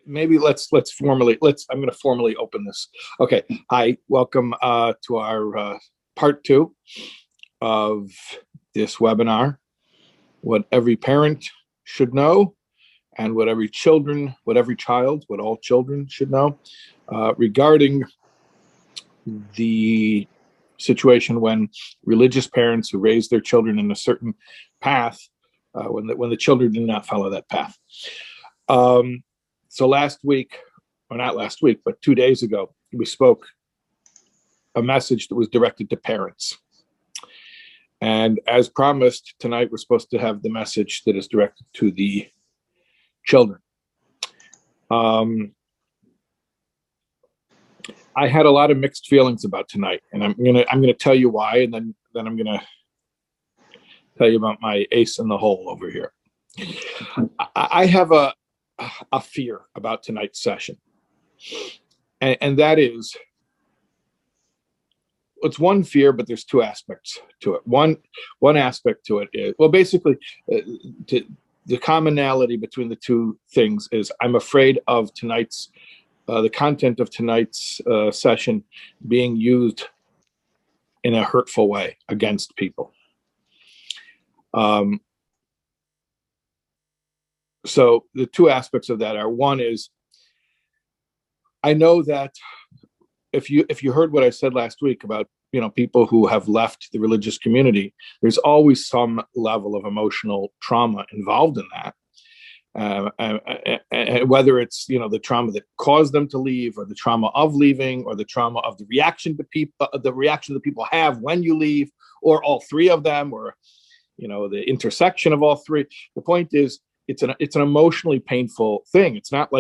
Maybe I'm going to formally open this. Okay. Hi, welcome to our part two of this webinar. What every parent should know, and what all children should know regarding the situation when religious parents who raise their children in a certain path, when the children do not follow that path. So last week, or not last week, but 2 days ago, we spoke a message that was directed to parents. And as promised, tonight we're supposed to have the message that is directed to the children. I had a lot of mixed feelings about tonight, and I'm gonna tell you why, and then I'm gonna tell you about my ace in the hole over here. I have a fear about tonight's session, and that is, it's one fear, but there's two aspects to it. One aspect to it is, well, basically, the commonality between the two things is I'm afraid of tonight's the content of tonight's session being used in a hurtful way against people. So the two aspects of that are, one is, I know that if you heard what I said last week about, people who have left the religious community, there's always some level of emotional trauma involved in that. And whether it's, the trauma that caused them to leave, or the trauma of leaving, or the trauma of the reaction that people have when you leave, or all three of them, or, the intersection of all three. The point is, it's an emotionally painful thing. It's not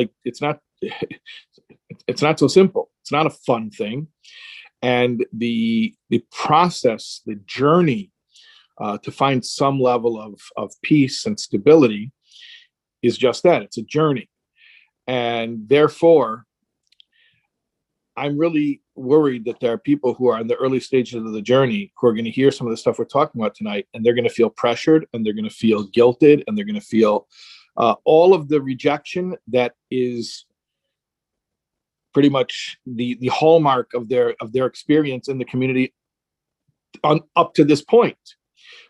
so simple. It's not a fun thing. And the process, the journey to find some level of peace and stability is just that. It's a journey. And therefore, I'm really worried that there are people who are in the early stages of the journey who are going to hear some of the stuff we're talking about tonight, and they're going to feel pressured, and they're going to feel guilted, and they're going to feel all of the rejection that is pretty much the hallmark of their experience in the community up to this point.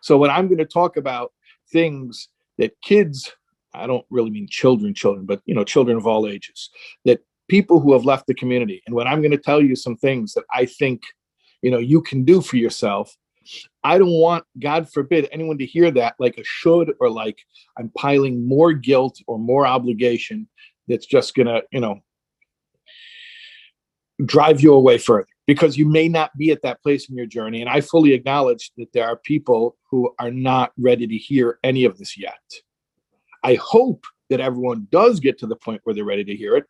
So when I'm going to talk about things that kids, I don't really mean children, but children of all ages, that people who have left the community, and when I'm going to tell you some things that I think you can do for yourself, I don't want, God forbid, anyone to hear that like a should, or like I'm piling more guilt or more obligation that's just going to drive you away further, because you may not be at that place in your journey. And I fully acknowledge that there are people who are not ready to hear any of this yet. I hope that everyone does get to the point where they're ready to hear it.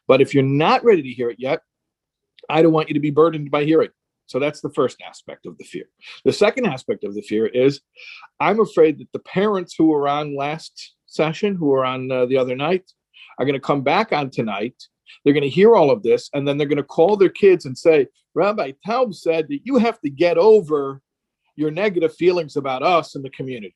But if you're not ready to hear it yet, I don't want you to be burdened by hearing. So that's the first aspect of the fear. The second aspect of the fear is, I'm afraid that the parents who were on last session, who were on the other night, are going to come back on tonight. They're going to hear all of this, and then they're going to call their kids and say, Rabbi Taub said that you have to get over your negative feelings about us in the community.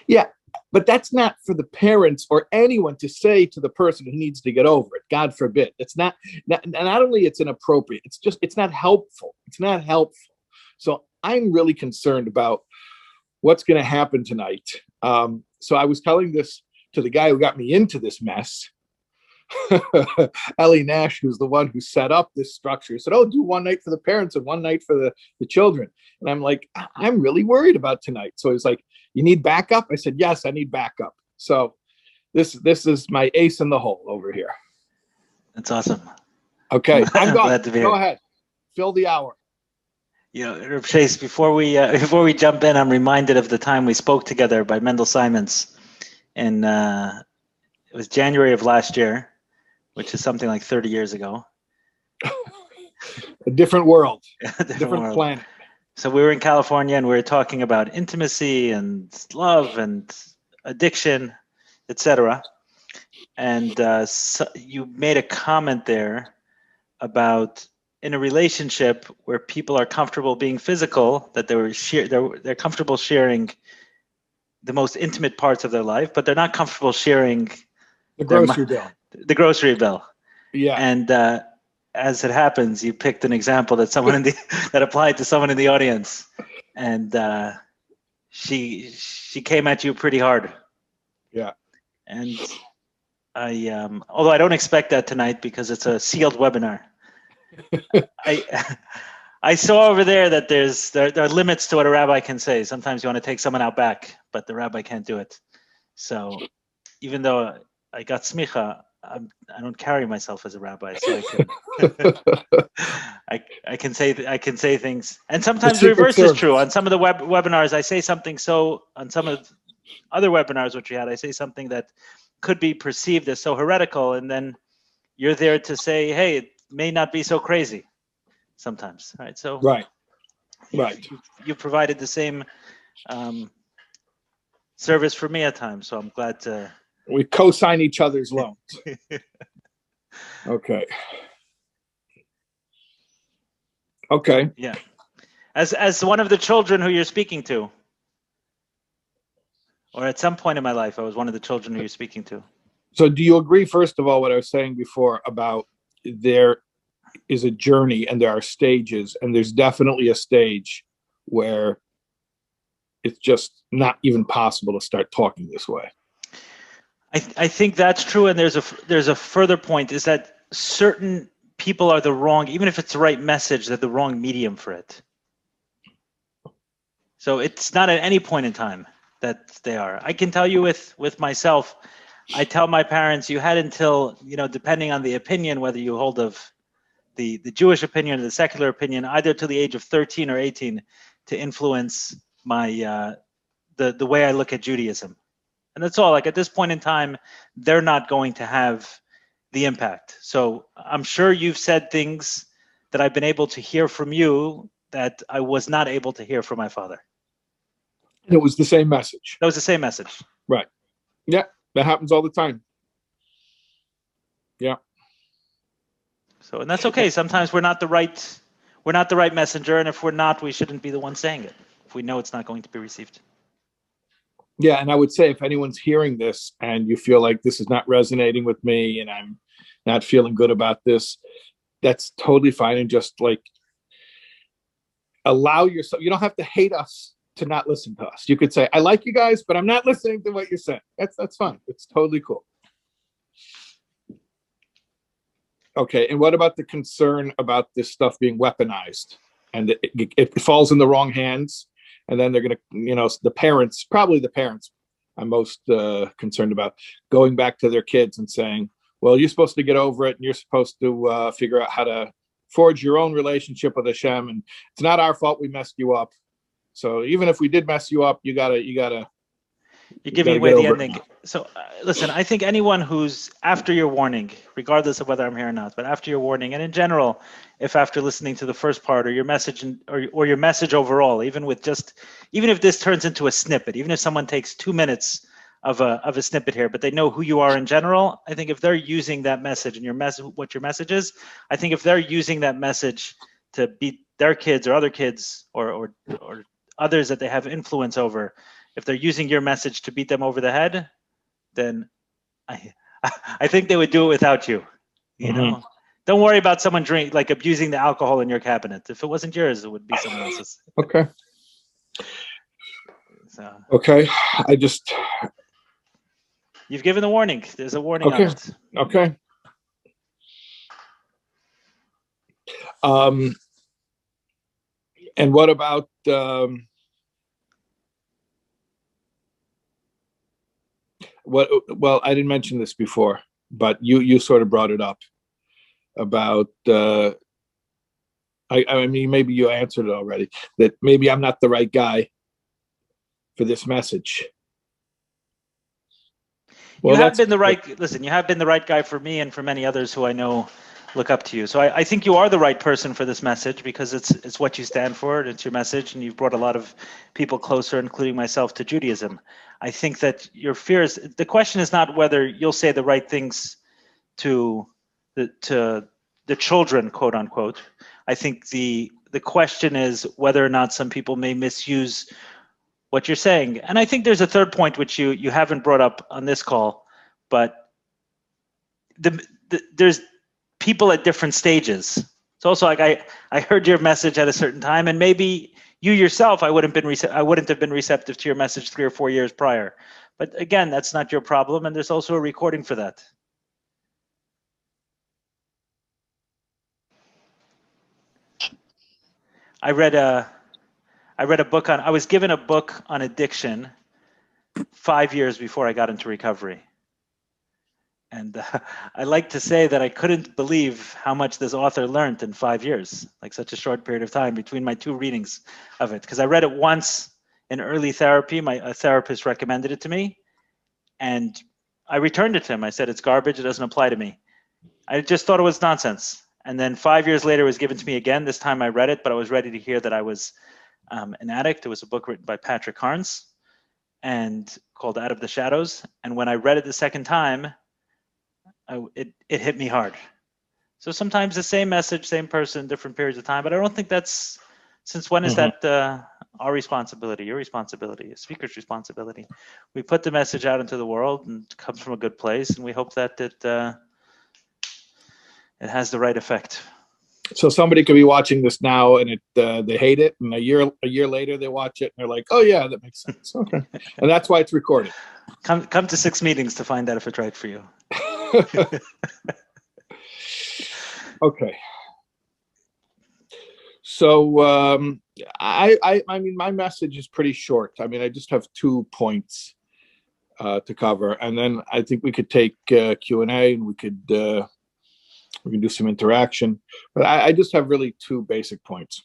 Yeah, but that's not for the parents or anyone to say to the person who needs to get over it. God forbid. It's not only it's inappropriate, it's not helpful. It's not helpful. So I'm really concerned about what's going to happen tonight. So I was telling this to the guy who got me into this mess, Eli Nash, who's the one who set up this structure. He said, do one night for the parents and one night for the children. And I'm like, I'm really worried about tonight. So he's like, you need backup? I said, yes, I need backup. So this is my ace in the hole over here. That's awesome. Okay, I'm going. Glad to be here. Go ahead. Fill the hour. Rabbi Shais, before we jump in, I'm reminded of the time we spoke together by Mendel Simons, and it was January of last year, which is something like 30 years ago. A different world, different planet. So we were in California, and we were talking about intimacy and love and addiction, etc. And so you made a comment there about, in a relationship where people are comfortable being physical, that they're comfortable sharing the most intimate parts of their life, but they're not comfortable sharing the grocery bill. the grocery bill. Yeah. And as it happens, you picked an example that that applied to someone in the audience, and she came at you pretty hard. Yeah. And although I don't expect that tonight because it's a sealed webinar, I saw over there that there are limits to what a rabbi can say. Sometimes you want to take someone out back, but the rabbi can't do it. So even though I got smicha, I don't carry myself as a rabbi, so I can say things, and sometimes the reverse is true. On some of the webinars, I say something. So on some of the other webinars which we had, I say something that could be perceived as so heretical, and then you're there to say, hey, it may not be so crazy sometimes, right? So right. You provided the same service for me at times, so I'm glad to. We co-sign each other's loans. Okay. Yeah. As one of the children who you're speaking to, or at some point in my life, I was one of the children who you're speaking to. So do you agree, first of all, what I was saying before about there is a journey and there are stages, and there's definitely a stage where it's just not even possible to start talking this way? I think that's true, and there's a further point, is that certain people are the wrong, even if it's the right message, they're the wrong medium for it. So it's not at any point in time that they are. I can tell you with myself, I tell my parents, you had until, depending on the opinion, whether you hold of the Jewish opinion or the secular opinion, either to the age of 13 or 18, to influence my the way I look at Judaism. And that's all. Like, at this point in time, they're not going to have the impact. So I'm sure you've said things that I've been able to hear from you that I was not able to hear from my father. And it was the same message. That was the same message. Right. Yeah, that happens all the time. Yeah. So, and that's okay. Sometimes we're not the right messenger, and if we're not, we shouldn't be the one saying it if we know it's not going to be received. Yeah, and I would say if anyone's hearing this and you feel like this is not resonating with me and I'm not feeling good about this, that's totally fine. And just like allow yourself, you don't have to hate us to not listen to us. You could say, I like you guys, but I'm not listening to what you're saying. That's fine. It's totally cool. Okay, and what about the concern about this stuff being weaponized and it falls in the wrong hands? And then they're going to, the parents I'm most concerned about, going back to their kids and saying, well, you're supposed to get over it and you're supposed to figure out how to forge your own relationship with Hashem. And it's not our fault we messed you up. So even if we did mess you up, you gotta. You're giving away the ending. So listen, I think anyone who's after your warning, regardless of whether I'm here or not, but after your warning, and in general, if after listening to the first part or your message or your message overall, even if this turns into a snippet, even if someone takes 2 minutes of a snippet here, but they know who you are in general, I think if they're using that message and what your message is, I think if they're using that message to beat their kids or other kids or others that they have influence over, if they're using your message to beat them over the head, then I think they would do it without you. You know, don't worry about someone abusing the alcohol in your cabinet. If it wasn't yours, it would be someone else's. Okay. So, okay. You've given the warning. There's a warning on it. Okay. And what about well, I didn't mention this before, but you sort of brought it up about I mean, maybe you answered it already, that maybe I'm not the right guy for this message. Well, you have been the right guy for me and for many others who I know look up to you. So I think you are the right person for this message because it's what you stand for, it's your message, and you've brought a lot of people closer, including myself, to Judaism. I think that your fears, the question is not whether you'll say the right things to the children, quote unquote. I think the question is whether or not some people may misuse what you're saying. And I think there's a third point which you haven't brought up on this call, but there's people at different stages. It's also like I heard your message at a certain time, and maybe you yourself, I wouldn't have been receptive to your message 3 or 4 years prior. But again, that's not your problem, and there's also a recording for that. I was given a book on addiction 5 years before I got into recovery. And I like to say that I couldn't believe how much this author learned in 5 years, like such a short period of time between my 2 readings of it. Because I read it once in early therapy. A therapist recommended it to me, and I returned it to him. I said, it's garbage. It doesn't apply to me. I just thought it was nonsense. And then 5 years later, it was given to me again. This time I read it, but I was ready to hear that I was an addict. It was a book written by Patrick Carnes and called Out of the Shadows. And when I read it the second time, it hit me hard. So sometimes the same message, same person, different periods of time. But I don't think that's, since when is that our responsibility, your responsibility, a speaker's responsibility? We put the message out into the world, and it comes from a good place, and we hope that it has the right effect. So somebody could be watching this now, and they hate it, and a year later they watch it, and they're like, "Oh yeah, that makes sense." Okay, and that's why it's recorded. Come to 6 meetings to find out if it's right for you. Okay. So I mean, my message is pretty short. I mean, I just have 2 points to cover, and then I think we could take Q&A, and we can do some interaction. But I just have really 2 basic points.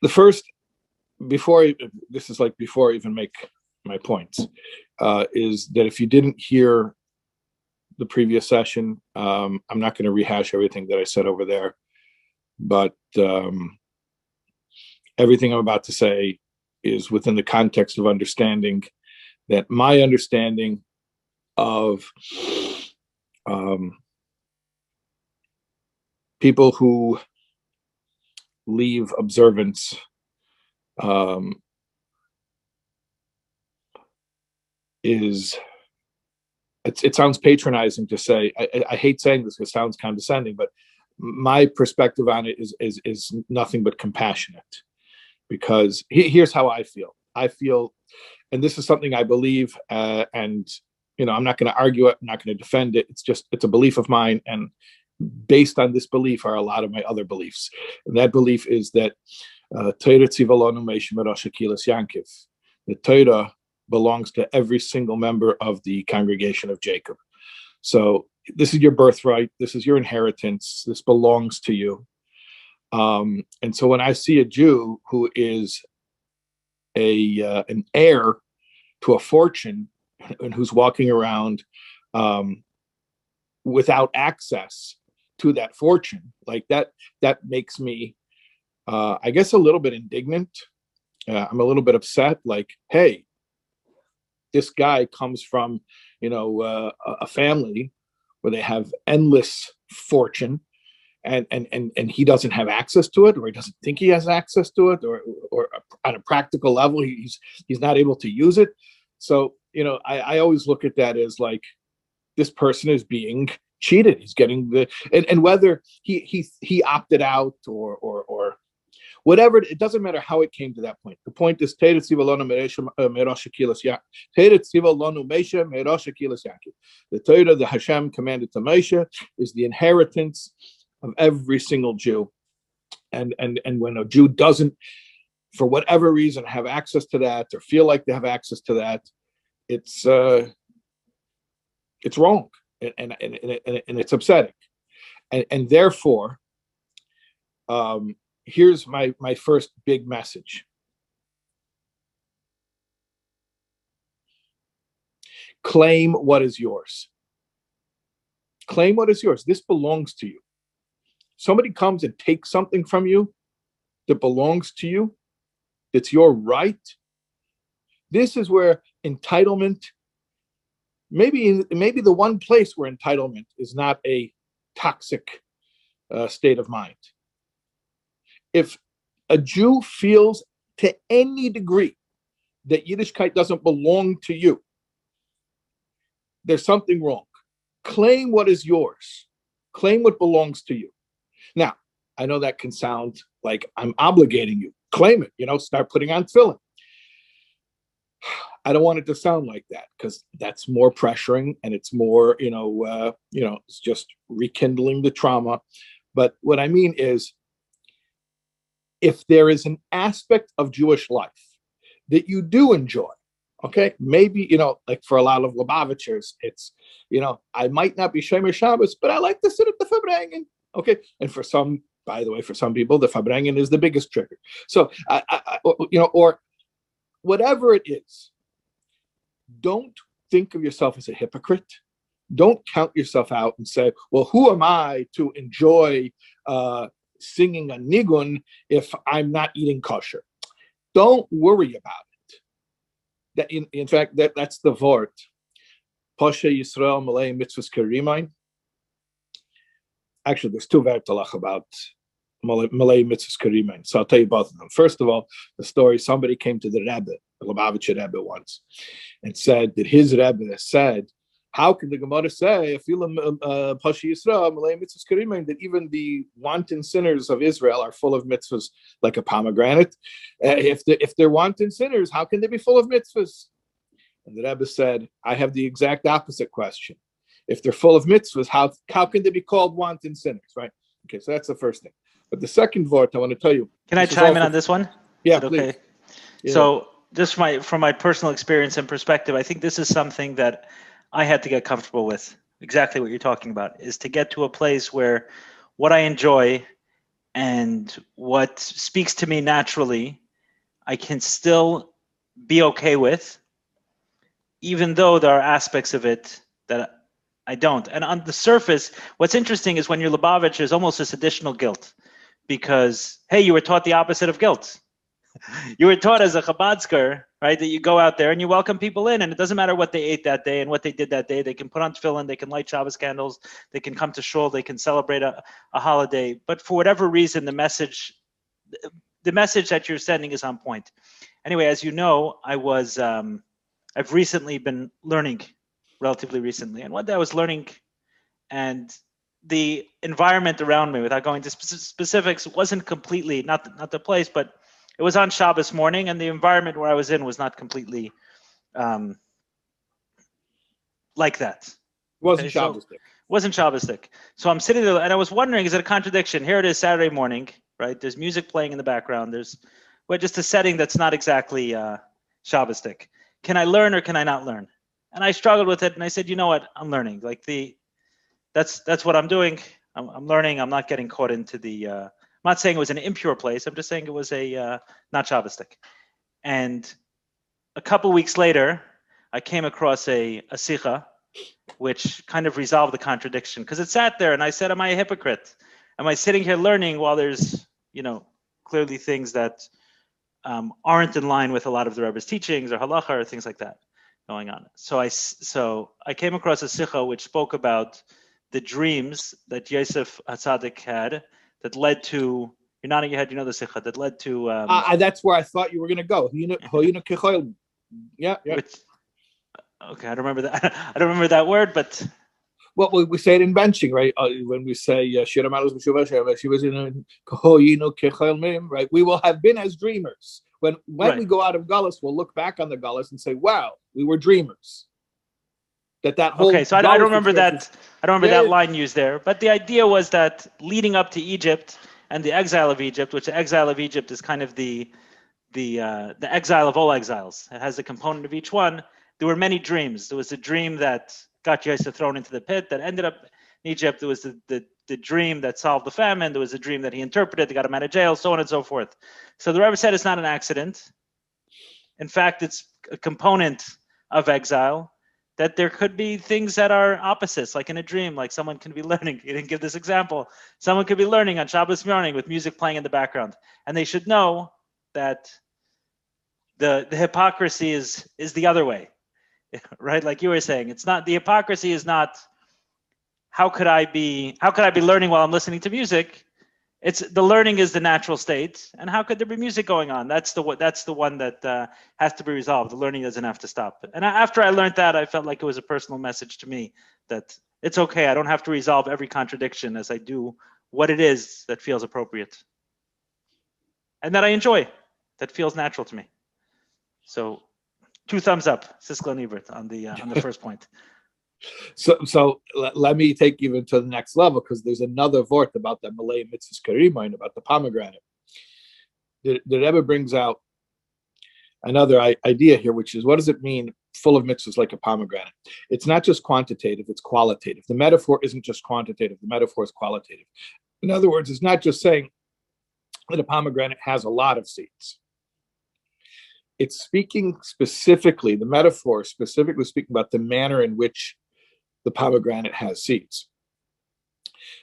The first, before I even make my points, is that if you didn't hear the previous session, I'm not going to rehash everything that I said over there, but everything I'm about to say is within the context of understanding that my understanding of people who leave observance is, it sounds patronizing to say. I hate saying this because it sounds condescending, but my perspective on it is nothing but compassionate, because here's how I feel. I feel, and this is something I believe, and I'm not going to argue it, I'm not going to defend it. It's a belief of mine, and based on this belief are a lot of my other beliefs. And that belief is that the Torah belongs to every single member of the congregation of Jacob. So this is your birthright. This is your inheritance. This belongs to you. And so when I see a Jew who is an heir to a fortune and who's walking around without access to that fortune, like that makes me, I guess, a little bit indignant. I'm a little bit upset. Like, hey, this guy comes from, a family where they have endless fortune, and he doesn't have access to it, or he doesn't think he has access to it, or on a practical level, he's not able to use it. So, I always look at that as like, this person is being cheated. He's getting and whether he opted out or whatever, it doesn't matter how it came to that point. The point is, the Torah that Hashem commanded to Moshe is the inheritance of every single Jew. And when a Jew doesn't, for whatever reason, have access to that, or feel like they have access to that, it's wrong, and it's upsetting, and therefore, here's my first big message. Claim what is yours. Claim what is yours. This belongs to you. Somebody comes and takes something from you that belongs to you, that's your right. This is where entitlement, maybe the one place where entitlement is not a toxic state of mind. If a Jew feels to any degree that Yiddishkeit doesn't belong to you, there's something wrong. Claim what is yours. Claim what belongs to you. Now, I know that can sound like I'm obligating you. Claim it, start putting on tefillin. I don't want it to sound like that, because that's more pressuring, and it's more, it's just rekindling the trauma. But what I mean is, if there is an aspect of Jewish life that you do enjoy, okay, maybe, like for a lot of Lubavitchers, it's, I might not be Shomer Shabbos, but I like to sit at the Fabrengen, okay? And for some, by the way, for some people, the Fabrengen is the biggest trigger. So, or whatever it is, don't think of yourself as a hypocrite. Don't count yourself out and say, well, who am I to enjoy singing a nigun if I'm not eating kosher? Don't worry about it. That in fact, that's the vort. Poshe Yisrael Malay Mitzvahs Karimain. Actually, there's two vertalach about Malay Mitzvahs Karimain. So I'll tell you both of them. First of all, the story, somebody came to the Rebbe, the Lubavitcher Rebbe once, and said that his Rebbe said, how can the Gemara say, that even the wanton sinners of Israel are full of mitzvahs like a pomegranate? If they're wanton sinners, how can they be full of mitzvahs? And the Rebbe said, I have the exact opposite question. If they're full of mitzvahs, how can they be called wanton sinners, right? Okay, so that's the first thing. But the second vort I want to tell you. Can I chime in on this one? Yeah, okay. Yeah. So just from my personal experience and perspective, I think this is something that I had to get comfortable with. Exactly what you're talking about, is to get to a place where what I enjoy and what speaks to me naturally, I can still be okay with, even though there are aspects of it that I don't. And on the surface, what's interesting is when you're Lubavitch, there's almost this additional guilt, because, hey, you were taught the opposite of guilt. You were taught as a Chabadsker, right, that you go out there and you welcome people in, and it doesn't matter what they ate that day and what they did that day. They can put on tefillin, they can light Shabbos candles, they can come to shul, they can celebrate a holiday. But for whatever reason, the message that you're sending is on point. Anyway, as you know, I've recently been learning, relatively recently, and what I was learning, and the environment around me, without going to specifics, wasn't completely, not the place, but it was on Shabbos morning, and the environment where I was in was not completely like that. It wasn't Shabbos-tic. Wasn't Shabbos-tic. So I'm sitting there, and I was wondering, is it a contradiction? Here it is Saturday morning, right? There's music playing in the background. There's just a setting that's not exactly Shabbos-tic. Can I learn or can I not learn? And I struggled with it, and I said, you know what? I'm learning. Like that's what I'm doing. I'm learning. I'm not getting caught into the. I'm not saying it was an impure place. I'm just saying it was a not Shabbos-tic. And a couple weeks later, I came across a sicha, which kind of resolved the contradiction, because it sat there, and I said, am I a hypocrite? Am I sitting here learning while there's, clearly things that aren't in line with a lot of the Rebbe's teachings or halacha or things like that going on? So I came across a sicha which spoke about the dreams that Yosef HaTzadik had that led to, you're nodding your head, the sicha, that led to... that's where I thought you were going to go. Yeah. Okay, I don't remember that. I don't remember that word, but... Well, we say it in benching, right? When we say, she was in a right? We will have been as dreamers. When right. We go out of Gullus, we'll look back on the Gullus and say, wow, we were dreamers. That whole... Okay, so I don't remember that. I don't remember that line used there. But the idea was that leading up to Egypt and the exile of Egypt, which the exile of Egypt is kind of the exile of all exiles. It has a component of each one. There were many dreams. There was a dream that got Yosef thrown into the pit that ended up in Egypt. There was the dream that solved the famine. There was a dream that he interpreted that got him out of jail, so on and so forth. So the Rebbe said it's not an accident. In fact, it's a component of exile, that there could be things that are opposites, like in a dream, like someone can be learning. He didn't give this example. Someone could be learning on Shabbos morning with music playing in the background. And they should know that the hypocrisy is the other way, right? Like you were saying, it's not, the hypocrisy is not, how could I be learning while I'm listening to music? it's the learning is the natural state, and how could there be music going on? That's the one that has to be resolved. The learning doesn't have to stop. And after I learned that, I felt like it was a personal message to me that it's okay. I don't have to resolve every contradiction as I do what it is that feels appropriate and that I enjoy, that feels natural to me. So 2 thumbs up, Siskel and Ebert on the first point. So let me take you even to the next level, because there's another vort about the Malay mitzvahs karimain, about the pomegranate. The Rebbe brings out another idea here, which is, what does it mean, full of mitzvahs like a pomegranate? It's not just quantitative, it's qualitative. The metaphor isn't just quantitative, the metaphor is qualitative. In other words, it's not just saying that a pomegranate has a lot of seeds. It's speaking specifically, the metaphor specifically speaking about the manner in which the pomegranate has seeds.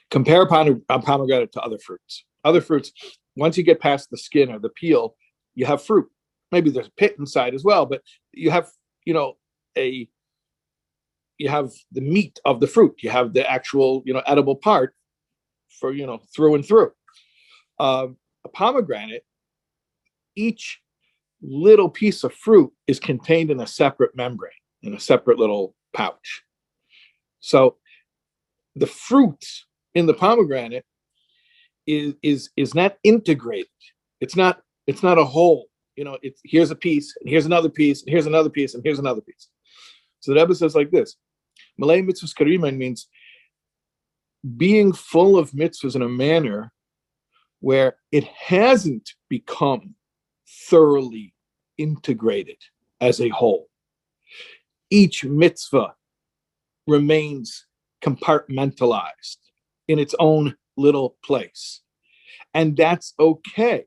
Compare a pomegranate to other fruits. Other fruits, once you get past the skin or the peel, you have fruit. Maybe there's a pit inside as well, but you have, you have the meat of the fruit. You have the actual, edible part for, through and through. A pomegranate, each little piece of fruit is contained in a separate membrane, in a separate little pouch. So the fruits in the pomegranate is not integrated. It's not a whole. Here's a piece, and here's another piece, and here's another piece, and here's another piece. So the Rebbe says like this: Malay mitzvahs kariman means being full of mitzvahs in a manner where it hasn't become thoroughly integrated as a whole. Each mitzvah remains compartmentalized in its own little place. And that's okay.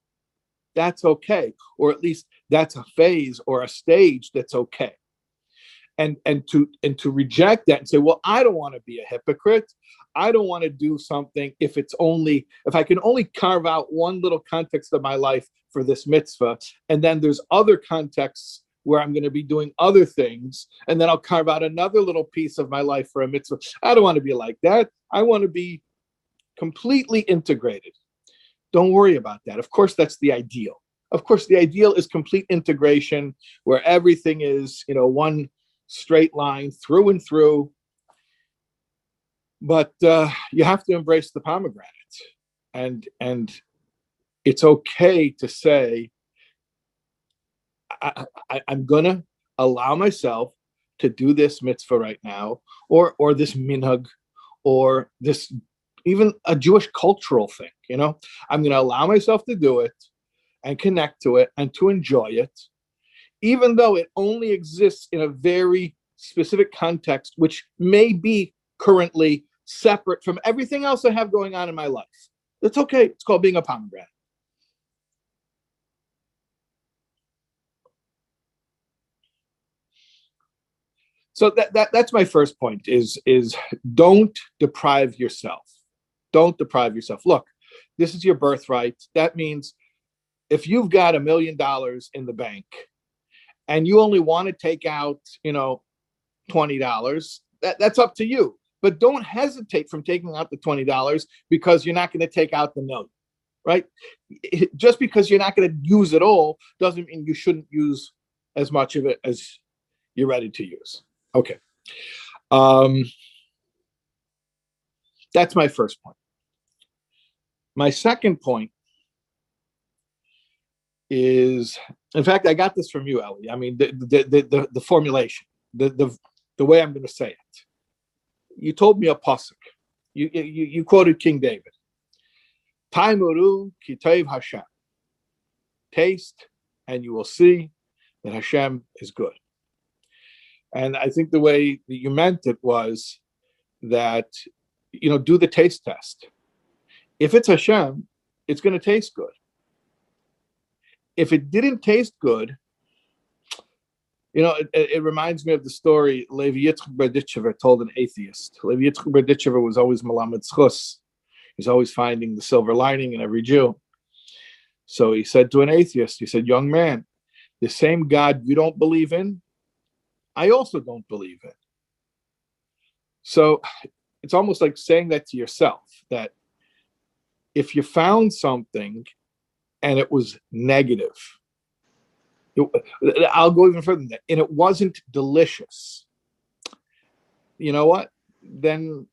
That's okay. Or at least that's a phase or a stage that's okay. And to reject that and say, well, I don't want to be a hypocrite. I don't want to do something if I can only carve out one little context of my life for this mitzvah, and then there's other contexts where I'm going to be doing other things, and then I'll carve out another little piece of my life for a mitzvah. I don't want to be like that. I want to be completely integrated. Don't worry about that. Of course, that's the ideal. Of course, the ideal is complete integration where everything is, one straight line through and through. But you have to embrace the pomegranate. And it's okay to say, I'm going to allow myself to do this mitzvah right now, or this minhag, or this even a Jewish cultural thing. I'm going to allow myself to do it and connect to it and to enjoy it, even though it only exists in a very specific context, which may be currently separate from everything else I have going on in my life. It's okay. It's called being a pomegranate. So that's my first point is don't deprive yourself. Don't deprive yourself. Look, this is your birthright. That means if you've got $1 million in the bank and you only want to take out, $20, that's up to you. But don't hesitate from taking out the $20 because you're not going to take out the million, right? Just because you're not going to use it all doesn't mean you shouldn't use as much of it as you're ready to use. Okay. That's my first point. My second point is, in fact, I got this from you, Eli. I mean, the formulation, the way I'm going to say it. You told me a pasuk. You quoted King David. Taimuru kitayv Hashem. Taste, and you will see that Hashem is good. And I think the way that you meant it was that, do the taste test. If it's Hashem, it's going to taste good. If it didn't taste good, it reminds me of the story Levi Yitzchak Berditchever told an atheist. Levi Yitzchak Berditchever was always Malamed Schus. He's always finding the silver lining in every Jew. So he said to an atheist, he said, young man, the same God you don't believe in, I also don't believe in. So it's almost like saying that to yourself, that if you found something and it was negative, I'll go even further than that, and it wasn't delicious, you know what? Then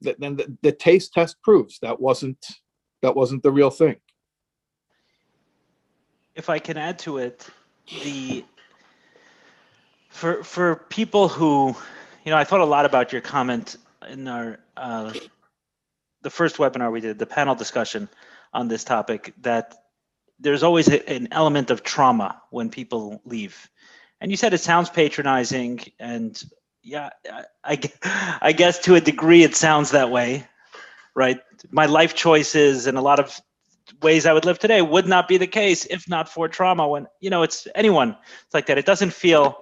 the taste test proves that wasn't the real thing. If I can add to it, for people who, I thought a lot about your comment in our the first webinar we did, the panel discussion on this topic, that there's always an element of trauma when people leave. And you said it sounds patronizing, and yeah, I guess to a degree it sounds that way, right? My life choices and a lot of ways I would live today would not be the case if not for trauma. When it's anyone, it's like that. It doesn't feel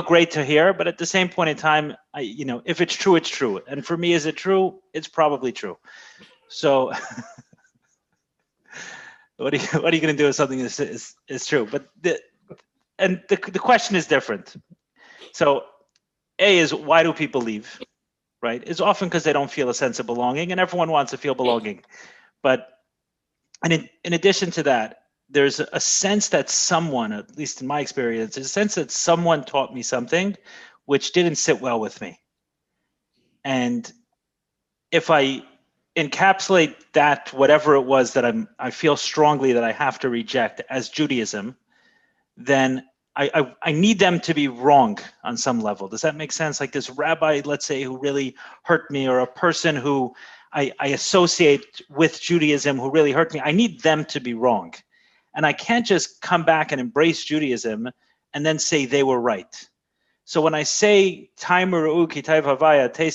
great to hear, but at the same point in time, if it's true, it's true. And for me, is it true? It's probably true. So what are you going to do if something is true? But the question is different. So A is, why do people leave? Right? It's often because they don't feel a sense of belonging, and everyone wants to feel belonging. But in addition to that, there's a sense that someone, at least in my experience, is a sense that someone taught me something which didn't sit well with me. And if I encapsulate that, whatever it was that I feel strongly that I have to reject as Judaism, then I need them to be wrong on some level. Does that make sense? Like this rabbi, let's say, who really hurt me, or a person who I associate with Judaism who really hurt me, I need them to be wrong. And I can't just come back and embrace Judaism and then say they were right. So when I say, taste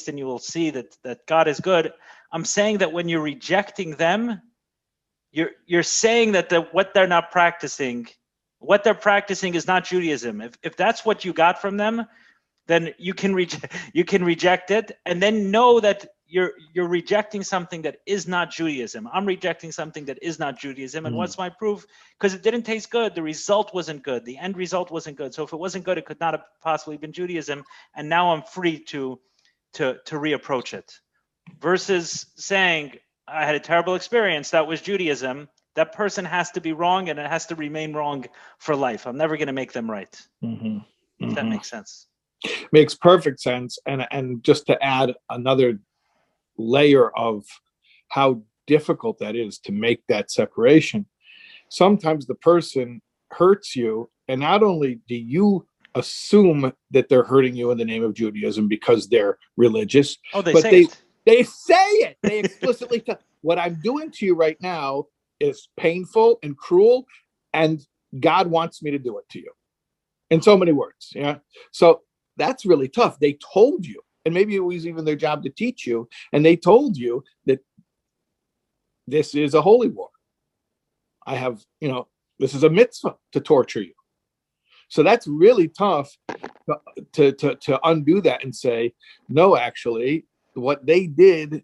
and you will see that God is good, I'm saying that when you're rejecting them, you're saying that what they're not practicing, what they're practicing is not Judaism. If that's what you got from them, then you can reject it, and then know that you're rejecting something that is not Judaism. I'm rejecting something that is not Judaism. And what's my proof? Because it didn't taste good. The result wasn't good. The end result wasn't good. So if it wasn't good, it could not have possibly been Judaism. And now I'm free to reapproach it. Versus saying, I had a terrible experience, that was Judaism. That person has to be wrong, and it has to remain wrong for life. I'm never going to make them right. If that makes sense. Makes perfect sense. And just to add another layer of how difficult that is to make that separation, sometimes the person hurts you, and not only do you assume that they're hurting you in the name of Judaism because they're religious, but they say it. They explicitly tell, what I'm doing to you right now is painful and cruel, and God wants me to do it to you. In so many words. Yeah. So that's really tough. They told you, and maybe it was even their job to teach you, and they told you that this is a holy war. I have, this is a mitzvah to torture you. So that's really tough to undo that and say, no, actually, what they did,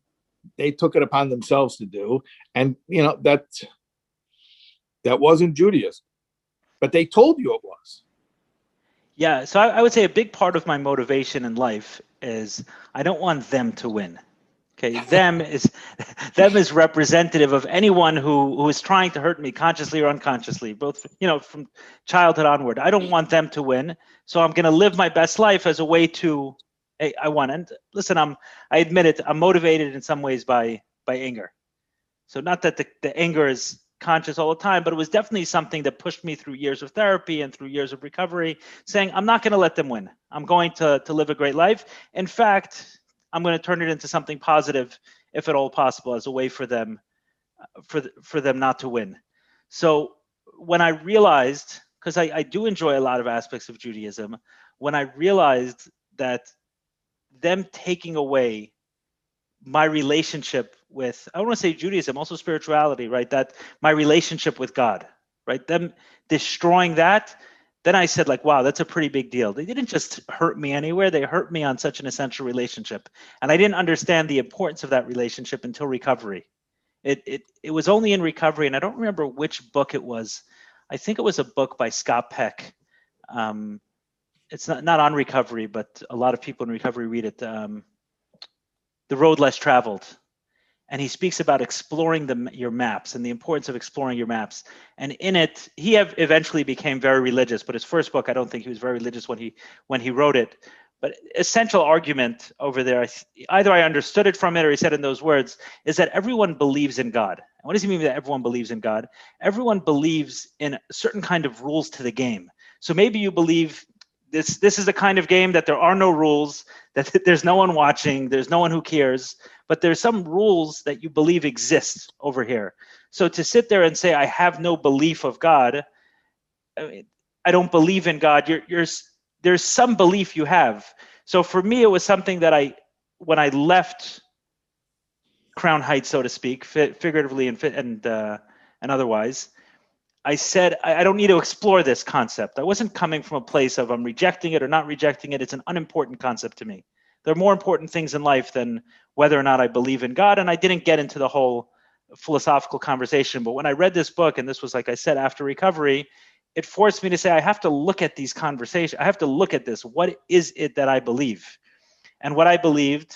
they took it upon themselves to do. And, that wasn't Judaism, but they told you it was. Yeah, so I would say a big part of my motivation in life is I don't want them to win. Okay, them is representative of anyone who is trying to hurt me consciously or unconsciously, both from childhood onward. I don't want them to win, so I'm going to live my best life as a way to. Hey, I won. And listen, I admit it. I'm motivated in some ways by anger. So not that the anger is conscious all the time, but it was definitely something that pushed me through years of therapy and through years of recovery, saying I'm not going to let them win. I'm going to live a great life. In fact, I'm going to turn it into something positive, if at all possible, as a way for them not to win. So when I realized, because I do enjoy a lot of aspects of Judaism, when I realized that them taking away my relationship with, I don't want to say Judaism, also spirituality, right? That my relationship with God, right? Them destroying that, then I said, like, wow, that's a pretty big deal. They didn't just hurt me anywhere. They hurt me on such an essential relationship. And I didn't understand the importance of that relationship until recovery. It was only in recovery, and I don't remember which book it was. I think it was a book by Scott Peck. It's not on recovery, but a lot of people in recovery read it. The Road Less Traveled. and he speaks about exploring your maps and the importance of exploring your maps. And in it, he eventually became very religious, but his first book, I don't think he was very religious when he wrote it. But essential argument over there, either I understood it from it or he said in those words, is that everyone believes in God. And what does he mean that everyone believes in God? Everyone believes in a certain kind of rules to the game. So maybe you believe this is the kind of game that there are no rules, that there's no one watching, there's no one who cares, but there's some rules that you believe exist over here. So to sit there and say, I have no belief of God, I don't believe in God, there's some belief you have. So for me, it was something that when I left Crown Heights, so to speak, figuratively and otherwise, I said, I don't need to explore this concept. I wasn't coming from a place of I'm rejecting it or not rejecting it. It's an unimportant concept to me. There are more important things in life than whether or not I believe in God. And I didn't get into the whole philosophical conversation. But when I read this book, and this was, like I said, after recovery, it forced me to say, I have to look at these conversations. I have to look at this. What is it that I believe? And what I believed,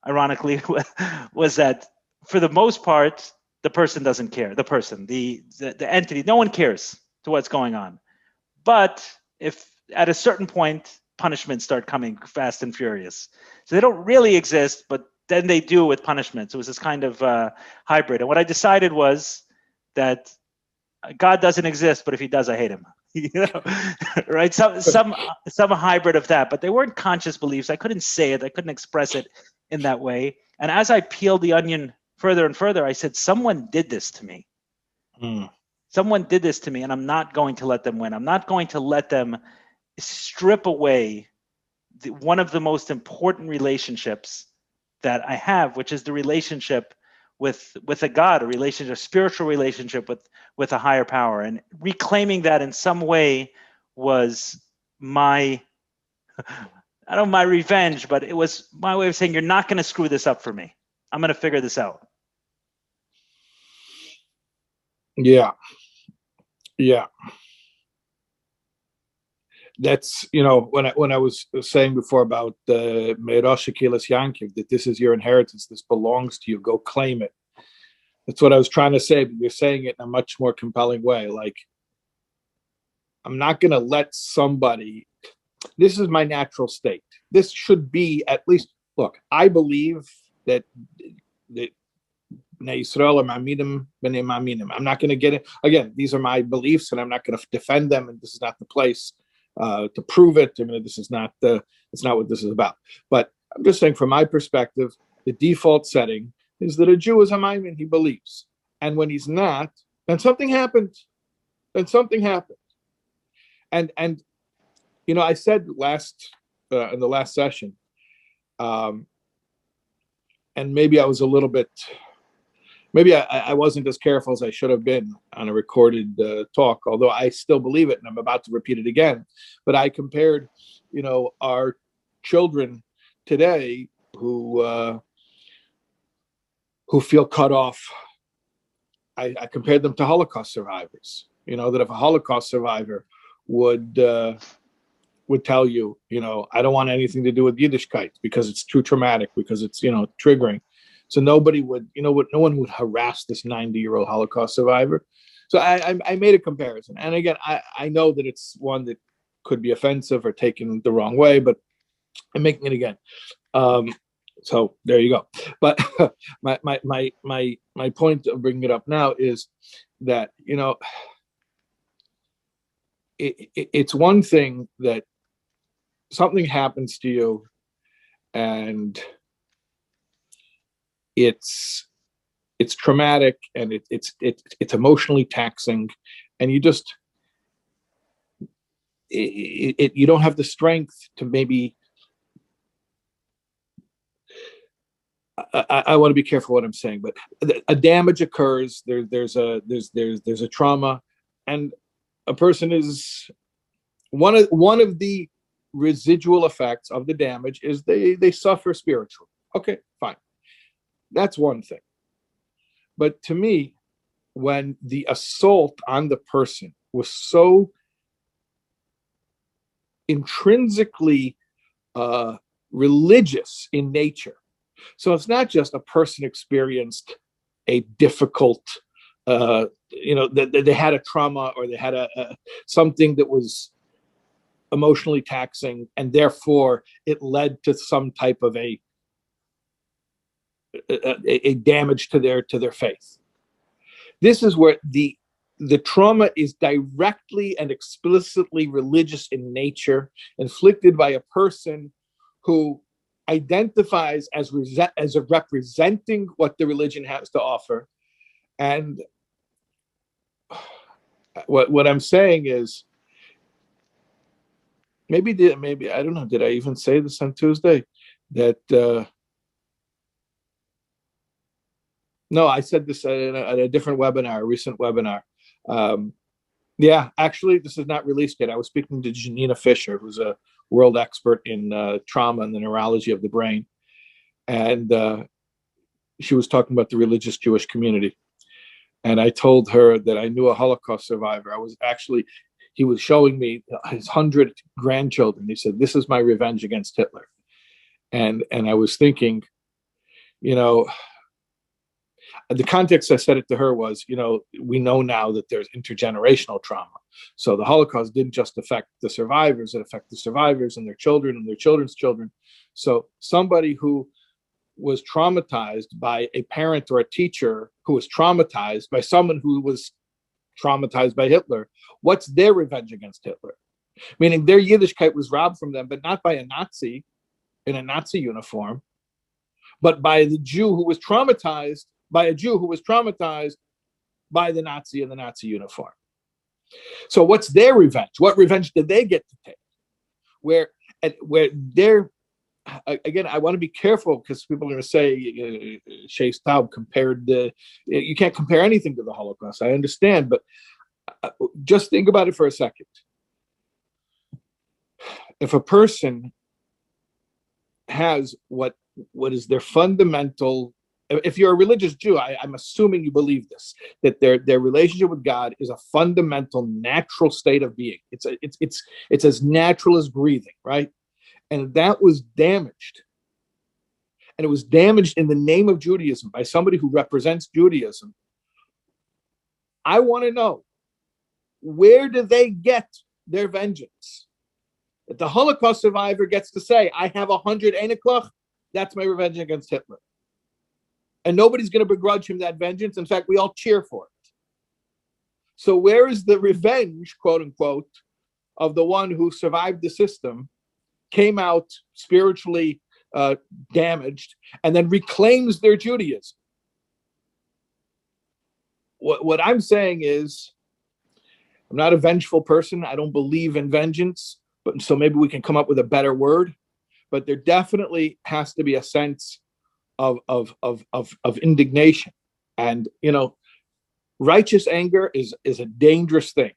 ironically, was that for the most part, the person doesn't care. The person, the entity, no one cares to what's going on. But if at a certain point, punishments start coming fast and furious. So they don't really exist, but then they do with punishments. It was this kind of hybrid. And what I decided was that God doesn't exist, but if he does, I hate him. Right? Some hybrid of that, but they weren't conscious beliefs. I couldn't say it. I couldn't express it in that way. And as I peeled the onion further and further, I said, someone did this to me. Someone did this to me, and I'm not going to let them win. I'm not going to let them strip away one of the most important relationships that I have, which is the relationship with a God, a spiritual relationship with a higher power. And reclaiming that in some way was my revenge, but it was my way of saying, you're not going to screw this up for me. I'm going to figure this out. Yeah. That's, when I was saying before about the Me'rosh Akilas Yankiv, that this is your inheritance, this belongs to you, go claim it. That's what I was trying to say, but you're saying it in a much more compelling way. Like, I'm not going to let somebody, this is my natural state. This should be at least, look, I believe that Yisrael are maminim b'nei maminim. I'm not going to get it. Again, these are my beliefs, and I'm not going to defend them, and this is not the place to prove it. I mean, this is not it's not what this is about. But I'm just saying, from my perspective, the default setting is that a Jew is a maimin, he believes. And when he's not, then something happened. And I said in the last session, and maybe I was a little bit, maybe I wasn't as careful as I should have been on a recorded talk, although I still believe it, and I'm about to repeat it again. But I compared, our children today who feel cut off. I compared them to Holocaust survivors. That if a Holocaust survivor would tell you, I don't want anything to do with Yiddishkeit because it's too traumatic, because it's triggering. So nobody would, no one would harass this 90-year-old Holocaust survivor. So I made a comparison. And again, I know that it's one that could be offensive or taken the wrong way, but I'm making it again. So there you go. But my point of bringing it up now is that, it's one thing that something happens to you and it's traumatic and it's emotionally taxing, and you just you don't have the strength to maybe. I want to be careful what I'm saying, but a damage occurs. There's a trauma, and a person is one of the residual effects of the damage is they suffer spiritually. Okay, fine. That's one thing. But to me, when the assault on the person was so intrinsically religious in nature, so it's not just a person experienced a difficult, that they had a trauma, or they had something that was emotionally taxing, and therefore it led to some type of a damage to their faith. This is where the trauma is directly and explicitly religious in nature, inflicted by a person who identifies as representing what the religion has to offer. And what I'm saying is, maybe I don't know, did I even say this on Tuesday? That no, I said this at a different webinar, a recent webinar. Yeah, actually, this is not released yet. I was speaking to Janina Fisher, who's a world expert in trauma and the neurology of the brain. And she was talking about the religious Jewish community. And I told her that I knew a Holocaust survivor. He was showing me his 100 grandchildren. He said, "This is my revenge against Hitler." And I was thinking, the context I said it to her was, we know now that there's intergenerational trauma. So the Holocaust didn't just affect the survivors, it affected the survivors and their children and their children's children. So somebody who was traumatized by a parent or a teacher who was traumatized by someone who was traumatized by Hitler, what's their revenge against Hitler? Meaning their Yiddishkeit was robbed from them, but not by a Nazi in a Nazi uniform, but by the Jew who was traumatized by a Jew who was traumatized by the Nazi in the Nazi uniform. So what's their revenge? What revenge did they get to take? Where they're, again, I want to be careful because people are going to say Shais Taub compared you can't compare anything to the Holocaust. I understand, but just think about it for a second. If a person has what is their fundamental, if you're a religious Jew, I'm assuming you believe this, that their relationship with God is a fundamental natural state of being. It's as natural as breathing, right? And that was damaged. And it was damaged in the name of Judaism by somebody who represents Judaism. I want to know, where do they get their vengeance? If the Holocaust survivor gets to say, I have 100 Einiklach, that's my revenge against Hitler. And nobody's going to begrudge him that vengeance. In fact, we all cheer for it. So where is the revenge, quote unquote, of the one who survived the system, came out spiritually damaged, and then reclaims their Judaism? What I'm saying is, I'm not a vengeful person. I don't believe in vengeance, but so maybe we can come up with a better word. But there definitely has to be a sense of indignation, and righteous anger is a dangerous thing,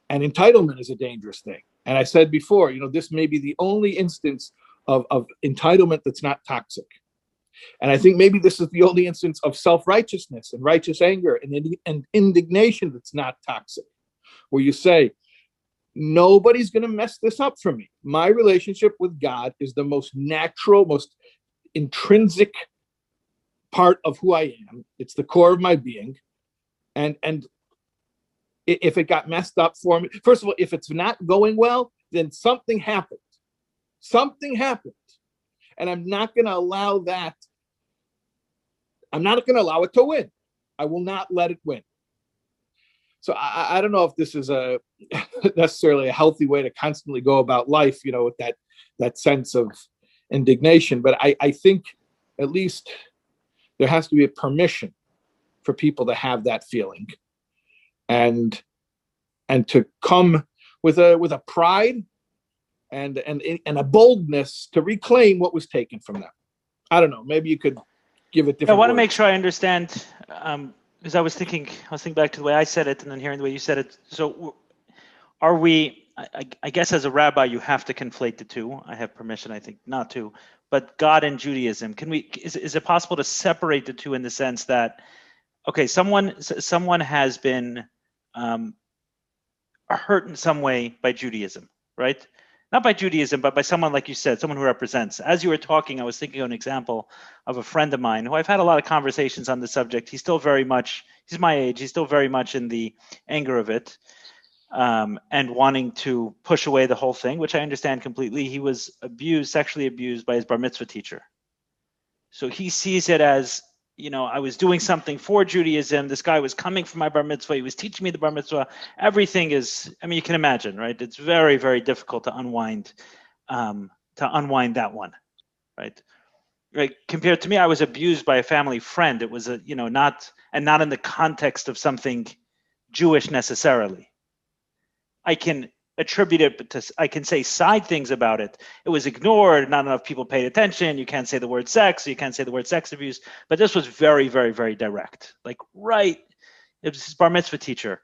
and entitlement is a dangerous thing. And I said before, this may be the only instance of entitlement that's not toxic. And I think maybe this is the only instance of self-righteousness and righteous anger and indignation that's not toxic, where you say, nobody's going to mess this up for me. My relationship with God is the most natural, most intrinsic part of who I am. It's the core of my being. And if it got messed up for me, first of all, if it's not going well, then something happened. Something happened. And I'm not going to allow that. I'm not going to allow it to win. I will not let it win. So I don't know if this is necessarily a healthy way to constantly go about life, with that sense of indignation. But I think at least there has to be a permission for people to have that feeling, and to come with a pride and a boldness to reclaim what was taken from them. I don't know. Maybe you could give it different. I want words. to make sure I understand. Because I was thinking back to the way I said it and then hearing the way you said it. So are we, I guess as a rabbi, you have to conflate the two. I have permission, I think, not to. But God and Judaism, is it possible to separate the two in the sense that, okay, someone has been hurt in some way by Judaism, right? not by Judaism, but by someone, like you said, someone who represents. As you were talking, I was thinking of an example of a friend of mine who I've had a lot of conversations on the subject. He's still very much, he's my age, he's still very much in the anger of it, and wanting to push away the whole thing, which I understand completely. He was sexually abused by his bar mitzvah teacher. So he sees it as, I was doing something for Judaism. This guy was coming from my bar mitzvah. He was teaching me the bar mitzvah. Everything is, you can imagine, right? It's very, very difficult to unwind that one, right? Right. Compared to me, I was abused by a family friend. It was not in the context of something Jewish necessarily. I can attribute it to, I can say side things about it. It was ignored. Not enough people paid attention. You can't say the word sex. You can't say the word sex abuse. But this was very, very, very direct. Like, right. It was his bar mitzvah teacher.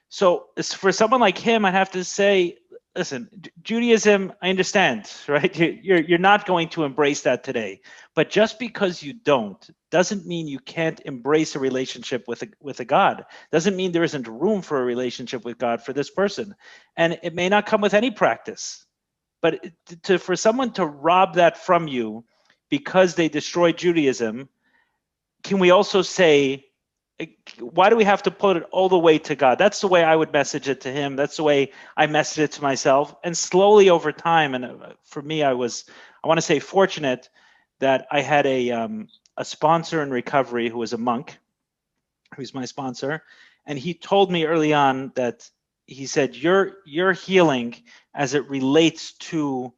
So for someone like him, I have to say, listen, Judaism, I understand, right? You're not going to embrace that today. But just because you don't doesn't mean you can't embrace a relationship with a God. Doesn't mean there isn't room for a relationship with God for this person. And it may not come with any practice. But for someone to rob that from you because they destroyed Judaism, can we also say, why do we have to put it all the way to God? That's the way I would message it to him. That's the way I message it to myself. And slowly over time, and for me, I want to say fortunate that I had a sponsor in recovery who was a monk, who's my sponsor. And he told me early on that he said, your healing as it relates to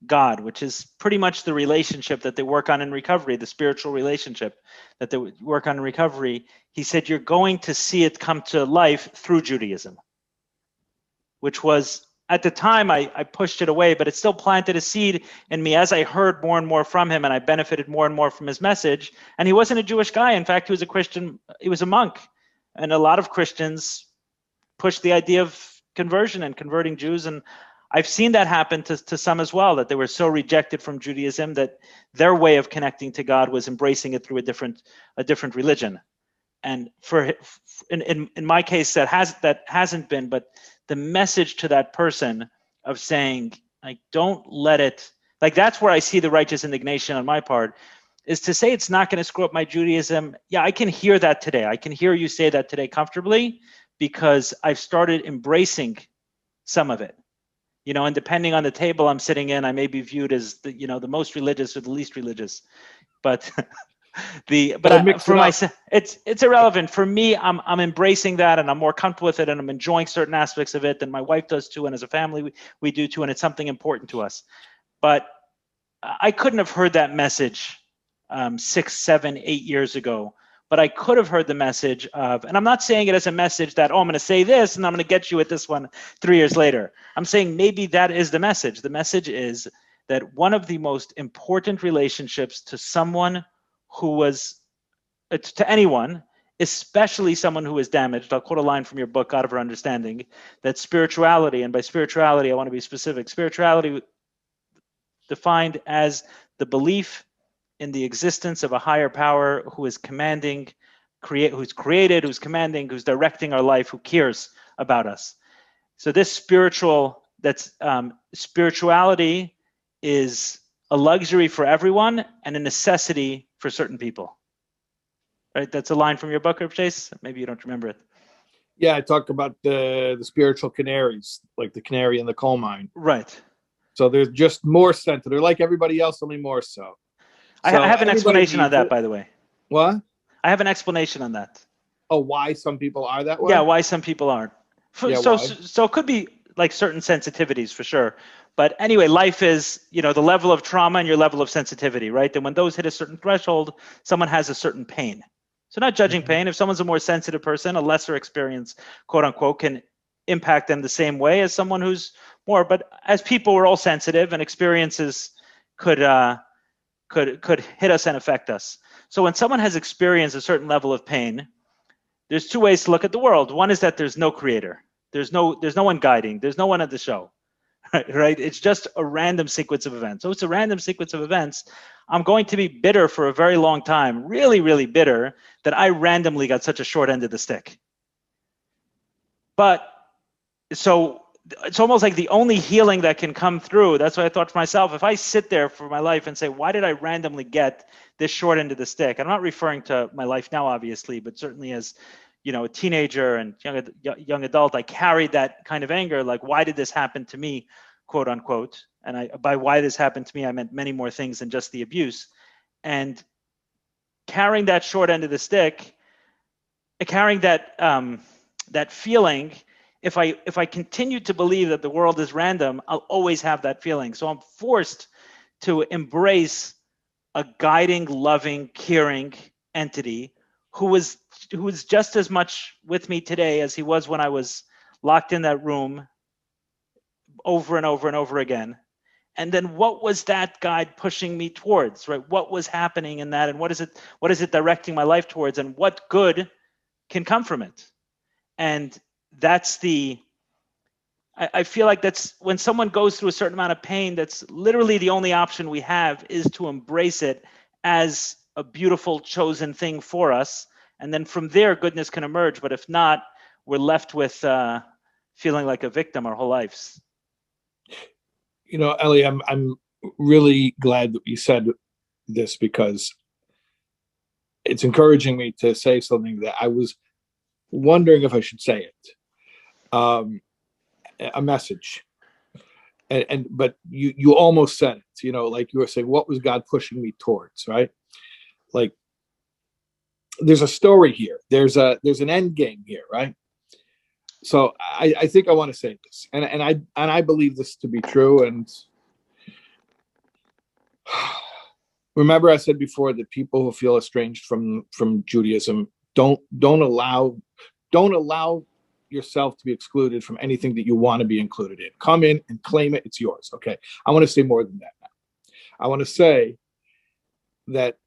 God, which is pretty much the relationship that they work on in recovery, the spiritual relationship that they work on in recovery. He said, you're going to see it come to life through Judaism, which was, at the time, I pushed it away, but it still planted a seed in me as I heard more and more from him, and I benefited more and more from his message. And he wasn't a Jewish guy. In fact, he was a Christian. He was a monk. And a lot of Christians push the idea of conversion and converting Jews. And I've seen that happen to some as well, that they were so rejected from Judaism that their way of connecting to God was embracing it through a different religion. And in my case, that hasn't been, but the message to that person of saying, like, don't let it, like, that's where I see the righteous indignation on my part, is to say it's not going to screw up my Judaism. Yeah, I can hear that today. I can hear you say that today comfortably because I've started embracing some of it. And depending on the table I'm sitting in, I may be viewed as the most religious or the least religious, but for myself, it's irrelevant. For me, I'm embracing that, and I'm more comfortable with it, and I'm enjoying certain aspects of it than my wife does too, and as a family we do too, and it's something important to us. But I couldn't have heard that message 6, 7, 8 years ago. But I could have heard the message of, and I'm not saying it as a message that, I'm going to say this and I'm going to get you at this one 3 years later. I'm saying maybe that is the message. The message is that one of the most important relationships to someone who was, to anyone, especially someone who is damaged, I'll quote a line from your book, God of Our Understanding, that spirituality, and by spirituality, I want to be specific, spirituality defined as the belief in the existence of a higher power who is commanding, who's created, who's commanding, who's directing our life, who cares about us. So this spirituality is a luxury for everyone and a necessity for certain people. Right? That's a line from your book, Rabbi Shais. Maybe you don't remember it. Yeah, I talk about the spiritual canaries, like the canary in the coal mine. Right. So they're just more sensitive. They're like everybody else, only more so. I have an explanation on that, by the way. What? I have an explanation on that. Oh, why some people are that way? Yeah, why some people aren't. So it could be like certain sensitivities for sure. But anyway, life is, the level of trauma and your level of sensitivity, right? And when those hit a certain threshold, someone has a certain pain. So not judging pain. If someone's a more sensitive person, a lesser experience, quote unquote, can impact them the same way as someone who's more. But as people, we're all sensitive, and experiences could hit us and affect us. So when someone has experienced a certain level of pain, there's two ways to look at the world. One is that there's no creator. There's no one guiding. There's no one at the show, right? It's just a random sequence of events. So it's a random sequence of events. I'm going to be bitter for a very long time, really, really bitter that I randomly got such a short end of the stick. But so it's almost like the only healing that can come through. That's what I thought to myself. If I sit there for my life and say, why did I randomly get this short end of the stick? I'm not referring to my life now, obviously, but certainly as, a teenager and young adult, I carried that kind of anger. Like, why did this happen to me, quote unquote? And by why this happened to me, I meant many more things than just the abuse. And carrying that short end of the stick, carrying that that feeling, if I continue to believe that the world is random, I'll always have that feeling. So I'm forced to embrace a guiding, loving, caring entity who is just as much with me today as he was when I was locked in that room over and over and over again. And then what was that guide pushing me towards, right? What was happening in that, and what is it directing my life towards, and what good can come from it? And that's I feel like that's when someone goes through a certain amount of pain, that's literally the only option we have, is to embrace it as a beautiful chosen thing for us. And then from there, goodness can emerge. But if not, we're left with feeling like a victim our whole lives. Eli, I'm really glad that you said this, because it's encouraging me to say something that I was wondering if I should say it. A message. But you almost said it, like you were saying, what was God pushing me towards, right? Like, there's a story here. There's an end game here, right? So I think I want to say this, and I believe this to be true. And remember, I said before that people who feel estranged from Judaism don't allow yourself to be excluded from anything that you want to be included in. Come in and claim it. It's yours. Okay. I want to say more than that now. I want to say that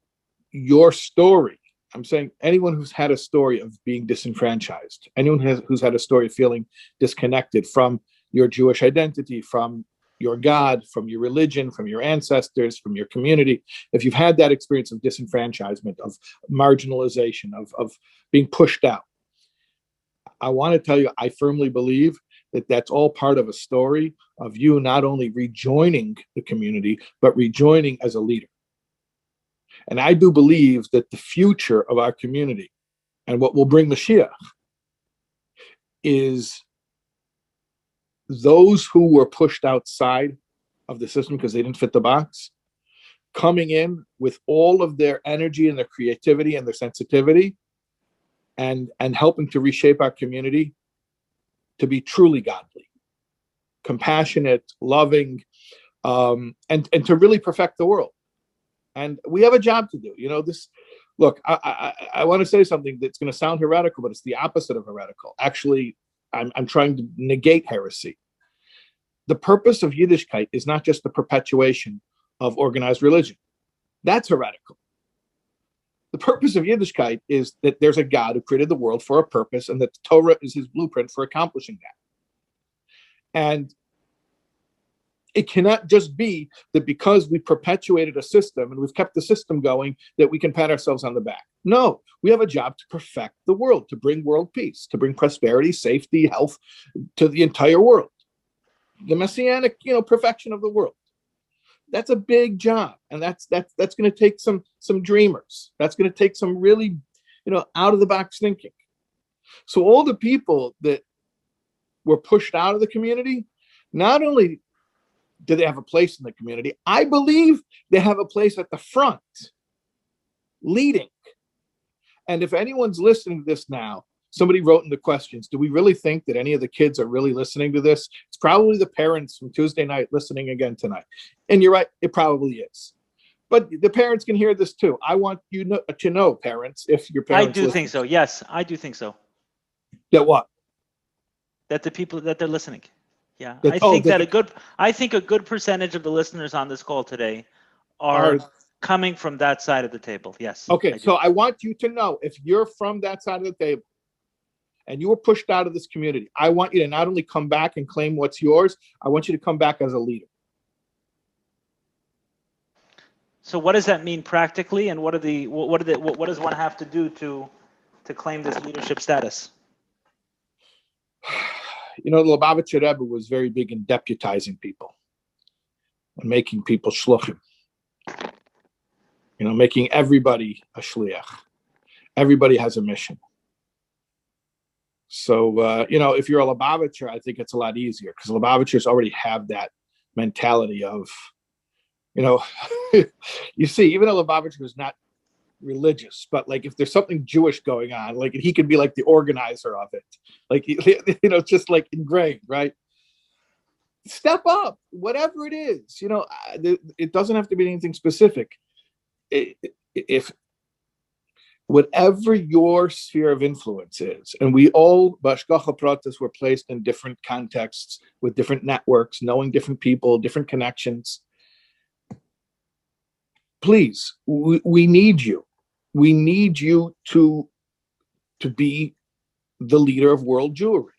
your story, I'm saying anyone who's had a story of being disenfranchised, anyone who's had a story of feeling disconnected from your Jewish identity, from your God, from your religion, from your ancestors, from your community, if you've had that experience of disenfranchisement, of marginalization, of being pushed out, I want to tell you, I firmly believe that that's all part of a story of you not only rejoining the community, but rejoining as a leader. And I do believe that the future of our community and what will bring Mashiach is those who were pushed outside of the system because they didn't fit the box, coming in with all of their energy and their creativity and their sensitivity, and helping to reshape our community to be truly godly, compassionate, loving, and to really perfect the world. And we have a job to do. Look, I want to say something that's going to sound heretical, but it's the opposite of heretical. Actually, I'm trying to negate heresy. The purpose of Yiddishkeit is not just the perpetuation of organized religion. That's heretical. The purpose of Yiddishkeit is that there's a God who created the world for a purpose, and that the Torah is his blueprint for accomplishing that. And it cannot just be that because we perpetuated a system and we've kept the system going that we can pat ourselves on the back. No, we have a job to perfect the world, to bring world peace, to bring prosperity, safety, health to the entire world. The messianic, perfection of the world. That's a big job, and that's going to take some dreamers. That's going to take some really, out of the box thinking. So all the people that were pushed out of the community, not only do they have a place in the community, I believe they have a place at the front, leading. And if anyone's listening to this now, somebody wrote in the questions, do we really think that any of the kids are really listening to this? It's probably the parents from Tuesday night listening again tonight. And you're right, it probably is. But the parents can hear this too. I want you to know, parents, if your parents I do think so. Yes, I do think so. That what? That the people that they're listening. Yeah, I think a good percentage of the listeners on this call today are coming from that side of the table. Yes. Okay, so I want you to know, if you're from that side of the table and you were pushed out of this community, I want you to not only come back and claim what's yours, I want you to come back as a leader. So what does that mean practically, and what does one have to do to claim this leadership status? the Lubavitcher Rebbe was very big in deputizing people and making people shluchim. Making everybody a shliach. Everybody has a mission. So, if you're a Lubavitcher, I think it's a lot easier because Lubavitchers already have that mentality of, you see, even a Lubavitcher who's not religious, but like if there's something Jewish going on, like he could be like the organizer of it, like just like ingrained, right? Step up, whatever it is. It doesn't have to be anything specific. If whatever your sphere of influence is, and we all b'hashgacha pratis were placed in different contexts with different networks, knowing different people, different connections. Please, we need you. We need you to be the leader of world Jewry.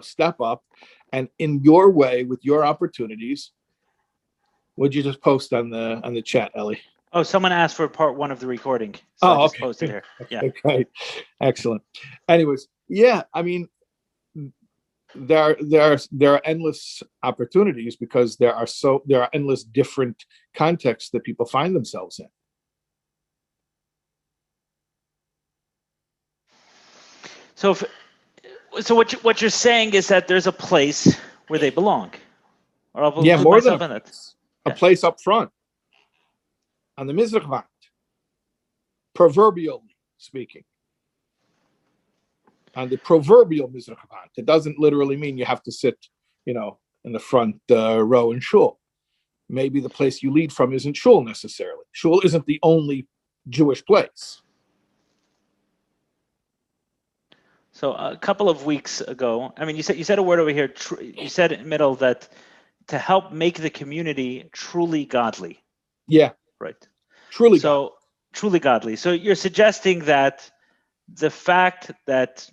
Step up, and in your way, with your opportunities. What'd you just post on the chat, Ellie? Oh, someone asked for part 1 of the recording. So I just posted here. Yeah. Okay, excellent. Anyways, yeah, I mean, there are endless opportunities because there are endless different contexts that people find themselves in. So what you're saying is that there's a place where they belong, or I'll yeah, put more myself than in it. A place up front on the Mizrach Wand, proverbially speaking. On the proverbial Mizrach Wand. It doesn't literally mean you have to sit, in the front row in shul. Maybe the place you lead from isn't shul necessarily. Shul isn't the only Jewish place. So a couple of weeks ago, I mean, you said a word over here. You said in the middle that to help make the community truly godly. Yeah. Right. Truly godly. Truly godly. So you're suggesting that the fact that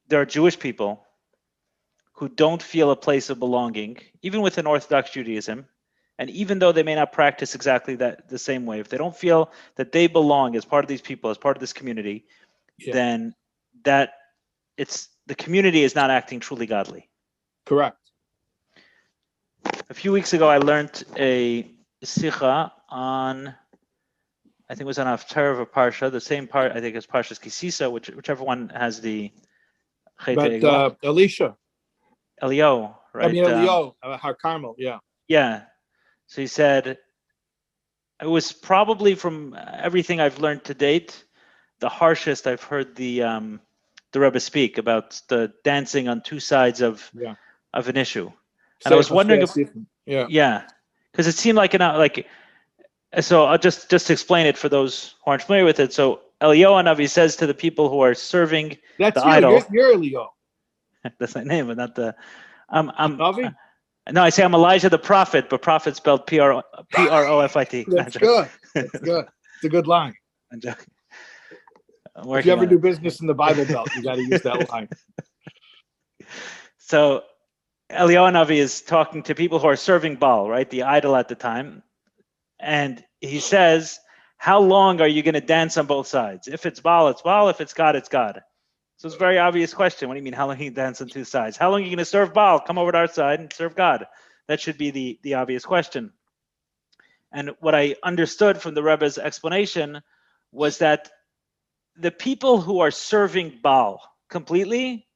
there are Jewish people who don't feel a place of belonging, even within Orthodox Judaism, and even though they may not practice exactly the same way, if they don't feel that they belong as part of these people, as part of this community, then that the community is not acting truly godly. Correct. A few weeks ago, I learned a sikha on, I think it was on Haftarah of a Parsha, the same part, I think it's Parshas Kisisa, whichever one has the But Elisha. Elio, right? I mean, Elio, Har Carmel, yeah. Yeah. So he said, it was probably from everything I've learned to date, the harshest I've heard the Rebbe speak about the dancing on two sides of an issue. And I was wondering if, because it seemed so I'll just explain it for those who aren't familiar with it. So Elio Navi says to the people who are serving the idol. You're Elio. That's my name, but not the. Navi? No, I say I'm Elijah the prophet, but prophet spelled Profit. That's good. That's good. It's a good line. I'm joking. If you ever do business in the Bible Belt, you got to use that line. So Elio Navi is talking to people who are serving Baal, right, the idol at the time, and he says, "How long are you going to dance on both sides? If it's Baal, it's Baal. If it's God, it's God." So it's a very obvious question. What do you mean, how long can you dance on two sides? How long are you going to serve Baal? Come over to our side and serve God. That should be the obvious question. And what I understood from the Rebbe's explanation was that the people who are serving Baal completely,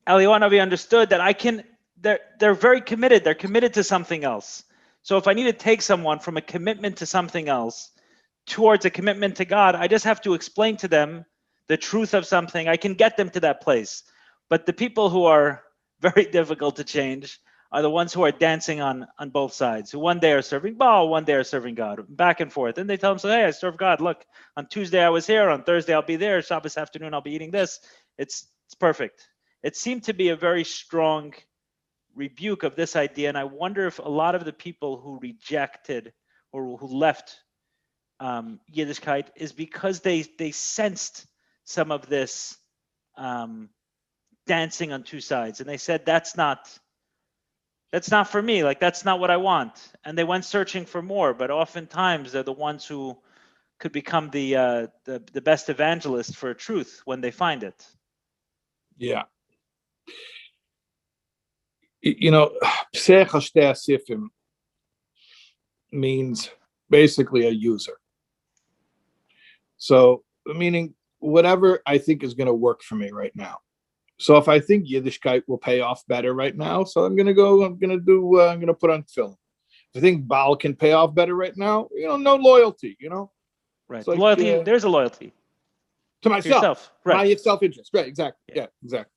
Elio Navi understood that they're very committed. They're committed to something else. So if I need to take someone from a commitment to something else towards a commitment to God, I just have to explain to them the truth of something. I can get them to that place. But the people who are very difficult to change are the ones who are dancing on both sides, who one day are serving Baal, one day are serving God, back and forth. And they tell them, so, hey, I serve God. Look, on Tuesday I was here. On Thursday I'll be there. Shabbos afternoon I'll be eating this. It's perfect. It seemed to be a very strong rebuke of this idea. And I wonder if a lot of the people who rejected or who left Yiddishkeit is because they sensed some of this dancing on two sides, and they said that's not for me. Like, that's not what I want, and they went searching for more. But oftentimes they're the ones who could become the best evangelist for truth when they find it. Yeah, You know, Psech Hashtei Sifim means basically a user. So, meaning whatever I think is going to work for me right now. So if I think Yiddishkeit will pay off better right now, so I'm going to put on film. If I think Baal can pay off better right now, no loyalty, Right. Like, loyalty, there's a loyalty. To myself. To yourself. Right. My self-interest. Right, exactly. Yeah, exactly.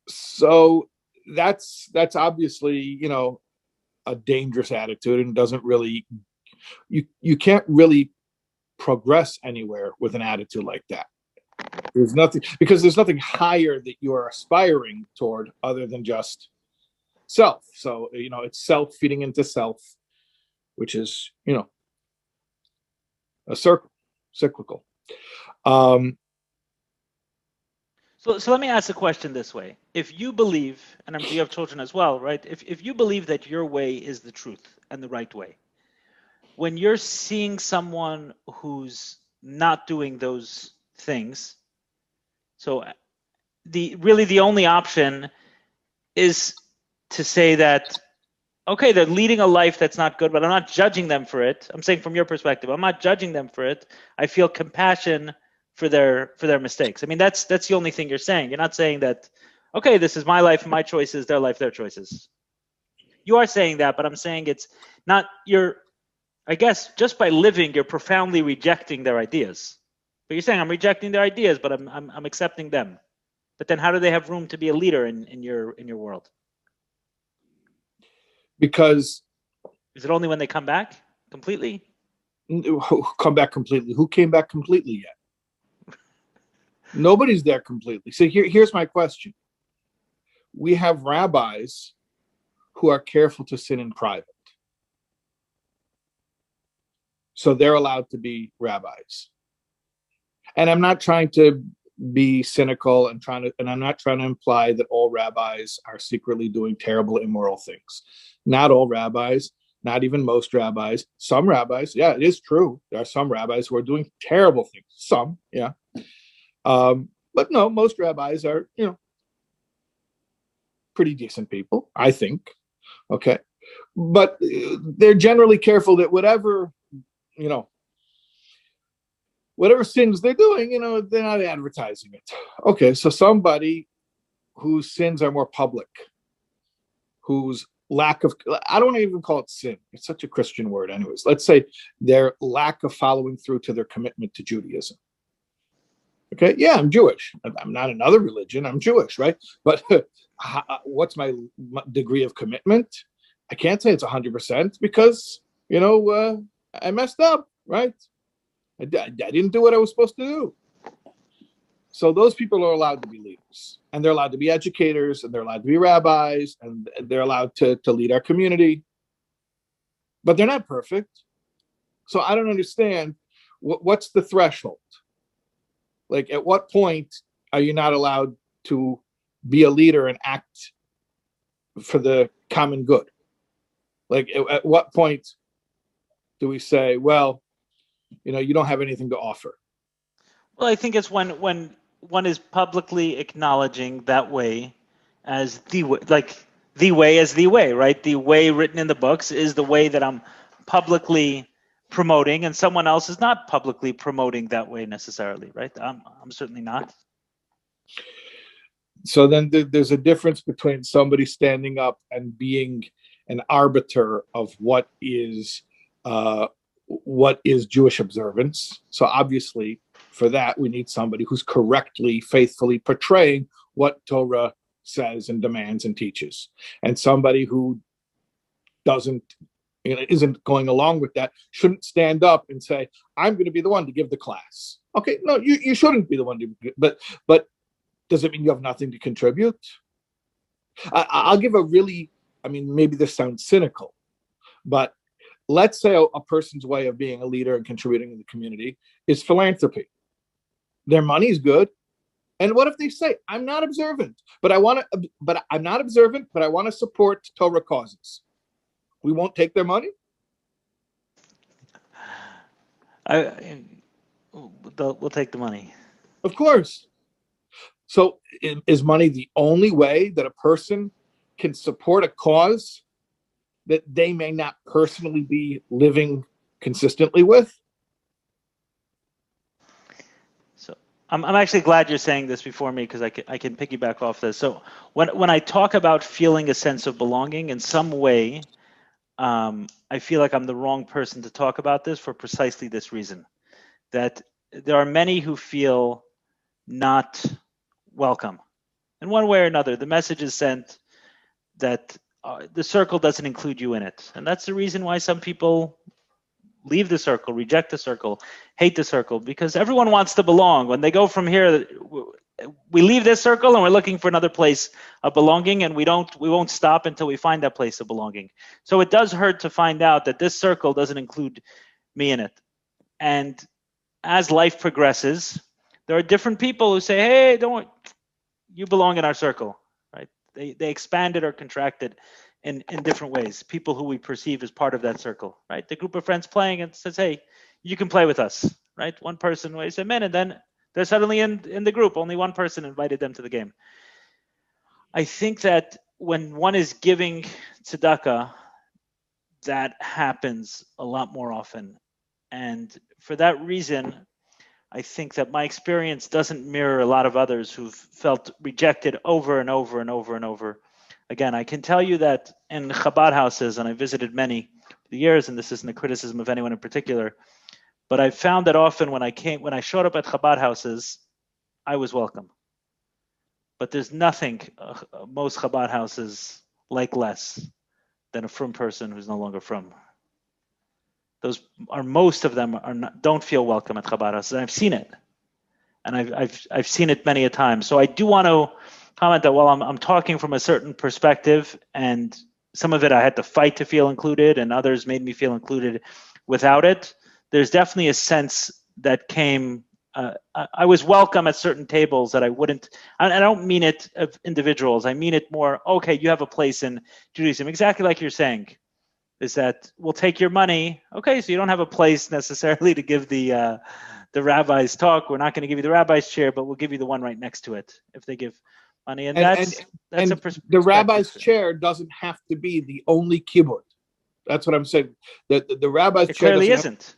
So that's obviously, a dangerous attitude and doesn't really, you can't really progress anywhere with an attitude like that. There's nothing higher that you are aspiring toward other than just self. So, it's self feeding into self, which is, a cyclical. So let me ask a question this way. If you believe, and you have children as well, right? If you believe that your way is the truth and the right way, when you're seeing someone who's not doing those things, so the only option is to say that, okay, they're leading a life that's not good, but I'm not judging them for it. I'm saying from your perspective, I'm not judging them for it. I feel compassion for their mistakes. I mean, that's the only thing you're saying. You're not saying that, okay, this is my life, my choices, their life, their choices. You are saying that, but I'm saying it's not I guess just by living, you're profoundly rejecting their ideas. But you're saying I'm rejecting their ideas, but I'm accepting them. But then how do they have room to be a leader in your world? Because is it only when they come back completely? Come back completely? Who came back completely yet? Nobody's there completely. So here's my question. We have rabbis who are careful to sin in private. So they're allowed to be rabbis. And I'm not trying to be cynical and I'm not trying to imply that all rabbis are secretly doing terrible, immoral things. Not all rabbis, not even most rabbis. Some rabbis, yeah, it is true. There are some rabbis who are doing terrible things. Some, yeah. But no, most rabbis are, pretty decent people, I think. Okay. But they're generally careful that whatever sins they're doing, they're not advertising it. Okay. So somebody whose sins are more public, whose lack of, I don't even call it sin. It's such a Christian word anyways. Let's say their lack of following through to their commitment to Judaism. Okay, yeah, I'm Jewish. I'm not another religion. I'm Jewish, right? But what's my degree of commitment? I can't say it's 100% because, I messed up, right? I didn't do what I was supposed to do. So those people are allowed to be leaders, and they're allowed to be educators, and they're allowed to be rabbis, and they're allowed to lead our community. But they're not perfect. So I don't understand what's the threshold? Like, at what point are you not allowed to be a leader and act for the common good? Like, at what point do we say, well, you don't have anything to offer? Well, I think it's when one is publicly acknowledging that way as the way, as the way, right? The way written in the books is the way that I'm publicly promoting, and someone else is not publicly promoting that way necessarily, right? I'm certainly not. So then there's a difference between somebody standing up and being an arbiter of what is Jewish observance. So obviously, for that, we need somebody who's correctly, faithfully portraying what Torah says and demands and teaches, and somebody who isn't going along with that shouldn't stand up and say, I'm going to be the one to give the class. Okay, no, you shouldn't be the one to, but does it mean you have nothing to contribute? I'll give maybe this sounds cynical, but let's say a person's way of being a leader and contributing in the community is philanthropy. Their money's good. And what if they say, I'm not observant, but I'm not observant, but I want to support Torah causes. We won't take their money? We'll take the money. Of course. So is money the only way that a person can support a cause that they may not personally be living consistently with? So I'm actually glad you're saying this before me, because I can piggyback off this. So when I talk about feeling a sense of belonging in some way, I feel like I'm the wrong person to talk about this for precisely this reason, that there are many who feel not welcome in one way or another. The message is sent that the circle doesn't include you in it, and that's the reason why some people leave the circle, reject the circle, hate the circle, because everyone wants to belong. When they go from here, we leave this circle and we're looking for another place of belonging, and we won't stop until we find that place of belonging. So it does hurt to find out that this circle doesn't include me in it. And as life progresses, there are different people who say, hey, don't worry, you belong in our circle, right? They expanded or contracted in different ways. People who we perceive as part of that circle, right? The group of friends playing and says, hey, you can play with us, right? One person waits a minute, and then they're suddenly in the group. Only one person invited them to the game. I think that when one is giving tzedakah, that happens a lot more often. And for that reason, I think that my experience doesn't mirror a lot of others who've felt rejected over and over and over and over. Again, I can tell you that in Chabad houses, and I visited many for the years, and this isn't a criticism of anyone in particular, but I found that often when I showed up at Chabad houses, I was welcome. But there's nothing most Chabad houses like less than a frum person who's no longer frum. Most of them don't feel welcome at Chabad houses. I've seen it, and I've seen it many a time. So I do want to comment that while I'm talking from a certain perspective, and some of it I had to fight to feel included, and others made me feel included without it, there's definitely a sense that came. I was welcome at certain tables that I wouldn't. I don't mean it of individuals. I mean it more. Okay, you have a place in Judaism, exactly like you're saying. Is that we'll take your money? Okay, so you don't have a place necessarily to give the rabbi's talk. We're not going to give you the rabbi's chair, but we'll give you the one right next to it if they give money. And that's a perspective. The rabbi's chair doesn't have to be the only kibbutz. That's what I'm saying. The rabbi's chair clearly isn't.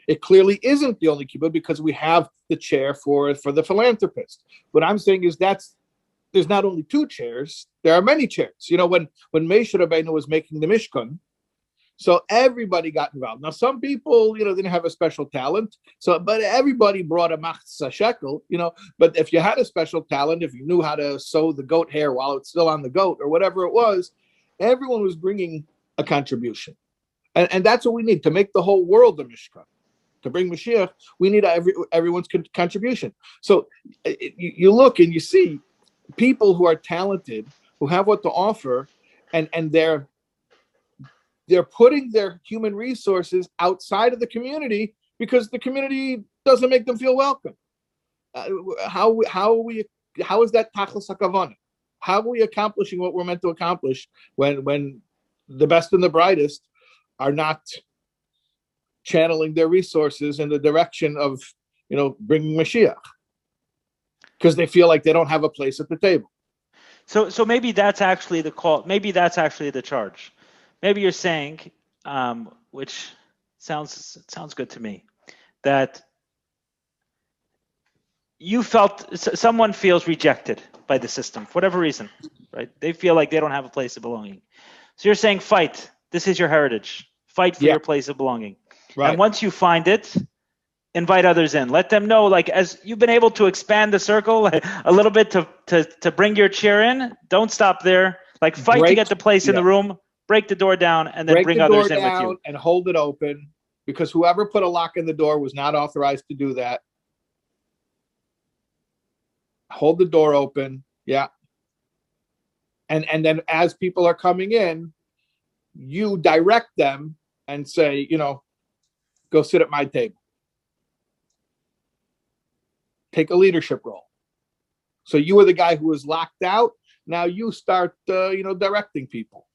It clearly isn't the only kibbutz, because we have the chair for the philanthropist. What I'm saying is there's not only two chairs, there are many chairs. You know, when Moshe Rabbeinu was making the Mishkan, so everybody got involved. Now, some people, didn't have a special talent. But everybody brought a machzah shekel, But if you had a special talent, if you knew how to sew the goat hair while it's still on the goat or whatever it was, everyone was bringing a contribution. And that's what we need to make the whole world a Mishkan. To bring Mashiach, we need everyone's contribution. So you look and you see people who are talented, who have what to offer, and they're putting their human resources outside of the community because the community doesn't make them feel welcome. How is that tachlis hakavana? How are we accomplishing what we're meant to accomplish when the best and the brightest are not channeling their resources in the direction of bringing Mashiach because they feel like they don't have a place at the table? So maybe that's actually the call. Maybe that's actually the charge. Maybe you're saying, which sounds good to me, that you felt someone feels rejected by the system for whatever reason, right? They feel like they don't have a place of belonging. So you're saying, fight. This is your heritage. Fight for your place of belonging. Right. And once you find it, invite others in. Let them know, like, as you've been able to expand the circle a little bit to bring your chair in, don't stop there. Like, fight to get the place in the room. Break the door down and then bring others in with you. And hold it open, because whoever put a lock in the door was not authorized to do that. Hold the door open. Yeah. And then as people are coming in, you direct them and say, go sit at my table. Take a leadership role. So you were the guy who was locked out. Now you start, directing people.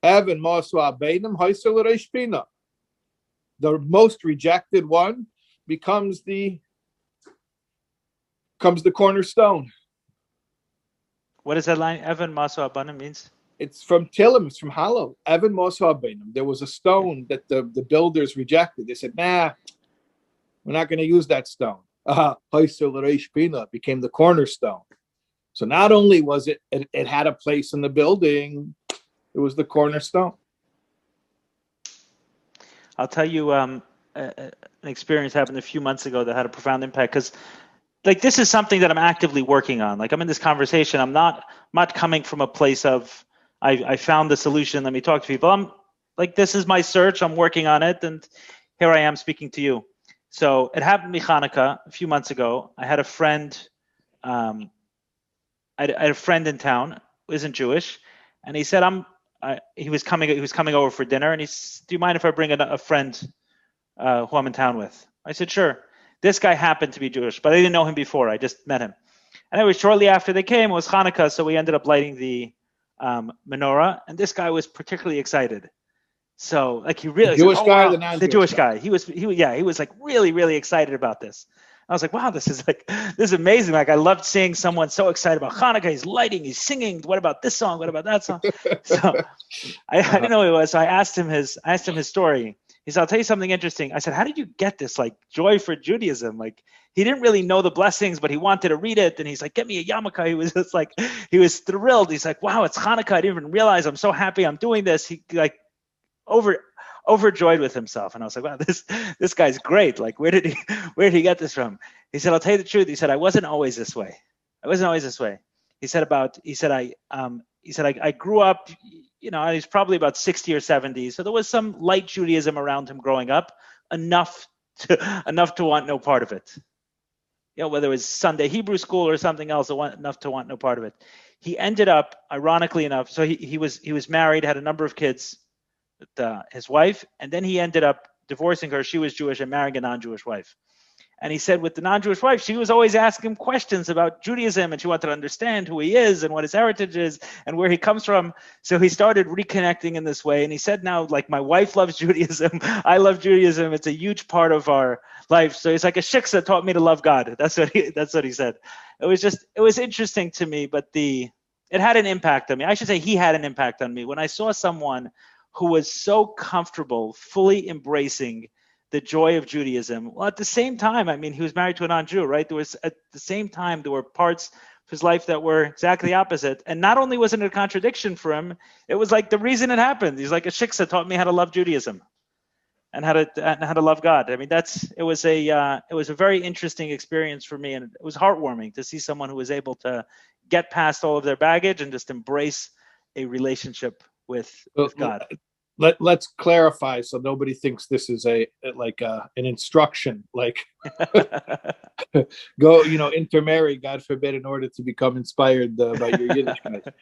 The most rejected one becomes the cornerstone. What is that line? Evan Maso Abanim means? It's from Tillim, it's from Hallel. Evan Mosa Beinum. There was a stone that the builders rejected. They said, nah, we're not going to use that stone. It became the cornerstone. So not only was it had a place in the building, it was the cornerstone. I'll tell you an experience happened a few months ago that had a profound impact, because like this is something that I'm actively working on. Like I'm in this conversation. I'm not coming from a place of I found the solution. Let me talk to people. I'm like, this is my search. I'm working on it, and here I am speaking to you. So it happened to me Hanukkah a few months ago. I had a friend. I had a friend in town who isn't Jewish, and he said he was coming over for dinner, and he said, do you mind if I bring a friend who I'm in town with? I said, sure. This guy happened to be Jewish, but I didn't know him before. I just met him. And anyway, shortly after they came, it was Hanukkah, so we ended up lighting the menorah, and this guy was particularly excited. So like he really Jewish like, guy, wow, the non-Jewish the Jewish guy. He was like really excited about this. I was like, wow, this is amazing. Like I loved seeing someone so excited about Hanukkah. He's lighting, he's singing. What about this song? What about that song? So I didn't know who he was. So I asked him his story. He said, I'll tell you something interesting. I said, how did you get this like joy for Judaism? Like he didn't really know the blessings, but he wanted to read it. And he's like, get me a yarmulke. He was just like, he was thrilled. He's like, wow, it's Hanukkah. I didn't even realize. I'm so happy I'm doing this. He like overjoyed with himself. And I was like, wow, this guy's great. Like, where did he get this from? He said, I'll tell you the truth. He said, I wasn't always this way. He said, I grew up, he's probably about 60 or 70. So there was some light Judaism around him growing up, enough to want no part of it. Whether it was Sunday Hebrew school or something else, enough to want no part of it. He ended up, ironically enough, so he was married, had a number of kids with his wife, and then he ended up divorcing her. She was Jewish and marrying a non-Jewish wife. And he said with the non-Jewish wife, she was always asking him questions about Judaism, and she wanted to understand who he is and what his heritage is and where he comes from. So he started reconnecting in this way. And he said now, like, my wife loves Judaism. I love Judaism. It's a huge part of our life. So he's like, a shiksa taught me to love God. That's what he said. It was interesting to me, but it had an impact on me. I should say he had an impact on me when I saw someone who was so comfortable, fully embracing the joy of Judaism. Well, at the same time, I mean, he was married to a non-Jew, right? At the same time, there were parts of his life that were exactly the opposite. And not only wasn't it a contradiction for him, it was like the reason it happened. He's like, a shiksa taught me how to love Judaism and how to love God. I mean, it was a very interesting experience for me, and it was heartwarming to see someone who was able to get past all of their baggage and just embrace a relationship with God. Let's clarify so nobody thinks this is an instruction, like go, intermarry, God forbid, in order to become inspired by your Yiddishkeit.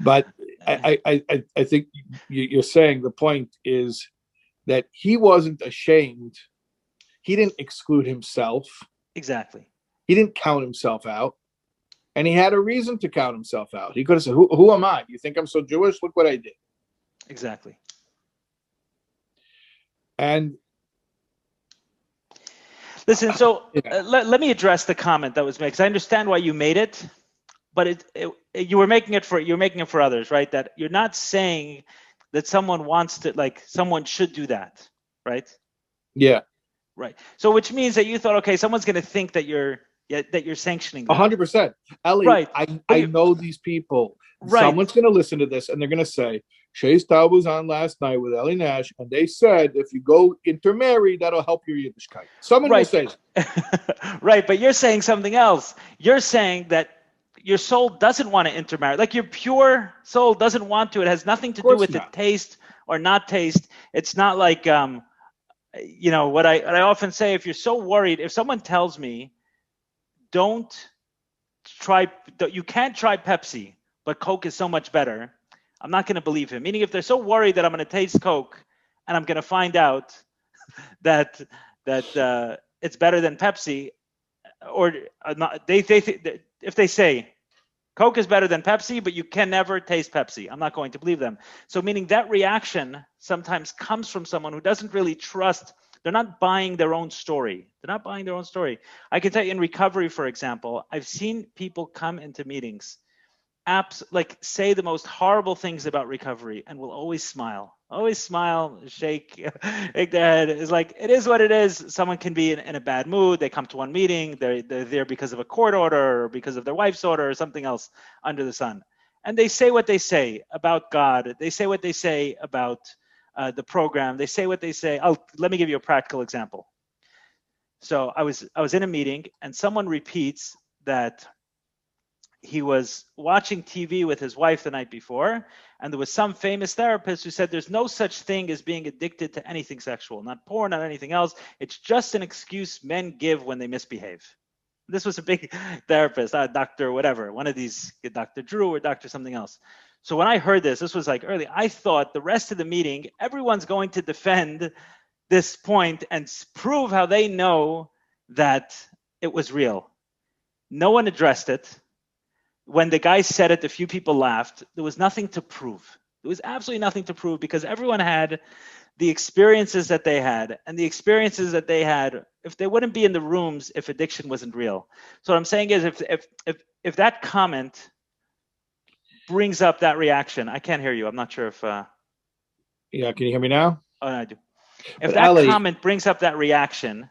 But I think you're saying the point is that he wasn't ashamed. He didn't exclude himself. Exactly. He didn't count himself out. And he had a reason to count himself out. He could have said, who am I? You think I'm so Jewish? Look what I did. Exactly. And listen, so let me address the comment that was made, because I understand why you made it, but you were making it for others, right? That you're not saying that someone someone should do that, right? Yeah. Right. So which means that you thought, okay, someone's going to think that you're sanctioning that. 100%. Eli, right. I know these people. Right. Someone's going to listen to this and they're going to say, Shais Taub was on last night with Eli Nash, and they said if you go intermarry, that'll help your Yiddishkeit. Someone will say that. Right, but you're saying something else. You're saying that your soul doesn't want to intermarry. Like your pure soul doesn't want to. It has nothing to do with the taste or not taste. It's not like, what I often say, if you're so worried, if someone tells me, you can't try Pepsi, but Coke is so much better, I'm not going to believe him. Meaning, if they're so worried that I'm going to taste Coke and I'm going to find out that it's better than Pepsi, or not, if they say Coke is better than Pepsi, but you can never taste Pepsi, I'm not going to believe them. So, meaning that reaction sometimes comes from someone who doesn't really trust They're not buying their own story. They're not buying their own story. I can tell you in recovery, for example, I've seen people come into meetings, like say the most horrible things about recovery, and will always smile, shake, shake their head. It's like, it is what it is. Someone can be in a bad mood. They come to one meeting. They're there because of a court order or because of their wife's order or something else under the sun. And they say what they say about God. They say what they say about the program. They say what they say. Let me give you a practical example. So I was in a meeting, and someone repeats that he was watching TV with his wife the night before, and there was some famous therapist who said there's no such thing as being addicted to anything sexual, not porn, not anything else. It's just an excuse men give when they misbehave. This was a big therapist, Dr. whatever, one of these, Dr. Drew or Dr. something else. So when I heard this was like early, I thought the rest of the meeting, everyone's going to defend this point and prove how they know that it was real. No one addressed it. When the guy said it, a few people laughed. There was nothing to prove. There was absolutely nothing to prove, because everyone had the experiences that they had, and the experiences that they had, if they wouldn't be in the rooms if addiction wasn't real. So what I'm saying is, if that comment brings up that reaction, I can't hear you. I'm not sure if. Yeah, can you hear me now? Oh, no, I do. If that Eli, comment brings up that reaction,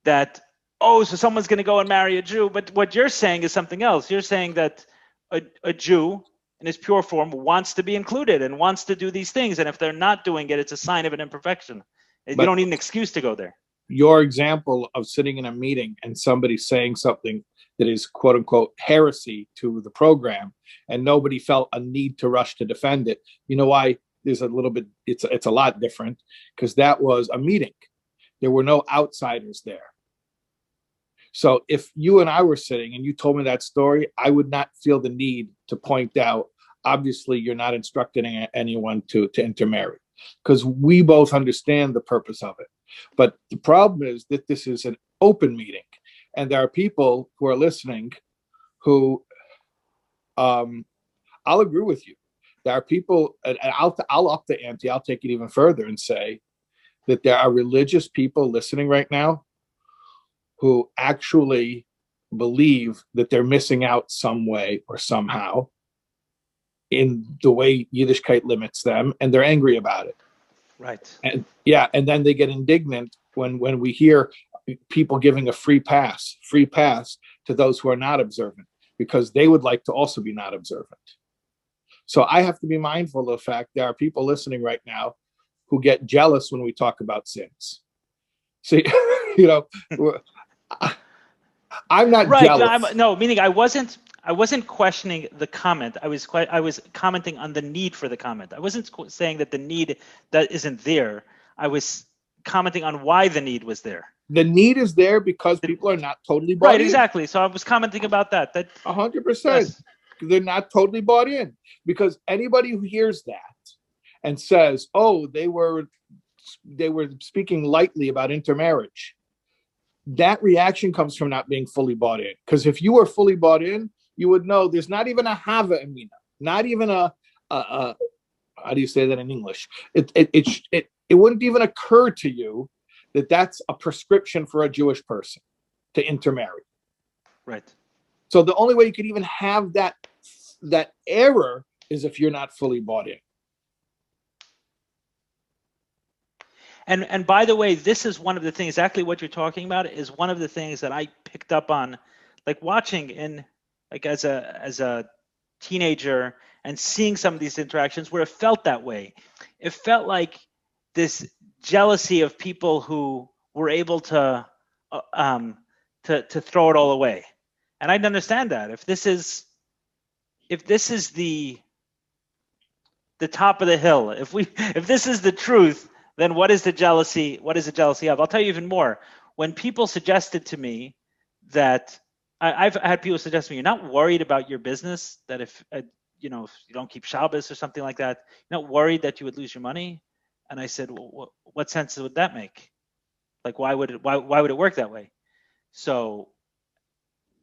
that, oh, so someone's going to go and marry a Jew. But what you're saying is something else. You're saying that a Jew in his pure form wants to be included and wants to do these things. And if they're not doing it, it's a sign of an imperfection. You don't need an excuse to go there. Your example of sitting in a meeting and somebody saying something that is quote unquote heresy to the program, and nobody felt a need to rush to defend it. You know why? There's a little bit, it's a lot different, because that was a meeting. There were no outsiders there. So if you and I were sitting and you told me that story, I would not feel the need to point out, obviously you're not instructing anyone to intermarry, because we both understand the purpose of it. But the problem is that this is an open meeting, and there are people who are listening who, I'll agree with you. There are people, and I'll up the ante, I'll take it even further and say that there are religious people listening right now who actually believe that they're missing out some way or somehow in the way Yiddishkeit limits them, and they're angry about it. Right. And yeah, and then they get indignant when we hear people giving a free pass to those who are not observant, because they would like to also be not observant. So I have to be mindful of the fact there are people listening right now who get jealous when we talk about sins. See, you know, I'm not jealous. No, meaning I wasn't questioning the comment. I was commenting on the need for the comment. I wasn't saying that the need that isn't there. I was commenting on why the need was there. The need is there because people are not totally bought in. Right, exactly. So I was commenting about that. 100%. Yes. They're not totally bought in, because anybody who hears that and says, "Oh, they were speaking lightly about intermarriage," that reaction comes from not being fully bought in. Because if you were fully bought in, you would know there's not even a hava amina, not even a how do you say that in English? It wouldn't even occur to you that that's a prescription for a Jewish person to intermarry. Right. So the only way you could even have that error is if you're not fully bought in. And by the way, this is one of the things, exactly what you're talking about is one of the things that I picked up on, like watching in, like as a teenager and seeing some of these interactions where it felt that way. It felt like this jealousy of people who were able to throw it all away. And I'd understand that if this is the top of the hill, if this is the truth, then what is the jealousy? What is the jealousy of? I'll tell you even more. When people suggested to me that I've had people suggest to me, you're not worried about your business, that if you don't keep Shabbos or something like that, you're not worried that you would lose your money. And I said, well, what sense would that make? Like, why would it work that way? So,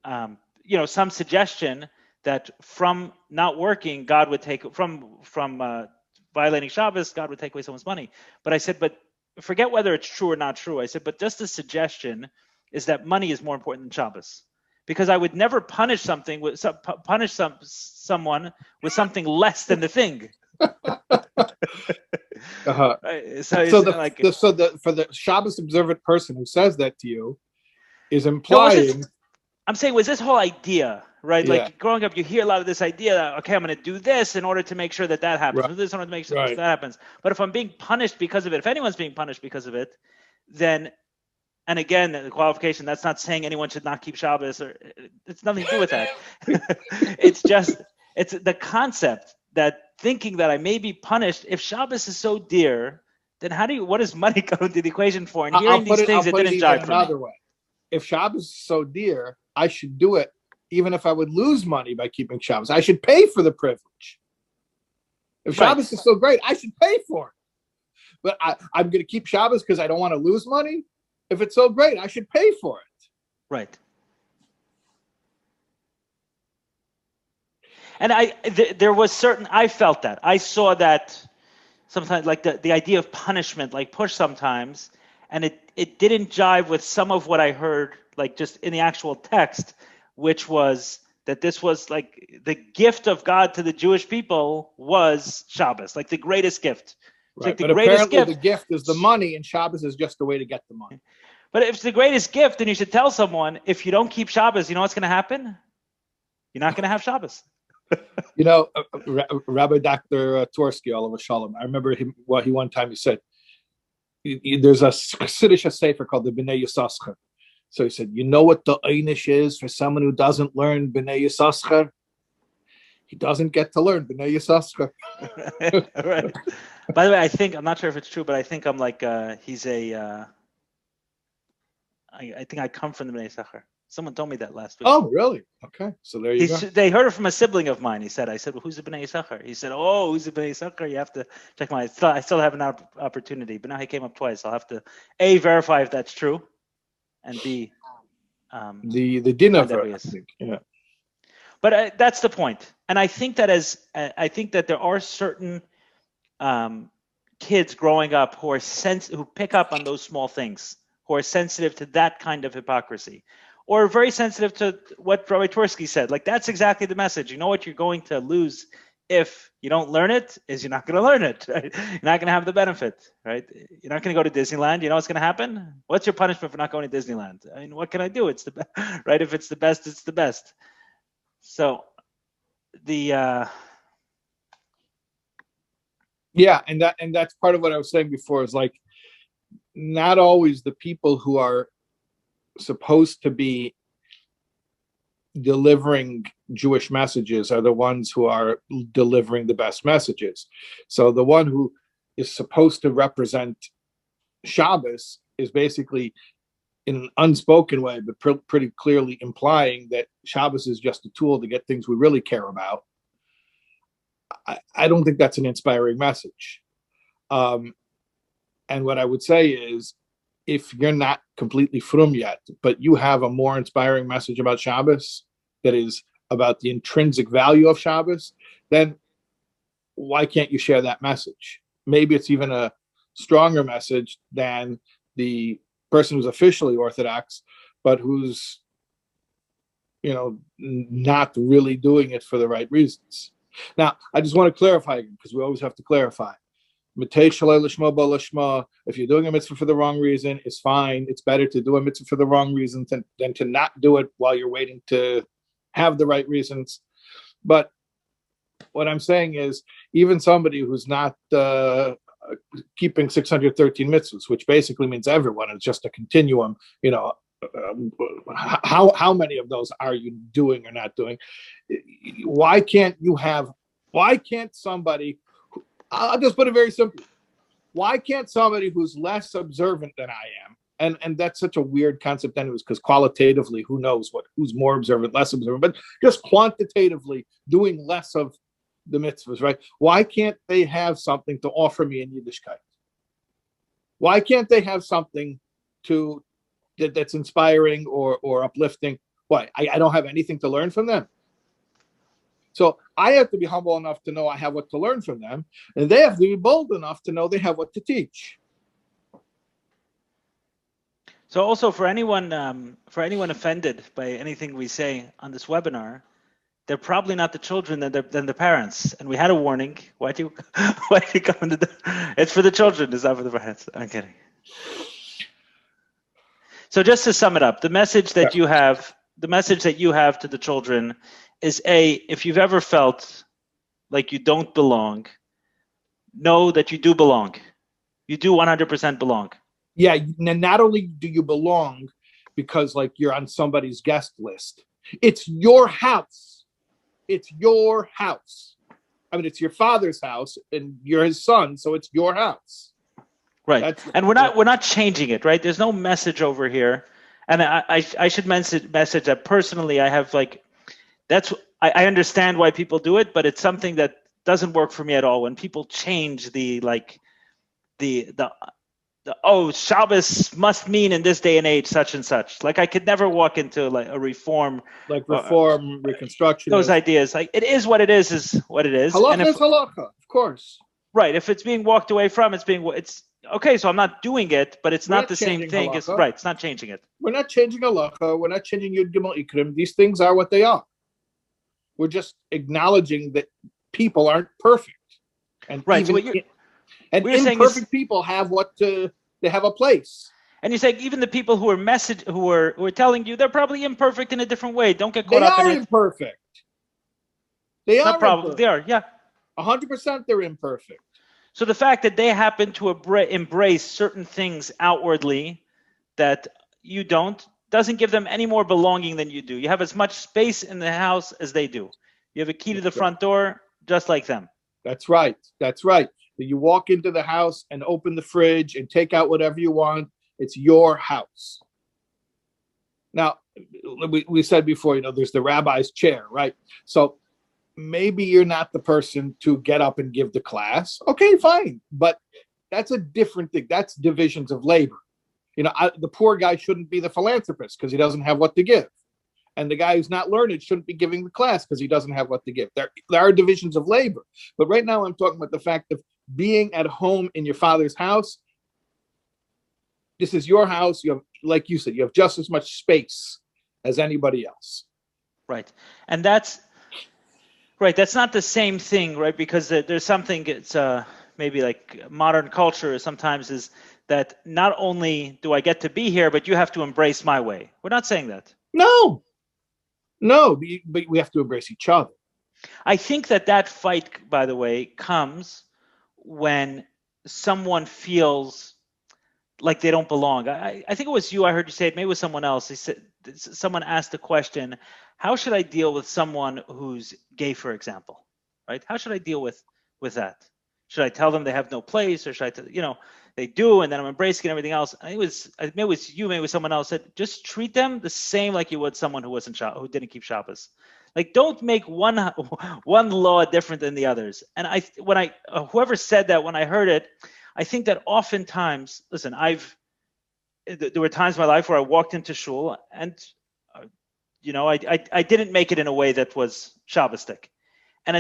some suggestion that from not working, God would take from violating Shabbos, God would take away someone's money. But I said, but forget whether it's true or not true. I said, but just the suggestion is that money is more important than Shabbos, because I would never punish someone with something less than the thing. For the Shabbos observant person who says that to you is No, implying. I'm saying was this whole idea, right? Yeah. Like growing up, you hear a lot of this idea that, okay, I'm going to do this in order to make sure that happens. Right. Do this in order to make sure that happens. But if I'm being punished because of it, if anyone's being punished because of it, then, and again, the qualification, that's not saying anyone should not keep Shabbos, or it's nothing to do with that. It's the concept that thinking that I may be punished if Shabbos is so dear, then what does money go into the equation for? And hearing these things, it didn't jive for me. Another way. If Shabbos is so dear, I should do it even if I would lose money by keeping Shabbos. I should pay for the privilege. If Shabbos is so great, I should pay for it. But I'm going to keep Shabbos because I don't want to lose money. If it's so great, I should pay for it. Right. And I felt that. I saw that sometimes, like the idea of punishment, like push sometimes, and it didn't jive with some of what I heard, like just in the actual text, which was that this was like the gift of God to the Jewish people was Shabbos, like the greatest gift. Right. Like but apparently the gift is the money, and Shabbos is just the way to get the money. But if it's the greatest gift, then you should tell someone, if you don't keep Shabbos, you know what's going to happen? You're not going to have Shabbos. Rabbi Dr. Tversky, Olav Shalom, I remember him. He one time he said, there's a Chassidish sefer called the Bnei Yissaschar. So he said, you know what the einish is for someone who doesn't learn Bnei Yissaschar? He doesn't get to learn Bnei Yissaschar. Right. By the way, I'm not sure if it's true, but I think I'm like, he's I think I come from the Bnei Yissaschar. Someone told me that last week. Oh, really? Okay. So there you go. They heard it from a sibling of mine. I said, well, who's the Bnei Yissaschar? He said, oh, who's the Bnei Yissaschar? You have to check I still have an opportunity, but now he came up twice. I'll have to, A, verify if that's true, and B, the dinner, I think. Yeah. But that's the point. And I think that I think that there are certain kids growing up who pick up on those small things, who are sensitive to that kind of hypocrisy, or very sensitive to what Rabbi Tversky said. Like, that's exactly the message. You know what you're going to lose if you don't learn it is you're not going to learn it. Right? You're not going to have the benefit, right? You're not going to go to Disneyland. You know what's going to happen? What's your punishment for not going to Disneyland? I mean, what can I do? It's the best, right? If it's the best, it's the best. So yeah, and that's part of what I was saying before, is like, not always the people who are supposed to be delivering Jewish messages are the ones who are delivering the best messages. So the one who is supposed to represent Shabbos is basically, in an unspoken way, but pretty clearly implying that Shabbos is just a tool to get things we really care about. I don't think that's an inspiring message. And what I would say is, if you're not completely frum yet, but you have a more inspiring message about Shabbos that is about the intrinsic value of Shabbos, then why can't you share that message? Maybe it's even a stronger message than the person who's officially Orthodox, but who's, not really doing it for the right reasons. Now, I just want to clarify, because we always have to clarify. If you're doing a mitzvah for the wrong reason, it's fine. It's better to do a mitzvah for the wrong reason than to not do it while you're waiting to have the right reasons. But what I'm saying is, even somebody who's not keeping 613 mitzvahs, which basically means everyone, is just a continuum, how many of those are you doing or not doing? Why can't somebody, I'll just put it very simply, why can't somebody who's less observant than I am, and that's such a weird concept anyways, because qualitatively, who knows who's more observant, less observant, but just quantitatively doing less of the mitzvahs, right? Why can't they have something to offer me in Yiddishkeit? Why can't they have something that's inspiring or uplifting? Why? I don't have anything to learn from them. So I have to be humble enough to know I have what to learn from them, and they have to be bold enough to know they have what to teach. So also for anyone offended by anything we say on this webinar, they're probably not the children, than the parents. And we had a warning. Why'd you come into the? It's for the children. It's not for the parents. I'm kidding. So just to sum it up, the message that you have to the children is if you've ever felt like you don't belong, know that you do belong. You do 100% belong. Yeah, not only do you belong because like you're on somebody's guest list, it's your house. It's your house. I mean, it's your father's house and you're his son, so it's your house. Right. And we're not changing it, right? There's no message over here. And I should message that personally I have I understand why people do it, but it's something that doesn't work for me at all. When people change the Shabbos must mean in this day and age such and such. Like I could never walk into like a reform, reconstruction. Those ideas, like it is what it is what it is. Halacha is halacha, of course. Right. If it's being walked away from, it's okay. So I'm not doing it, but it's not the same thing. It's right. It's not changing it. We're not changing halacha. We're not changing Yud Gimel Ikrim. These things are what they are. We're just acknowledging that people aren't perfect, and right. And imperfect people have they have a place. And you're saying even the people who are telling you they're probably imperfect in a different way. Don't get caught up in it. Imperfect. They are imperfect. They are, yeah. 100% they're imperfect. So the fact that they happen to embrace certain things outwardly that you doesn't give them any more belonging than you do. You have as much space in the house as they do. You have a key to the front door just like them. That's right. That's right. You walk into the house and open the fridge and take out whatever you want. It's your house. Now, we said before, there's the rabbi's chair, right? So maybe you're not the person to get up and give the class. Okay, fine. But that's a different thing. That's divisions of labor. The poor guy shouldn't be the philanthropist because he doesn't have what to give. And the guy who's not learned shouldn't be giving the class because he doesn't have what to give. There are divisions of labor. But right now I'm talking about the fact of being at home in your father's house. This is your house. You have, like you said, you have just as much space as anybody else. Right. And that's not the same thing, right? Because there's something, it's maybe like modern culture sometimes is that not only do I get to be here, but you have to embrace my way. We're not saying that. No, but we have to embrace each other. I think that fight, by the way, comes when someone feels like they don't belong. I think it was you. I heard you say it. Maybe it was someone else. Someone asked the question, how should I deal with someone who's gay, for example, right? How should I deal with that? Should I tell them they have no place, or should I, they do, and then I'm embracing everything else? Maybe it was you, maybe it was someone else said, just treat them the same like you would someone who didn't keep Shabbos. Like, don't make one law different than the others. And whoever said that, when I heard it, I think that oftentimes, listen, there were times in my life where I walked into shul and, I didn't make it in a way that was Shabbos-tic. And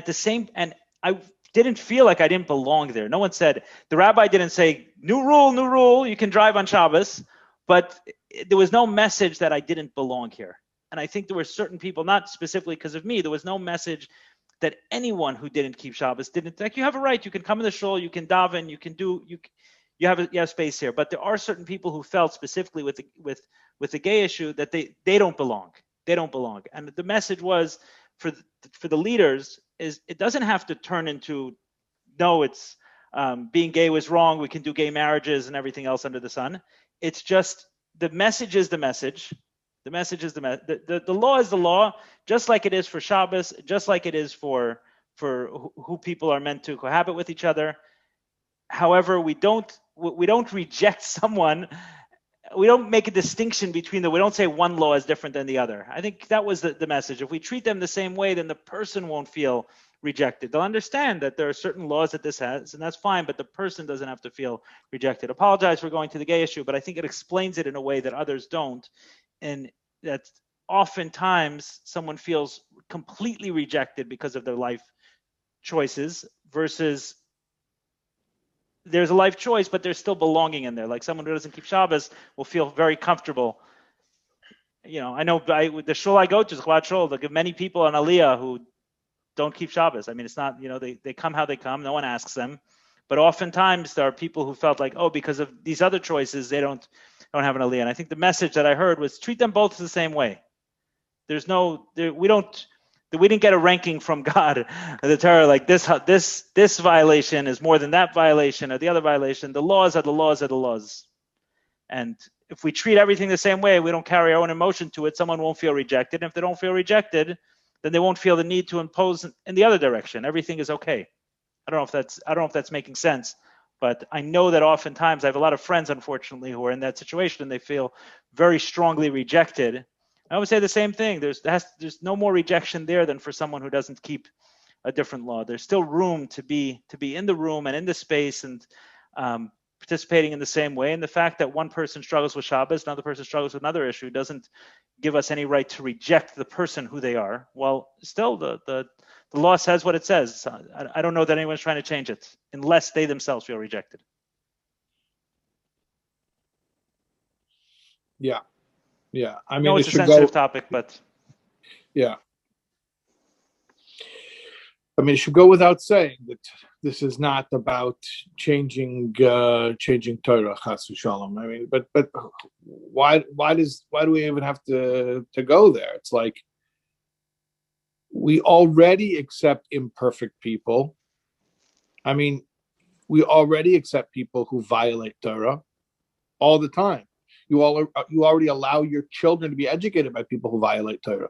and I didn't feel like I didn't belong there. No one said, the rabbi didn't say, new rule, you can drive on Shabbos, but there was no message that I didn't belong here. And I think there were certain people, not specifically because of me, there was no message that anyone who didn't keep Shabbos didn't, like, you have a right, you can come in the shul, you can daven, you have space here. But there are certain people who felt specifically with the gay issue that they don't belong. They don't belong. And the message was for the leaders is it doesn't have to turn into, no, it's being gay was wrong, we can do gay marriages and everything else under the sun. It's just the message is the message. The message is the law is the law, just like it is for Shabbos, just like it is for who people are meant to cohabit with each other. However, we don't reject someone. We don't make a distinction between we don't say one law is different than the other. I think that was the message. If we treat them the same way, then the person won't feel rejected. They'll understand that there are certain laws that this has, and that's fine, but the person doesn't have to feel rejected. Apologize for going to the gay issue, but I think it explains it in a way that others don't. And that oftentimes someone feels completely rejected because of their life choices versus there's a life choice, but there's still belonging in there. Like someone who doesn't keep Shabbos will feel very comfortable. I know the shul I go to, Chabad Shul, like many people on Aliyah who don't keep Shabbos. I mean, it's not, they come how they come. No one asks them. But oftentimes there are people who felt like, because of these other choices, they don't have an Aliyah. And I think the message that I heard was treat them both the same way. We didn't get a ranking from God, the Torah, like this violation is more than that violation or the other violation. The laws are the laws are the laws. And if we treat everything the same way, we don't carry our own emotion to it, someone won't feel rejected. And if they don't feel rejected, then they won't feel the need to impose in the other direction. Everything is okay. I don't know if that's making sense, but I know that oftentimes I have a lot of friends, unfortunately, who are in that situation and they feel very strongly rejected. I would say the same thing. There's no more rejection there than for someone who doesn't keep a different law. There's still room to be in the room and in the space and participating in the same way. And the fact that one person struggles with Shabbos, another person struggles with another issue, doesn't give us any right to reject the person who they are. Well, still the law says what it says. I don't know that anyone's trying to change it unless they themselves feel rejected. Yeah. I mean, no, it's a sensitive topic, but yeah. I mean, it should go without saying that this is not about changing Torah, chas v'shalom. I mean, but why do we even have to go there? It's like we already accept imperfect people. I mean, we already accept people who violate Torah all the time. You already allow your children to be educated by people who violate Torah.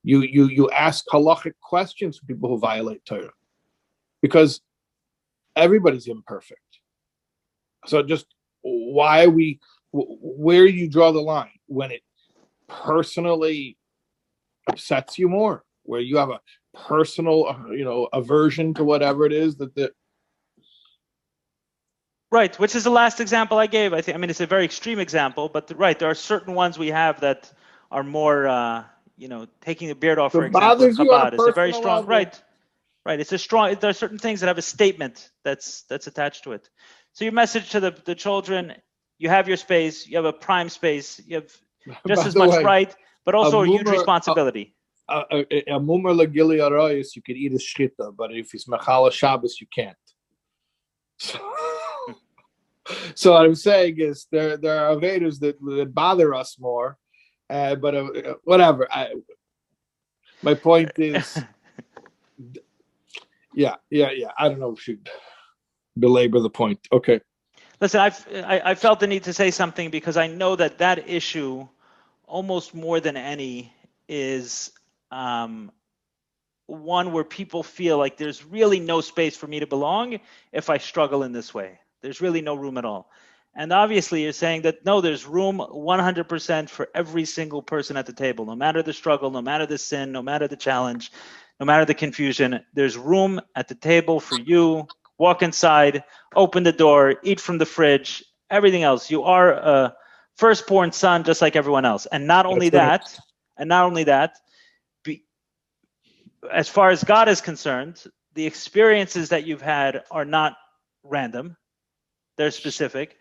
You ask halachic questions from people who violate Torah, because everybody's imperfect. So just where you draw the line when it personally upsets you more, where you have a personal aversion to whatever it is that. Right, which is the last example I gave. I mean, it's a very extreme example, but right, there are certain ones we have that are more, taking the beard off, for example, Chabad. It's a very strong, level. Right. It's a strong. There are certain things that have a statement that's attached to it. So your message to the children: you have your space, you have a prime space, you have just as much right, but also a huge responsibility. A mumar legili arayis, you could eat a shchita, but if it's mechala Shabbos, you can't. So what I'm saying is there are avedas that bother us more, but whatever. My point is, yeah. I don't know if we should belabor the point. Okay. Listen, I felt the need to say something because I know that issue, almost more than any, is one where people feel like there's really no space for me to belong if I struggle in this way. There's really no room at all. And obviously you're saying that, no, there's room 100% for every single person at the table, no matter the struggle, no matter the sin, no matter the challenge, no matter the confusion. There's room at the table for you. Walk inside, open the door, eat from the fridge, everything else. You are a firstborn son just like everyone else. And not only that, as far as God is concerned, the experiences that you've had are not random. They're specific,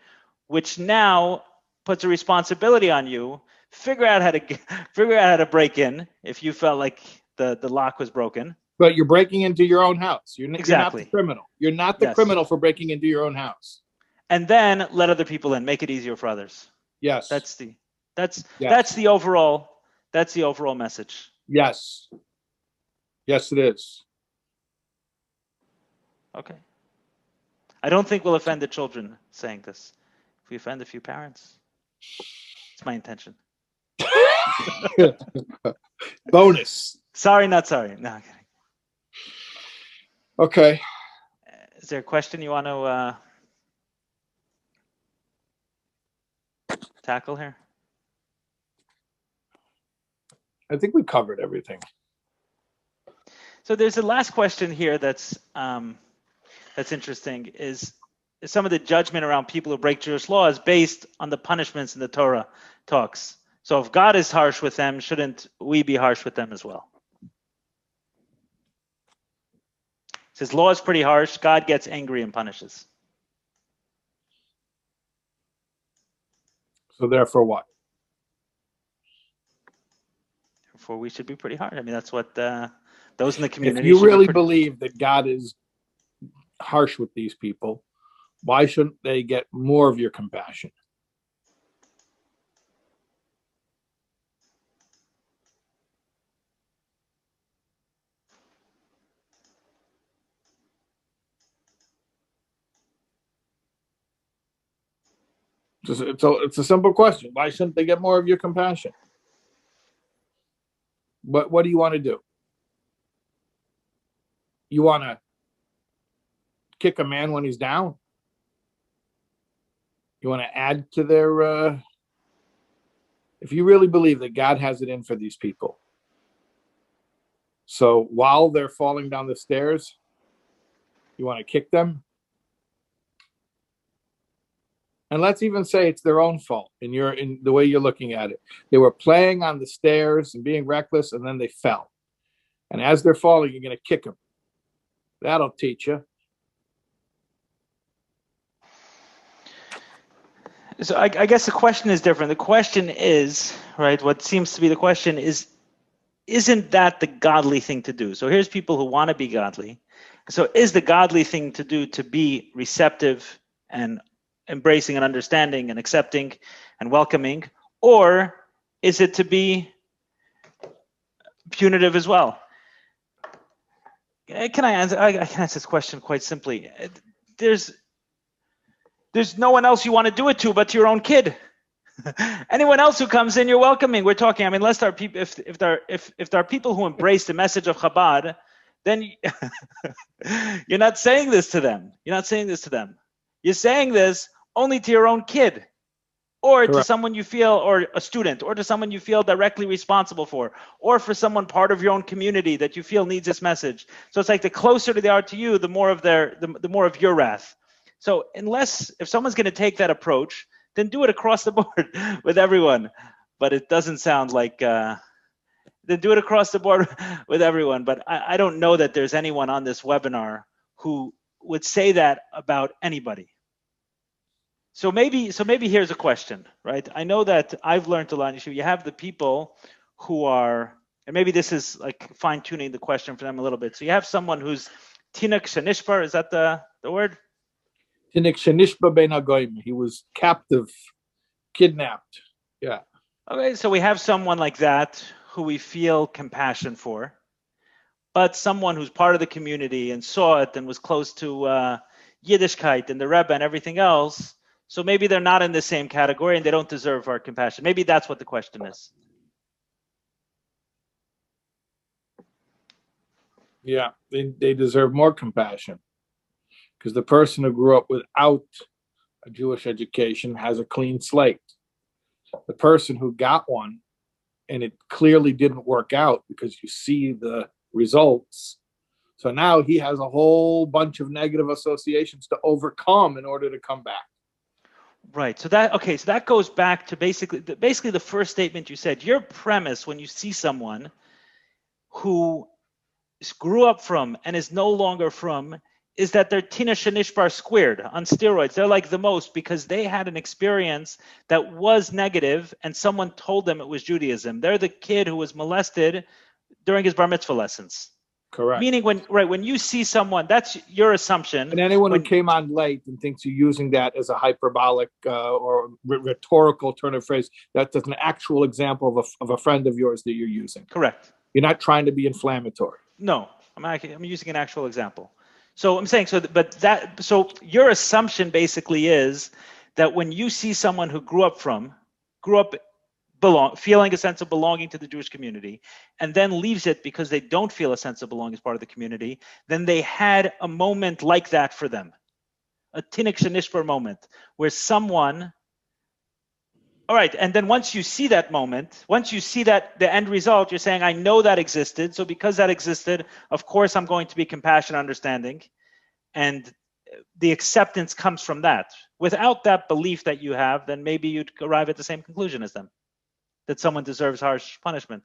which now puts a responsibility on you. Figure out how to break in if you felt like the lock was broken. But you're breaking into your own house. You're not the criminal. You're not the Yes. criminal for breaking into your own house. And then let other people in. Make it easier for others. Yes. That's the overall message. Yes. Yes, it is. Okay. I don't think we'll offend the children saying this. If we offend a few parents, it's my intention. Bonus. Sorry, not sorry. No, I'm kidding. Okay. Is there a question you want to tackle here? I think we covered everything. So there's a last question here that's interesting. Is some of the judgment around people who break Jewish law is based on the punishments in the Torah talks. So if God is harsh with them, shouldn't we be harsh with them as well? His law is pretty harsh. God gets angry and punishes. So therefore what? Therefore, we should be pretty hard. I mean, that's what those in the community. If you should really be pretty... believe that God is harsh with these people, why shouldn't they get more of your compassion? It's a simple question. Why shouldn't they get more of your compassion? What do you want to do? You want to kick a man when he's down? You want to add to their... if you really believe that God has it in for these people, so while they're falling down the stairs, you want to kick them? And let's even say it's their own fault in the way you're looking at it. They were playing on the stairs and being reckless, and then they fell. And as they're falling, you're going to kick them. That'll teach you. So I guess the question is different. The question is, right, what seems to be the question is, isn't that the godly thing to do? So here's people who want to be godly. So is the godly thing to do to be receptive and embracing and understanding and accepting and welcoming, or is it to be punitive as well? Can I answer? I can answer this question quite simply. There's no one else you want to do it to but to your own kid. Anyone else who comes in, you're welcoming. We're talking. I mean, unless there are people, if there are people who embrace the message of Chabad, then you're not saying this to them. You're not saying this to them. You're saying this only to your own kid, or Correct. to someone you feel, or a student, or to someone you feel directly responsible for, or for someone part of your own community that you feel needs this message. So it's like the closer they are to you, the more of the more of your wrath. So if someone's going to take that approach, then do it across the board with everyone. But it doesn't sound like then do it across the board with everyone. But I don't know that there's anyone on this webinar who would say that about anybody. So maybe here's a question, right? I know that I've learned a lot. You have the people who are, and maybe this is like fine tuning the question for them a little bit. So you have someone who's Tinak Shanishbar, is that the word? Tinak Shanishbar ben Hagoyim. He was captive, kidnapped. Yeah. Okay, so we have someone like that who we feel compassion for, but someone who's part of the community and saw it and was close to Yiddishkeit and the Rebbe and everything else. So maybe they're not in the same category and they don't deserve our compassion. Maybe that's what the question is. Yeah, they deserve more compassion, because the person who grew up without a Jewish education has a clean slate. The person who got one and it clearly didn't work out, because you see the results. So now he has a whole bunch of negative associations to overcome in order to come back. Right. So that goes back to basically the first statement you said. Your premise when you see someone who grew up from and is no longer from is that they're Tina Shanishbar squared on steroids. They're like the most, because they had an experience that was negative and someone told them it was Judaism. They're the kid who was molested during his bar mitzvah lessons. Correct. Meaning when you see someone, that's your assumption. And anyone who came on late and thinks you're using that as a hyperbolic or rhetorical turn of phrase, that's an actual example of a friend of yours that you're using. Correct. You're not trying to be inflammatory. No, I'm using an actual example. So I'm saying, so your assumption basically is that when you see someone who grew up feeling a sense of belonging to the Jewish community, and then leaves it because they don't feel a sense of belonging as part of the community, then they had a moment like that for them, a Tinik Shanishbar moment, where someone, all right, and then once you see that moment, once you see that the end result, you're saying, I know that existed, so because that existed, of course I'm going to be compassionate, understanding, and the acceptance comes from that. Without that belief that you have, then maybe you'd arrive at the same conclusion as them, that someone deserves harsh punishment.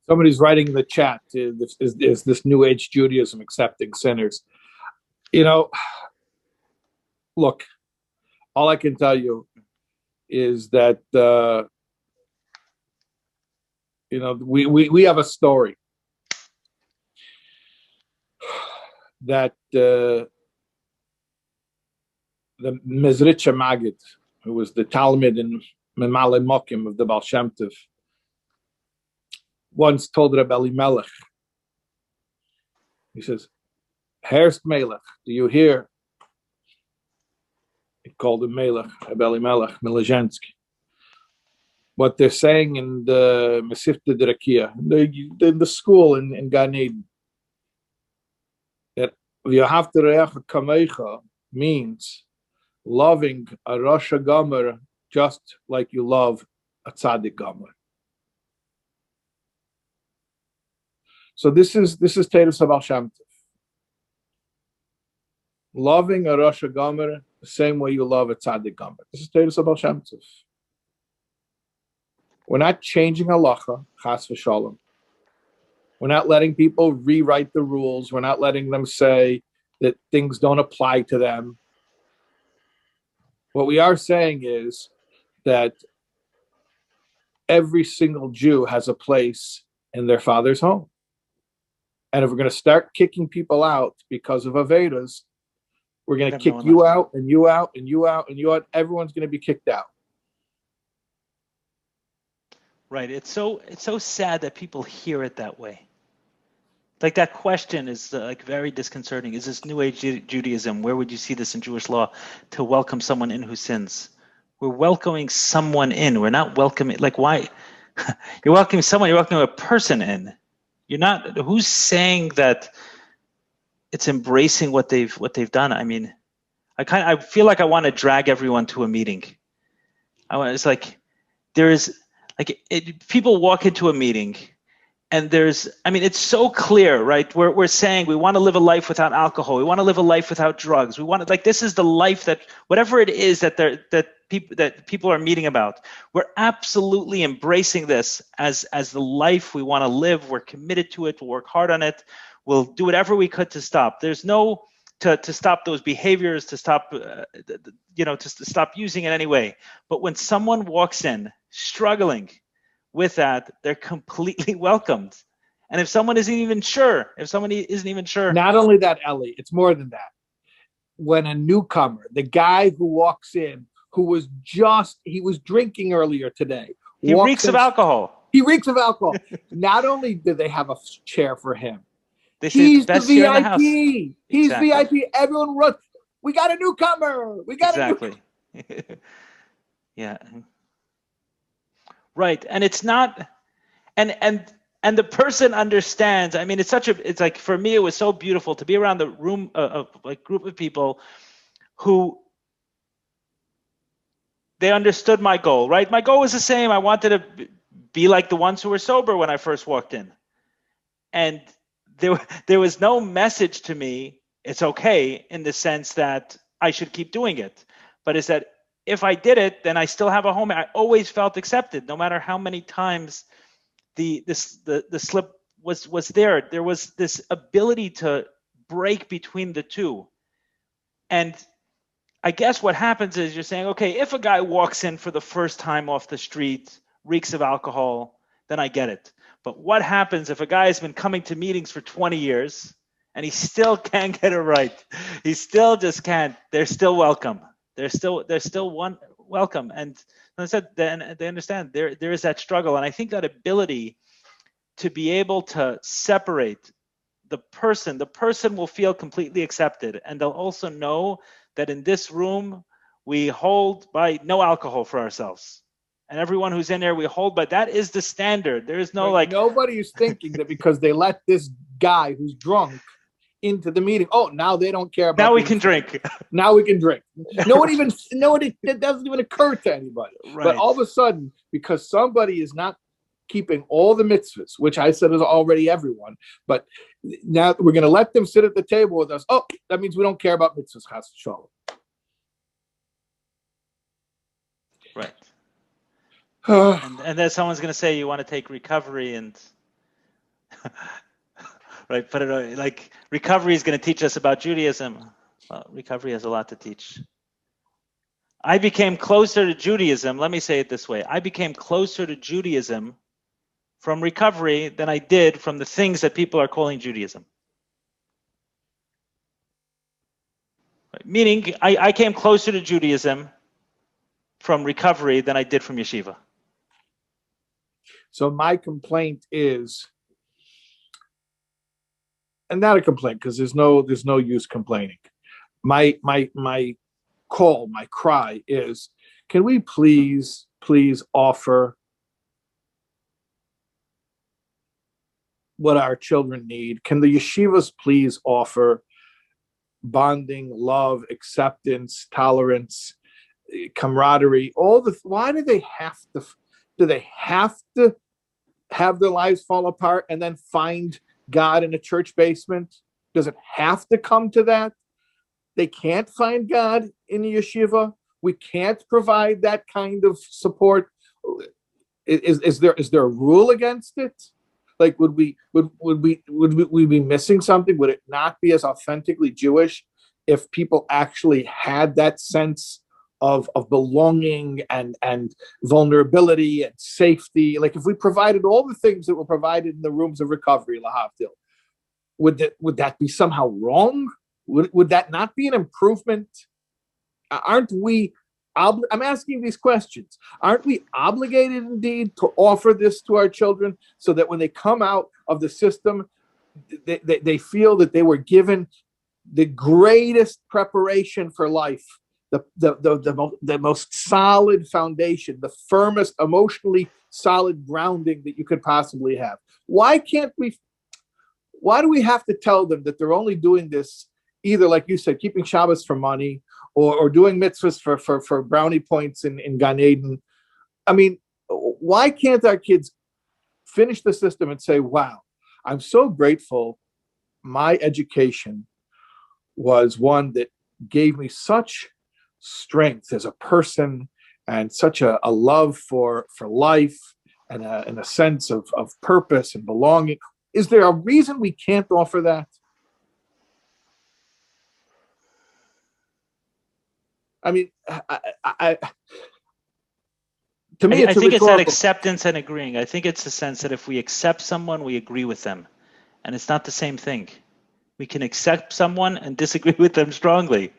Somebody's writing in the chat, is this New Age Judaism accepting sinners? You know, Look, all I can tell you is that we have a story that the Mezritcha Magid, who was the Talmud and Memale Mokim of the Baal Shem Tov, once told Rabbi Melech, he says, Herst Melech, do you hear? He called him Melech, Rabbi Melech, Melezhensky. What they're saying in the Mesifta Derakia, the school in Gan Eden, that V'yahavta Re'echa Kamecha means loving a Rosh Gomer just like you love a Tzaddik Gomer. So this is Teres Baal Shem Tov. Loving a Rosh Gomer the same way you love a Tzaddik Gomer. This is Teres Baal Shem Tov. We're not changing halacha, chas v'shalom. We're not letting people rewrite the rules. We're not letting them say that things don't apply to them. What we are saying is that every single Jew has a place in their father's home. And if we're going to start kicking people out because of Avedas, we're going to kick you out and you out and you out and you out. Everyone's going to be kicked out. Right. It's so sad that people hear it that way. Like that question is like very disconcerting. Is this New Age Judaism? Where would you see this in Jewish law to welcome someone in who sins? We're welcoming someone in. We're not welcoming, like, why? You're welcoming someone. You're welcoming a person in. You're not. Who's saying that it's embracing what they've done? I mean, I feel like I want to drag everyone to a meeting. It's like there is. People walk into a meeting and it's so clear, right? We're saying we want to live a life without alcohol. We want to live a life without drugs. We want to, this is the life that, whatever it is that people are meeting about, we're absolutely embracing this as the life we want to live. We're committed to it. We'll work hard on it. We'll do whatever we could to stop. There's no, to stop those behaviors, to stop, to stop using it anyway. But when someone walks in struggling with that, they're completely welcomed. And if someone isn't even sure, not only that, Eli, it's more than that. When a newcomer, the guy who walks in, he was drinking earlier today. He reeks of alcohol. Not only did they have a chair for him, he's the VIP. He's VIP. Everyone runs. We got a newcomer. Exactly. Yeah. Right. And it's not, and the person understands. I mean, it's like, for me, it was so beautiful to be around the room of group of people who, they understood my goal, right? My goal was the same. I wanted to be like the ones who were sober when I first walked in. And there was no message to me, it's okay, in the sense that I should keep doing it. But it's that if I did it, then I still have a home. I always felt accepted, no matter how many times the slip was there. There was this ability to break between the two. And I guess what happens is you're saying, okay, if a guy walks in for the first time off the street, reeks of alcohol, then I get it. But what happens if a guy has been coming to meetings for 20 years and he still can't get it right? He still just can't. They're still welcome. They're still welcome. And I said, then they understand there is that struggle. And I think that ability to be able to separate the person will feel completely accepted. And they'll also know that in this room, we hold by no alcohol for ourselves. And everyone who's in there, we hold, but that is the standard. There is no nobody is thinking that because they let this guy who's drunk into the meeting, now they don't care about. Now we can drink. Now we can drink. That doesn't even occur to anybody. Right. But all of a sudden, because somebody is not keeping all the mitzvahs, which I said is already everyone, but now we're going to let them sit at the table with us. Oh, that means we don't care about mitzvahs. Chas v'shalom. Right. And then someone's going to say you want to take recovery and right, put it like recovery is going to teach us about Judaism. Well, recovery has a lot to teach. I became closer to Judaism. Let me say it this way. I became closer to Judaism from recovery than I did from the things that people are calling Judaism. Meaning, I came closer to Judaism from recovery than I did from yeshiva. So my complaint is, and not a complaint because there's no use complaining. My call, my cry is, can we please offer what our children need? Can the yeshivas please offer bonding, love, acceptance, tolerance, camaraderie? Why do they have to have their lives fall apart and then find God in a church basement? Does it have to come to that? They can't find God in a yeshiva. We can't provide that kind of support. Is there a rule against it? Like, would we be missing something? Would it not be as authentically Jewish if people actually had that sense of belonging and vulnerability and safety? Like, if we provided all the things that were provided in the rooms of recovery, lahavdil, would that be somehow wrong? Would that not be an improvement? Aren't we? I'm asking these questions. Aren't we obligated indeed to offer this to our children so that when they come out of the system, they feel that they were given the greatest preparation for life, the most solid foundation, the firmest emotionally solid grounding that you could possibly have? Why do we have to tell them that they're only doing this either, like you said, keeping Shabbos for money or doing mitzvahs for brownie points in Gan Eden? I mean, why can't our kids finish the system and say, wow, I'm so grateful my education was one that gave me such strength as a person and such a love for life and a sense of purpose and belonging? Is there a reason we can't offer that? I mean, to me, I it's a think it's that rhetorical. acceptance and agreeing. I think it's the sense that if we accept someone, we agree with them. And it's not the same thing. We can accept someone and disagree with them strongly.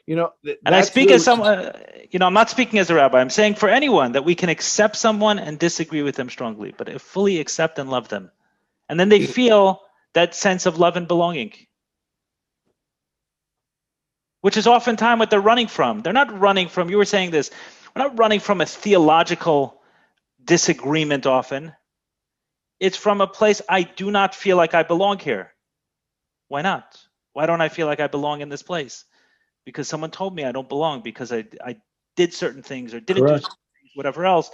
And I speak as someone, I'm not speaking as a rabbi. I'm saying for anyone that we can accept someone and disagree with them strongly, but fully accept and love them. And then they feel that sense of love and belonging, which is oftentimes what they're running from. They're not running from, you were saying this, we're not running from a theological disagreement often. It's from a place, I do not feel like I belong here. Why not? Why don't I feel like I belong in this place? Because someone told me I don't belong because I did certain things or didn't do certain things, whatever else.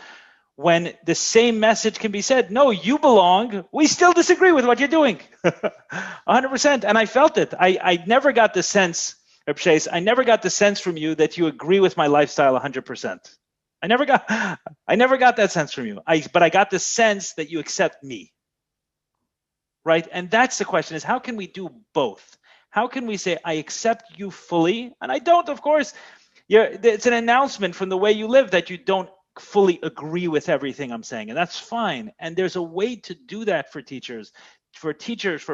When the same message can be said, no, you belong. We still disagree with what you're doing. 100%. And I felt it. I never got the sense, Rabbi Shais, I never got the sense from you that you agree with my lifestyle 100%. I never got that sense from you. But I got the sense that you accept me. Right? And that's the question, is how can we do both? How can we say, I accept you fully, and I don't, of course. It's an announcement from the way you live that you don't fully agree with everything I'm saying, and that's fine. And there's a way to do that for teachers, for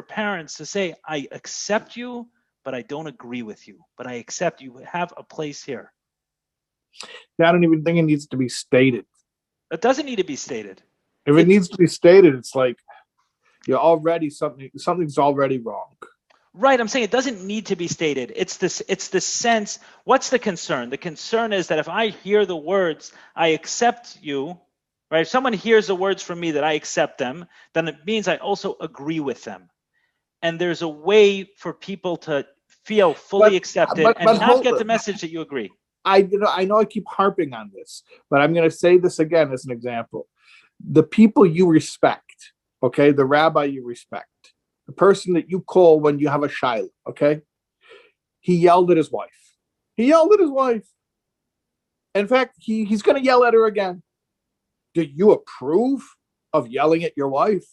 parents, to say, I accept you, but I don't agree with you. But I accept you have a place here. I don't even think it needs to be stated. It doesn't need to be stated. If it needs to be stated, it's like you're already something's already wrong. Right, I'm saying it doesn't need to be stated. It's the sense. What's the concern? The concern is that if I hear the words, I accept you, right? If someone hears the words from me that I accept them, then it means I also agree with them. And there's a way for people to feel fully accepted and not get the message that you agree. I know I keep harping on this, but I'm going to say this again as an example. The people you respect, okay, the rabbi you respect, the person that you call when you have a shiloh, okay, he yelled at his wife. In fact, he's going to yell at her again. Do you approve of yelling at your wife?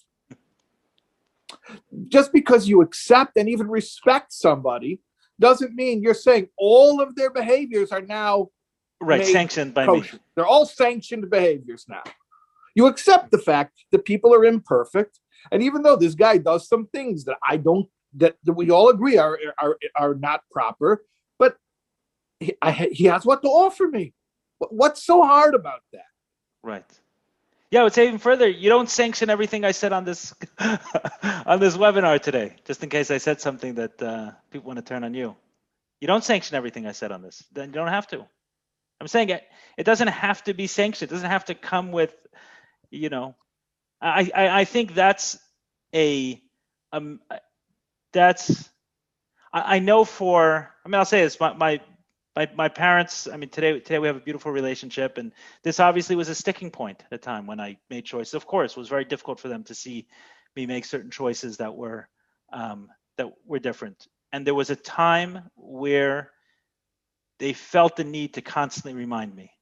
Just because you accept and even respect somebody doesn't mean you're saying all of their behaviors are now sanctioned by kosher. me. They're all sanctioned behaviors now. You accept the fact that people are imperfect, and even though this guy does some things that that we all agree are not proper, but he has what to offer me. What's so hard about that? Right. Yeah, I would say even further, you don't sanction everything I said on this on this webinar today, just in case I said something that people want to turn on you. You don't sanction everything I said on this. Then you don't have to. I'm saying it doesn't have to be sanctioned. It doesn't have to come with, I think that's I know I'll say this, my parents, today we have a beautiful relationship, and this obviously was a sticking point at a time when I made choices. Of course, it was very difficult for them to see me make certain choices that were different. And there was a time where they felt the need to constantly remind me.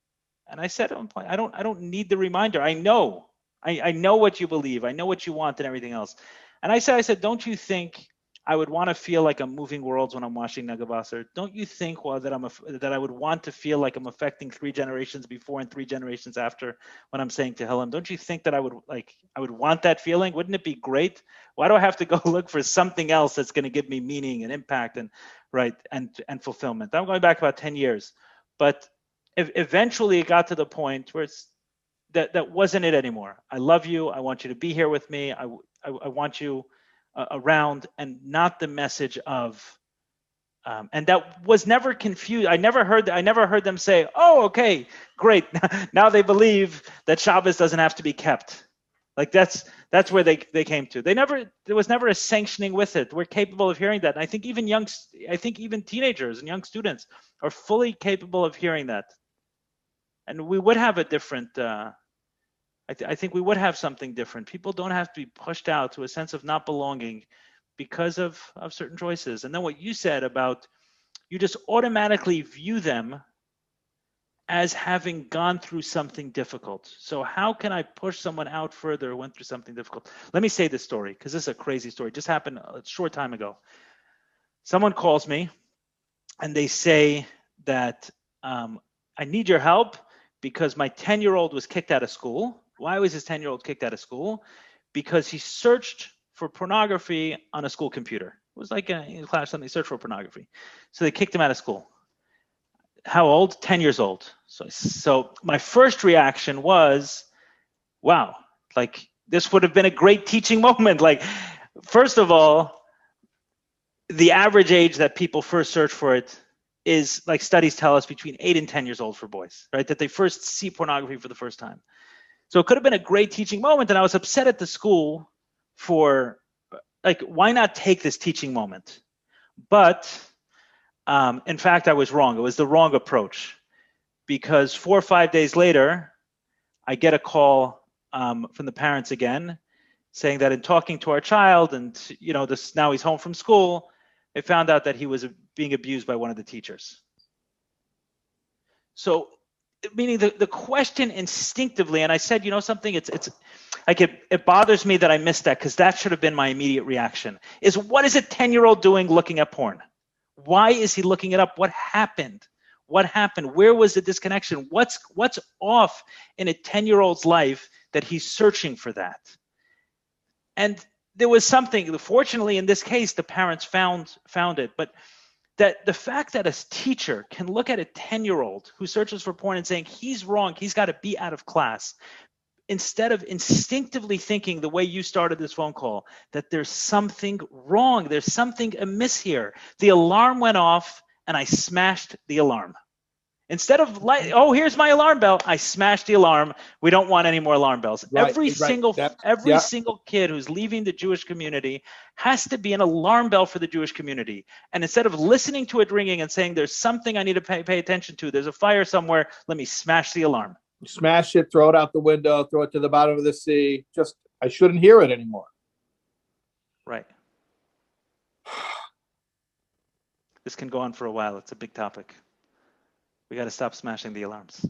And I said at one point, I don't need the reminder. I know what you believe. I know what you want and everything else. And I said, don't you think I would want to feel like I'm moving worlds when I'm washing Negavasser? Don't you think that I would want to feel like I'm affecting 3 generations before and 3 generations after when I'm saying Tehillim? Don't you think that I would want that feeling? Wouldn't it be great? Why do I have to go look for something else that's going to give me meaning and impact and fulfillment? I'm going back about 10 years, but eventually it got to the point where that wasn't it anymore. I love you. I want you to be here with me. I want you around, and not the message of and that was never confused. I never heard them say, oh, okay, great, now they believe that Shabbos doesn't have to be kept. Like that's where they came to. There was never a sanctioning with it. We're capable of hearing that, and I think even teenagers and young students are fully capable of hearing that, and we would have a different I think we would have something different. People don't have to be pushed out to a sense of not belonging because of certain choices. And then what you said about you just automatically view them as having gone through something difficult. So how can I push someone out further who went through something difficult? Let me say this story, because this is a crazy story. It just happened a short time ago. Someone calls me and they say that I need your help because my 10-year-old was kicked out of school. Why was his 10-year-old kicked out of school? Because he searched for pornography on a school computer. It was like in class, something, search for pornography. So they kicked him out of school. How old? 10 years old. So my first reaction was, wow, like this would have been a great teaching moment. Like, first of all, the average age that people first search for it is, like studies tell us, between 8 and 10 years old for boys, right? That they first see pornography for the first time. So it could have been a great teaching moment. And I was upset at the school for, like, why not take this teaching moment? But in fact, I was wrong. It was the wrong approach, because 4 or 5 days later, I get a call from the parents again, saying that in talking to our child, and now he's home from school, they found out that he was being abused by one of the teachers. So, meaning the question instinctively, and I said, something, it's like it bothers me that I missed that, because that should have been my immediate reaction, is what is a 10-year-old doing looking at porn? Why is he looking it up? What happened? Where was the disconnection? What's off in a 10-year-old's life that he's searching for that? And there was something, fortunately in this case, the parents found it, but that the fact that a teacher can look at a 10-year-old who searches for porn and saying he's wrong, he's got to be out of class, instead of instinctively thinking the way you started this phone call, that there's something wrong, there's something amiss here. The alarm went off and I smashed the alarm. Instead of here's my alarm bell, I smashed the alarm. We don't want any more alarm bells. Right, every single kid who's leaving the Jewish community has to be an alarm bell for the Jewish community. And instead of listening to it ringing and saying there's something I need to pay attention to, there's a fire somewhere, let me smash the alarm. Smash it, throw it out the window, throw it to the bottom of the sea. I shouldn't hear it anymore. Right. This can go on for a while. It's a big topic. We got to stop smashing the alarms.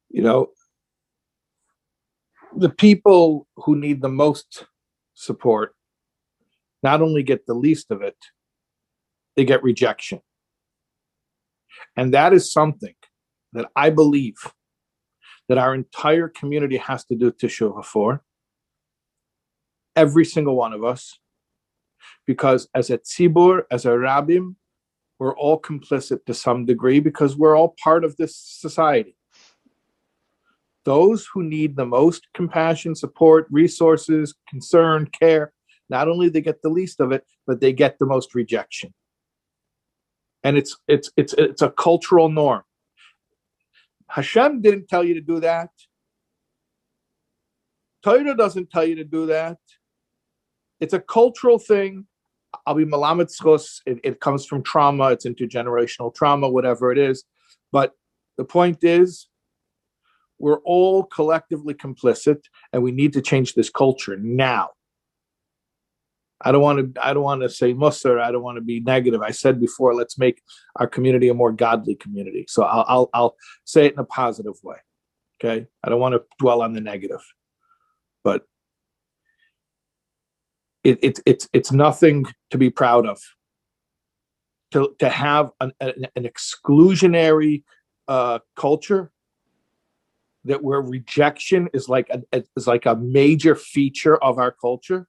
The people who need the most support not only get the least of it, they get rejection. And that is something that I believe that our entire community has to do teshuvah for, every single one of us, because as a tzibur, as a rabbim, we're all complicit to some degree because we're all part of this society. Those who need the most compassion, support, resources, concern, care, not only they get the least of it, but they get the most rejection. And it's a cultural norm. Hashem didn't tell you to do that. Torah doesn't tell you to do that. It's a cultural thing. I'll be malamed schos. It comes from trauma. It's intergenerational trauma, whatever it is. But the point is, we're all collectively complicit, and we need to change this culture now. I don't want to say musar. I don't want to be negative. I said before, let's make our community a more godly community. So I'll say it in a positive way. Okay, I don't want to dwell on the negative, but it's nothing to be proud of. To have an exclusionary culture that where rejection is like a major feature of our culture.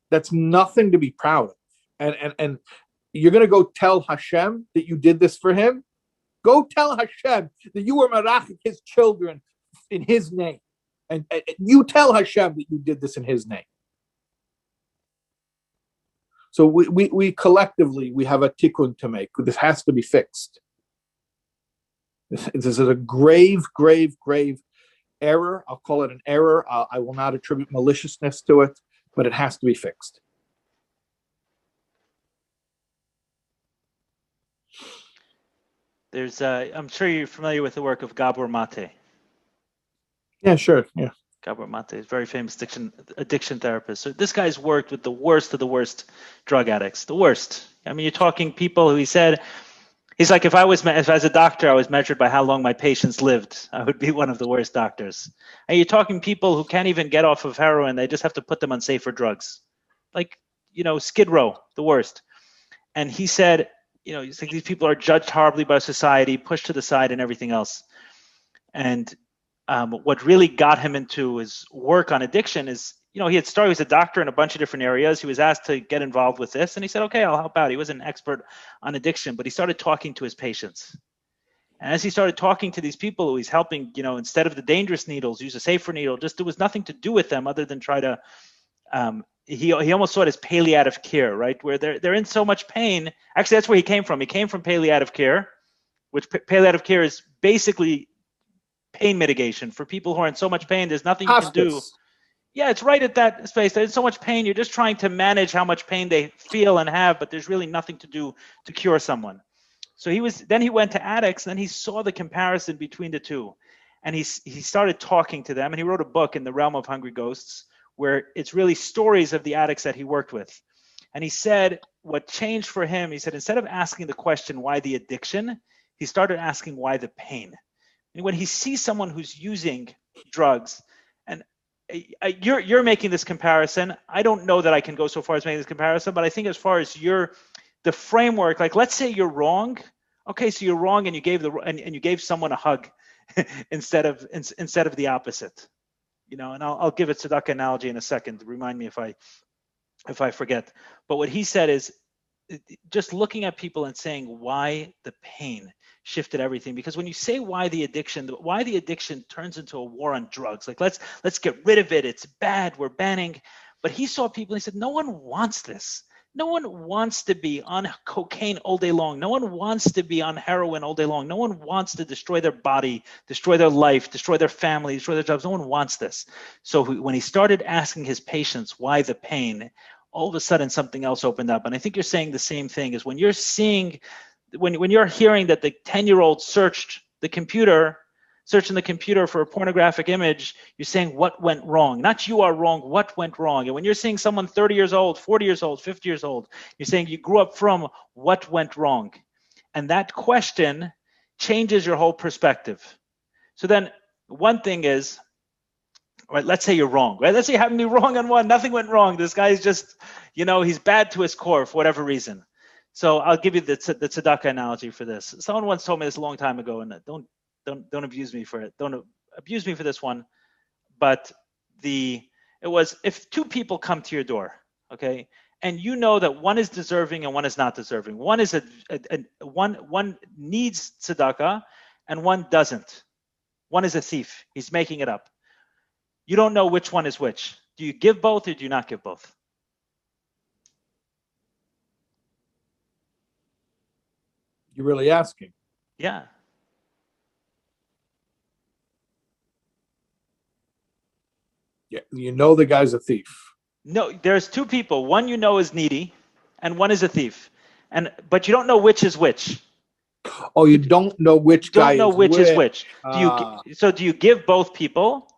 That's nothing to be proud of. And you're going to go tell Hashem that you did this for him? Go tell Hashem that you were marachik his children in his name. And you tell Hashem that you did this in his name. So we collectively, we have a tikkun to make. This has to be fixed. This is a grave error. I'll call it an error. I will not attribute maliciousness to it, but it has to be fixed. There's, I'm sure you're familiar with the work of Gabor Mate. Yeah, sure. Yeah. Gabor Mate is a very famous addiction therapist. So this guy's worked with the worst of the worst drug addicts, the worst. I mean, you're talking people who he said, he's like, if as a doctor, I was measured by how long my patients lived, I would be one of the worst doctors. And you're talking people who can't even get off of heroin. They just have to put them on safer drugs. Like, Skid Row, the worst. And he said, he's like, these people are judged horribly by society, pushed to the side and everything else. And what really got him into his work on addiction is, he was a doctor in a bunch of different areas. He was asked to get involved with this, and he said, okay, I'll help out. He wasn't an expert on addiction, but he started talking to his patients. And as he started talking to these people who he's helping, instead of the dangerous needles, use a safer needle, just there was nothing to do with them other than try to, he almost saw it as palliative care, right? Where they're in so much pain. Actually, that's where he came from. He came from palliative care, which palliative care is basically pain mitigation for people who are in so much pain. There's nothing you can do. Yeah, it's right at that space. There's so much pain. You're just trying to manage how much pain they feel and have, but there's really nothing to do to cure someone. So then he went to addicts, and then he saw the comparison between the two. And he started talking to them, and he wrote a book in the realm of Hungry Ghosts, where it's really stories of the addicts that he worked with. And he said what changed for him, he said, instead of asking the question, why the addiction, he started asking why the pain. And when he sees someone who's using drugs, and you're making this comparison. I don't know that I can go so far as making this comparison, but I think as far as the framework, like let's say you're wrong. Okay, so you're wrong, and you gave someone a hug instead of the opposite. And I'll give a tzedakah analogy in a second. Remind me if I forget. But what he said is just looking at people and saying why the pain shifted everything. Because when you say why the addiction turns into a war on drugs. Like let's get rid of it. It's bad. We're banning. But he saw people and he said, no one wants this. No one wants to be on cocaine all day long. No one wants to be on heroin all day long. No one wants to destroy their body, destroy their life, destroy their family, destroy their jobs. No one wants this. So when he started asking his patients why the pain, all of a sudden something else opened up. And I think you're saying the same thing is when you're seeing, when you're hearing that the 10-year-old searching the computer for a pornographic image, you're saying what went wrong. Not you are wrong, what went wrong. And when you're seeing someone 30 years old, 40 years old, 50 years old, you're saying you grew up from what went wrong. And that question changes your whole perspective. So then one thing is right? Let's say you're wrong, right? Let's say you happen to be wrong on one. Nothing went wrong. This guy's just, he's bad to his core for whatever reason. So I'll give you the tzedakah analogy for this. Someone once told me this a long time ago, and don't abuse me for it. Don't abuse me for this one. But it was, if two people come to your door, okay, and you know that one is deserving and one is not deserving. One is one needs tzedakah and one doesn't. One is a thief. He's making it up. You don't know which one is which. Do you give both or do you not give both? You're really asking? Yeah. Yeah. You know the guy's a thief. No, there's two people. One is needy, and one is a thief. But you don't know which is which. Oh, you don't know which guy is which. Don't know which is which. Do you give both people,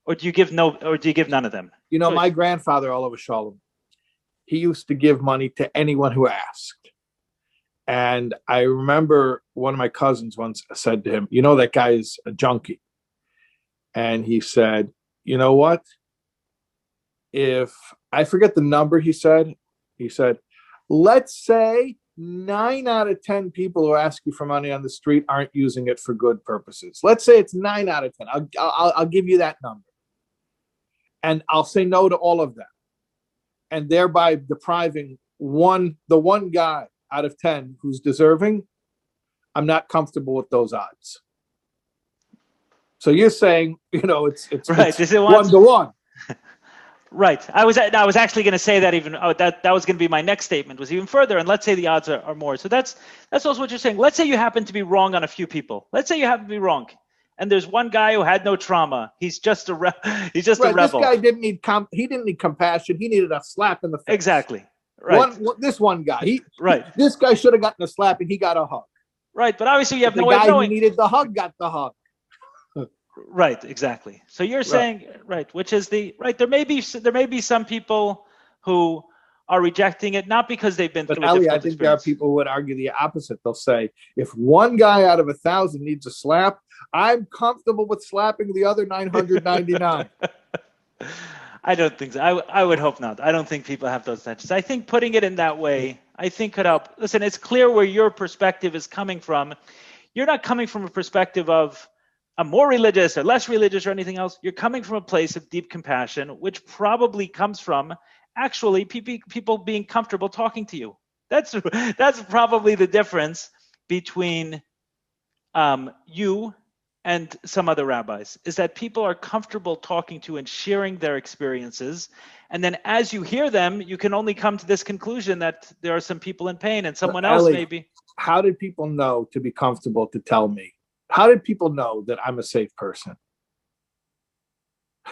or do you give none of them? My grandfather, Olav Shalom, he used to give money to anyone who asked. And I remember one of my cousins once said to him, that guy is a junkie. And he said, you know what? If I forget the number, he said, let's say 9 out of 10 people who ask you for money on the street aren't using it for good purposes. Let's say it's 9 out of 10. I'll give you that number. And I'll say no to all of them. And thereby depriving the one guy out of 10 who's deserving. I'm not comfortable with those odds. So you're saying, it's right. It's 1-to-1. Right. I was actually going to say that that was going to be my next statement, was even further. And let's say the odds are more. So that's also what you're saying. Let's say you happen to be wrong on a few people. Let's say you happen to be wrong, and there's one guy who had no trauma. He's just a rebel. This guy didn't need he didn't need compassion. He needed a slap in the face. Exactly. Right. This one guy. Right. This guy should have gotten a slap, and he got a hug. Right. But obviously you have no way of knowing. The guy who needed the hug got the hug. Right, exactly. So you're saying, which is there may be some people who are rejecting it, not because they've been through a difficult I think experience. There are people who would argue the opposite. They'll say, if one guy out of 1,000 needs a slap, I'm comfortable with slapping the other 999. I don't think so. I would hope not. I don't think people have those intentions. I think putting it in that way, could help. Listen, it's clear where your perspective is coming from. You're not coming from a perspective of I'm more religious or less religious or anything else. You're coming from a place of deep compassion, which probably comes from actually people being comfortable talking to you. That's probably the difference between you and some other rabbis, is that people are comfortable talking to and sharing their experiences. And then as you hear them, you can only come to this conclusion that there are some people in pain and someone else maybe. How did people know to be comfortable to tell me? How did people know that I'm a safe person?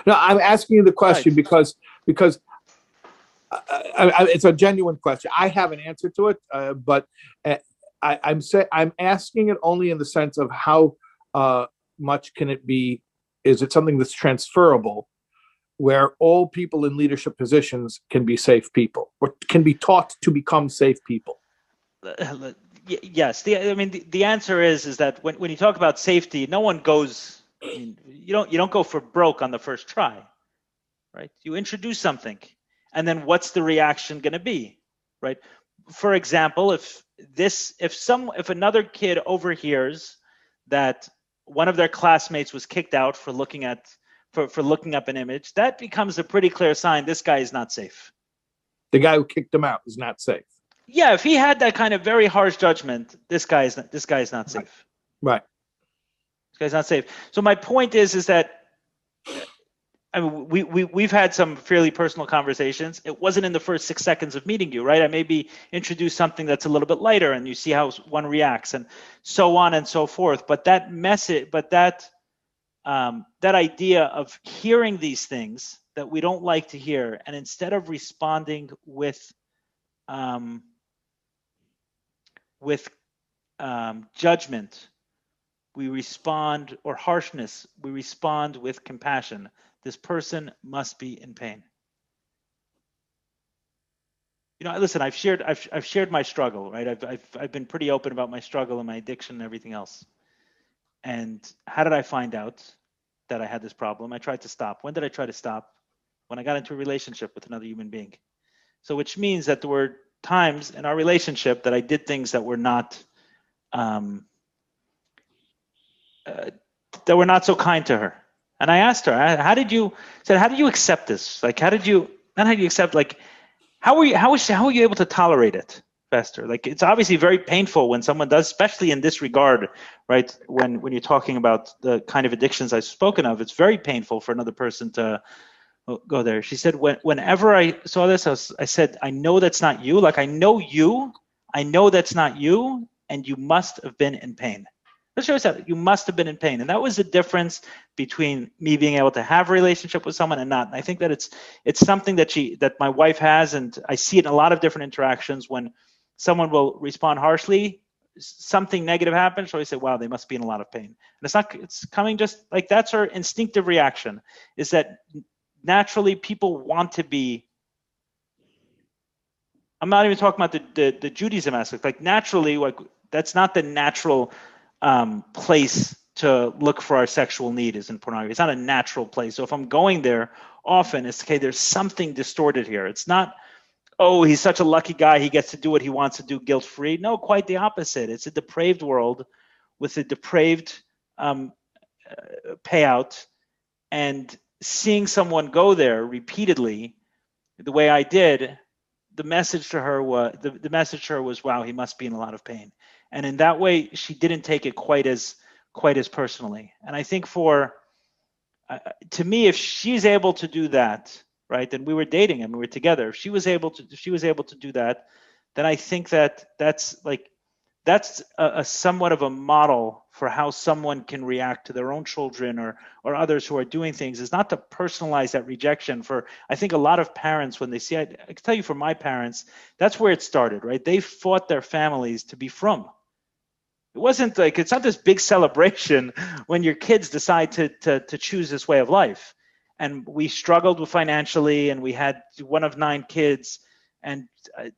No, I'm asking you the question because it's a genuine question. I have an answer to it, but I'm asking it only in the sense of how much can it be? Is it something that's transferable, where all people in leadership positions can be safe people, or can be taught to become safe people? Yes, the answer is that when you talk about safety, no one goes. You don't go for broke on the first try, right? You introduce something, and then what's the reaction going to be, right? For example, if another kid overhears that one of their classmates was kicked out for looking up an image, that becomes a pretty clear sign this guy is not safe. The guy who kicked him out is not safe. Yeah, if he had that kind of very harsh judgment, this guy is not safe. Right. This guy's not safe. So my point is that we've had some fairly personal conversations. It wasn't in the first 6 seconds of meeting you, right? I maybe introduce something that's a little bit lighter, and you see how one reacts, and so on and so forth. But that message, that idea of hearing these things that we don't like to hear, and instead of responding with judgment, we respond, or harshness, we respond with compassion. This person must be in pain. Listen, I've shared my struggle, right? I've been pretty open about my struggle and my addiction and everything else. And how did I find out that I had this problem. I tried to stop. When did I try to stop? When I got into a relationship with another human being. So which means that there were times in our relationship that I did things that were not so kind to her. And I asked her, how did you accept this? Like, how were you able to tolerate it, Fester? Like, it's obviously very painful when someone does, especially in this regard, right? When you're talking about the kind of addictions I've spoken of, it's very painful for another person to go there. She said, whenever I saw this, I said, I know that's not you. Like, I know that's not you, and you must have been in pain. Let's show us that you must have been in pain. And that was the difference between me being able to have a relationship with someone and not. And I think that it's something that my wife has, and I see it in a lot of different interactions. When someone will respond harshly, something negative happens, so I say, wow, they must be in a lot of pain. And it's coming just like, that's her instinctive reaction, is that naturally people want to be, I'm not even talking about the Judaism aspect, like naturally, like that's not the natural place to look for our sexual need is in pornography. It's not a natural place. So if I'm going there often, it's okay, there's something distorted here. It's not, oh, he's such a lucky guy, he gets to do what he wants to do guilt-free. No, quite the opposite. It's a depraved world with a depraved payout, and seeing someone go there repeatedly the way I did, the message to her was, wow, he must be in a lot of pain. And in that way, she didn't take it quite as personally. And I think to me, if she's able to do that, right, and we were dating and we were together, if she was able to do that, then I think that's a somewhat of a model for how someone can react to their own children or others who are doing things, is not to personalize that rejection. For, I think, a lot of parents, when they see, I can tell you, for my parents, that's where it started, right? They fought their families to be from. It wasn't like, it's not this big celebration when your kids decide to choose this way of life. And we struggled with financially, and we had one of 9 kids. And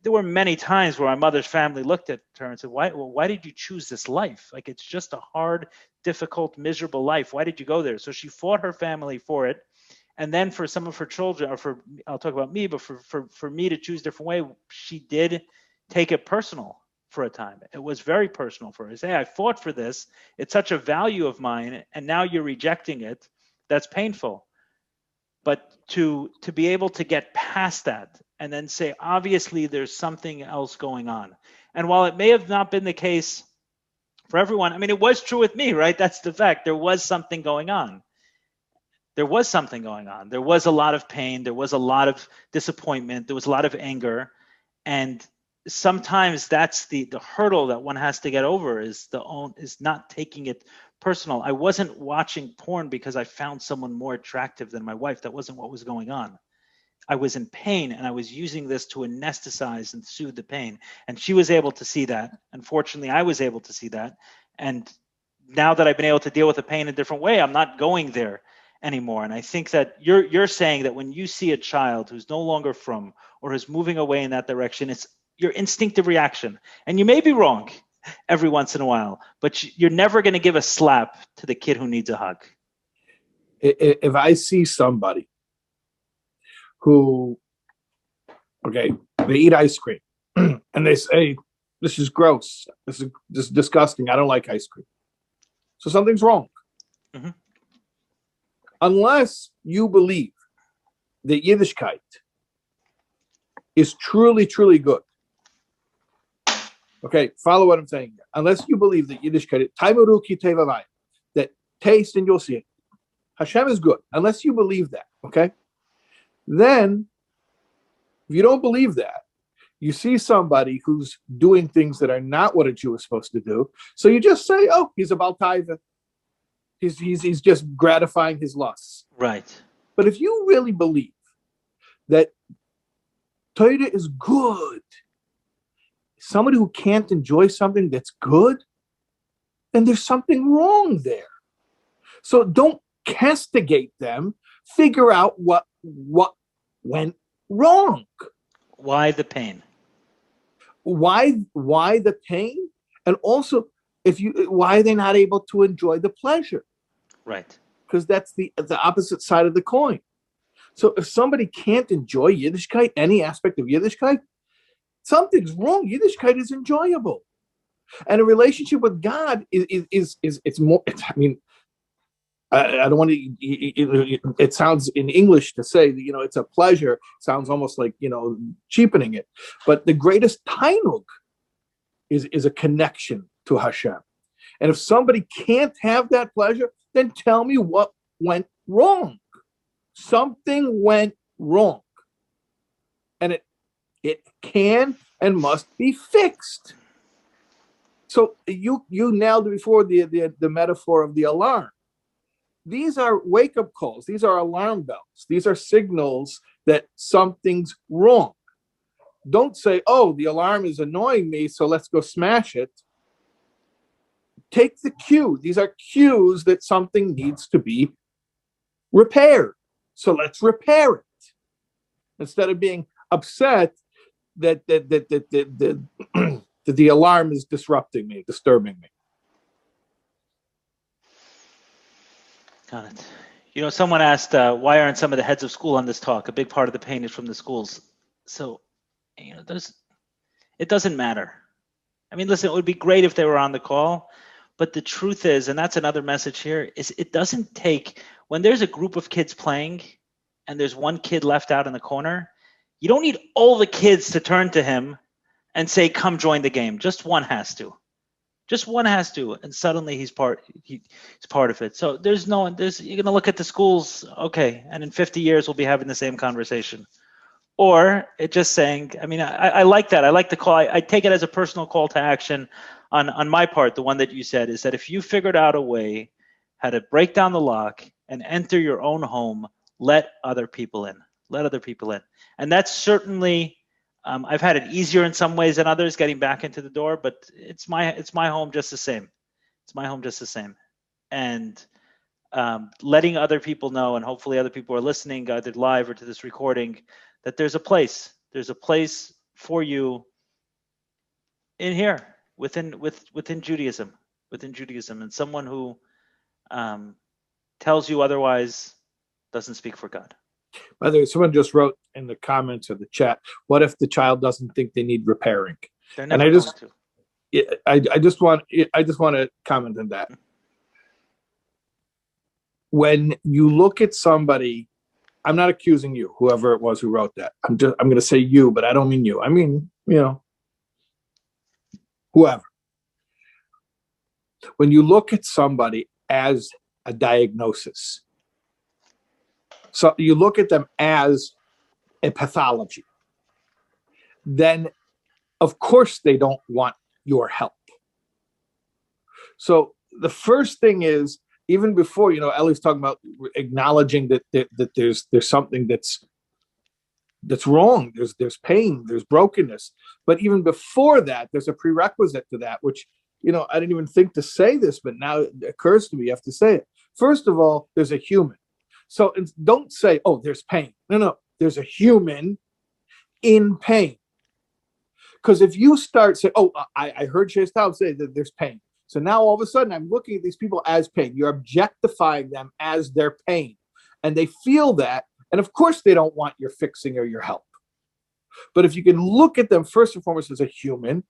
there were many times where my mother's family looked at her and said, why did you choose this life? Like, it's just a hard, difficult, miserable life. Why did you go there? So she fought her family for it. And then for some of her children, I'll talk about me, but for me to choose a different way, she did take it personal for a time. It was very personal for her. Say, I fought for this. It's such a value of mine, and now you're rejecting it. That's painful. But to be able to get past that and then say, obviously, there's something else going on. And while it may have not been the case for everyone, I mean, it was true with me, right? That's the fact. There was something going on. There was something going on. There was a lot of pain. There was a lot of disappointment. There was a lot of anger. And sometimes that's the hurdle that one has to get over, is not taking it personal. I wasn't watching porn because I found someone more attractive than my wife. That wasn't what was going on. I was in pain, and I was using this to anesthetize and soothe the pain. And she was able to see that. Unfortunately, I was able to see that. And now that I've been able to deal with the pain in a different way, I'm not going there anymore. And I think that you're saying that when you see a child who's no longer from, or is moving away in that direction, it's your instinctive reaction. And you may be wrong every once in a while, but you're never going to give a slap to the kid who needs a hug. If I see somebody who, they eat ice cream and they say, this is gross, this is disgusting, I don't like ice cream, so something's wrong. Mm-hmm. Unless you believe that Yiddishkeit is truly, truly good. Okay, follow what I'm saying. Unless you believe that Yiddishkeit, that taste and you'll see it, Hashem is good. Unless you believe that, okay? Then, if you don't believe that, you see somebody who's doing things that are not what a Jew is supposed to do, so you just say, oh, he's a Baal Taiva. He's just gratifying his lusts. Right. But if you really believe that Torah is good, somebody who can't enjoy something that's good, then there's something wrong there. So don't castigate them. Figure out what went wrong. Why the pain? Why the pain? And also, why are they not able to enjoy the pleasure? Right. because that's the opposite side of the coin. So if somebody can't enjoy Yiddishkeit, any aspect of Yiddishkeit, something's wrong. Yiddishkeit is enjoyable, and a relationship with God is it's more. I mean, I don't want to. It sounds in English to say that it's a pleasure. Sounds almost like cheapening it, but the greatest tainug is a connection to Hashem. And if somebody can't have that pleasure, then tell me what went wrong. Something went wrong, and it can and must be fixed. So you nailed it before, the metaphor of the alarm. These are wake-up calls. These are alarm bells. These are signals that something's wrong. Don't say, oh, the alarm is annoying me, so let's go smash it. Take the cue. These are cues that something needs to be repaired. So let's repair it. Instead of being upset that the alarm is disrupting me, disturbing me. Got it. Someone asked, why aren't some of the heads of school on this talk? A big part of the pain is from the schools. So, it doesn't matter. I mean, listen, it would be great if they were on the call, but the truth is, and that's another message here, is it doesn't take, when there's a group of kids playing and there's one kid left out in the corner, you don't need all the kids to turn to him and say, come join the game. Just one has to. Just one has to, and suddenly he's part of it. So you're going to look at the schools, okay, and in 50 years we'll be having the same conversation. Or it just saying, I mean, I like that. I like the call. I take it as a personal call to action on my part. The one that you said is that if you figured out a way how to break down the lock and enter your own home, let other people in. Let other people in. And that's certainly, I've had it easier in some ways than others getting back into the door, but it's my home just the same. It's my home just the same. And letting other people know, and hopefully other people are listening, either live or to this recording, that there's a place. There's a place for you in here within Judaism, and someone who tells you otherwise doesn't speak for God. By the way, someone just wrote in the comments or the chat, what if the child doesn't think they need repairing? They're never going to. I just want to comment on that. When you look at somebody, I'm not accusing you, whoever it was who wrote that. I'm going to say you, but I don't mean you. I mean, whoever. When you look at somebody as a diagnosis, so you look at them as a pathology, then of course they don't want your help. So the first thing is, even before, Eli's talking about acknowledging that there's something that's wrong, there's pain, there's brokenness. But even before that, there's a prerequisite to that, which, I didn't even think to say this, but now it occurs to me, you have to say it. First of all, there's a human. So don't say, oh, there's pain. No, there's a human in pain. Because if you start saying, oh, I heard Shais Taub say that there's pain. So now all of a sudden I'm looking at these people as pain. You're objectifying them as their pain. And they feel that. And of course they don't want your fixing or your help. But if you can look at them first and foremost as a human,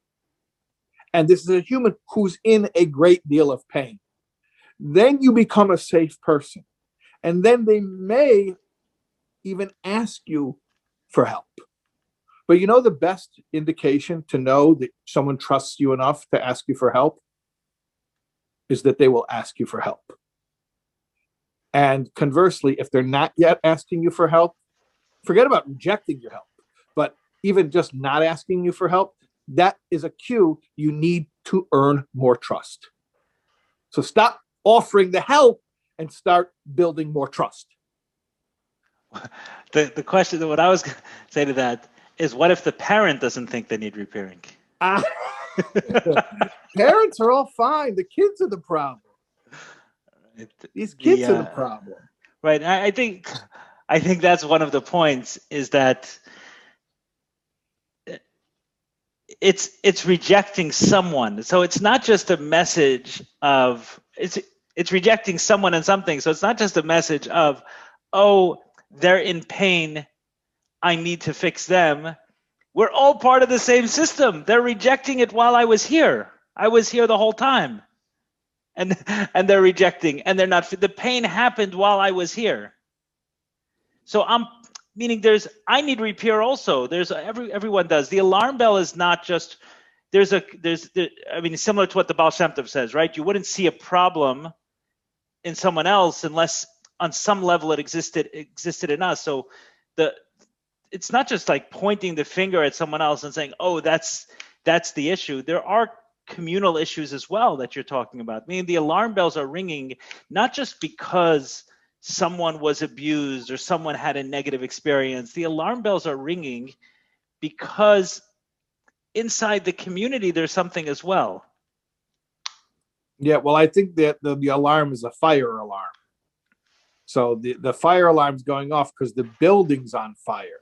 and this is a human who's in a great deal of pain, then you become a safe person. And then they may even ask you for help. But the best indication to know that someone trusts you enough to ask you for help is that they will ask you for help. And conversely, if they're not yet asking you for help, forget about rejecting your help, but even just not asking you for help, that is a cue you need to earn more trust. So stop offering the help and start building more trust. The question, what I was going to say to that is, what if the parent doesn't think they need repairing? Parents are all fine. The kids are the problem. These kids are the problem. Right. I think that's one of the points, is that it's rejecting someone. So it's not just a message of It's rejecting someone and something. So it's not just a message of, oh, they're in pain, I need to fix them. We're all part of the same system. They're rejecting it while I was here. I was here the whole time. And they're rejecting, and they're not. The pain happened while I was here. So I'm meaning I need repair also. Everyone does. The alarm bell is not just similar to what the Baal Shem Tov says, right? You wouldn't see a problem in someone else unless on some level it existed in us. So it's not just like pointing the finger at someone else and saying, oh, that's the issue. There are communal issues as well that you're talking about. Meaning the alarm bells are ringing not just because someone was abused or someone had a negative experience. The alarm bells are ringing because inside the community there's something as well. Yeah, well, I think that the alarm is a fire alarm. So the fire alarm's going off because the building's on fire.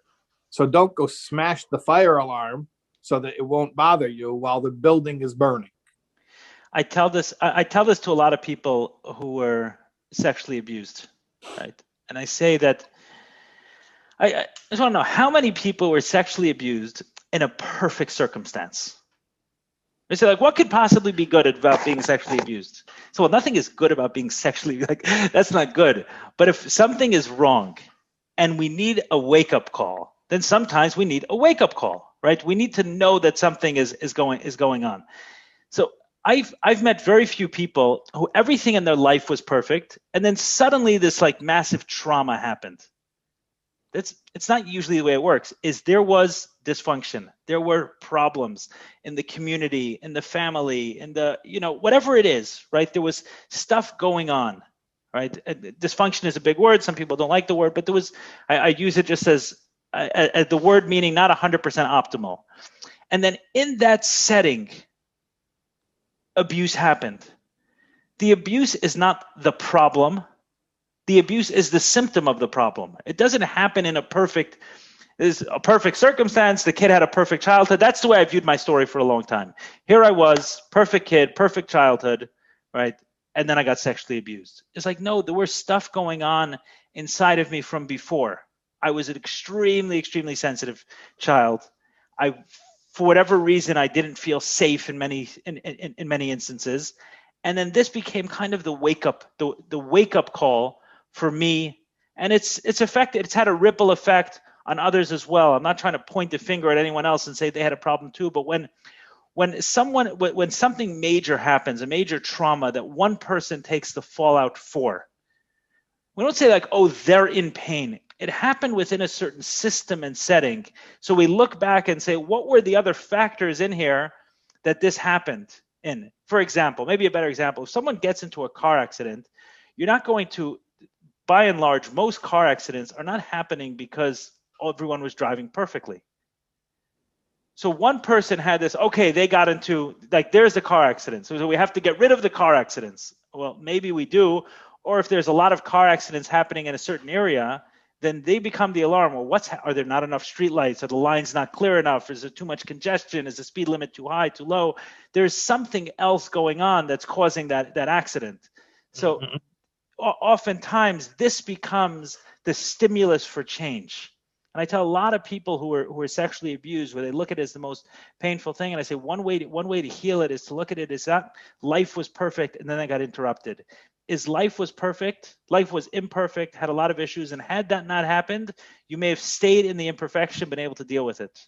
So don't go smash the fire alarm so that it won't bother you while the building is burning. I tell this to a lot of people who were sexually abused, right? And I say that I just want to know how many people were sexually abused in a perfect circumstance. They say, like, what could possibly be good about being sexually abused? So, well, nothing is good about being sexually, like, that's not good. But if something is wrong and we need a wake-up call, then sometimes we need a wake-up call, right? We need to know that something is going on. So I've met very few people who everything in their life was perfect, and then suddenly this like massive trauma happened. It's not usually the way it works. There was dysfunction, there were problems in the community, in the family, in the whatever it is, right? There was stuff going on, right? Dysfunction is a big word. Some people don't like the word, but there was. I use it just as the word meaning not 100% optimal. And then in that setting, abuse happened. The abuse is not the problem. The abuse is the symptom of the problem. It doesn't happen in a perfect circumstance. The kid had a perfect childhood. That's the way I viewed my story for a long time. Here I was, perfect kid, perfect childhood, right? And then I got sexually abused. It's like, no, there was stuff going on inside of me from before. I was an extremely, extremely sensitive child. For whatever reason, I didn't feel safe in many instances. And then this became kind of the wake up call for me, and it's affected. It's had a ripple effect on others as well. I'm not trying to point the finger at anyone else and say they had a problem too, but when something major happens, a major trauma that one person takes the fallout for, we don't say like, oh, they're in pain. It happened within a certain system and setting. So we look back and say, what were the other factors in here that this happened in? For example, maybe a better example, if someone gets into a car accident, you're not going to, by and large, most car accidents are not happening because everyone was driving perfectly. So one person had this, okay, they got into, like, there's the car accident. So we have to get rid of the car accidents. Well, maybe we do. Or if there's a lot of car accidents happening in a certain area, then they become the alarm. Well, are there not enough streetlights? Are the lines not clear enough? Is there too much congestion? Is the speed limit too high, too low? There's something else going on that's causing that accident. So oftentimes this becomes the stimulus for change. And I tell a lot of people who are sexually abused, where they look at it as the most painful thing, and I say one way to heal it is to look at it as not life was perfect and then I got interrupted. Is life was perfect, life was imperfect, had a lot of issues, and had that not happened, you may have stayed in the imperfection, been able to deal with it.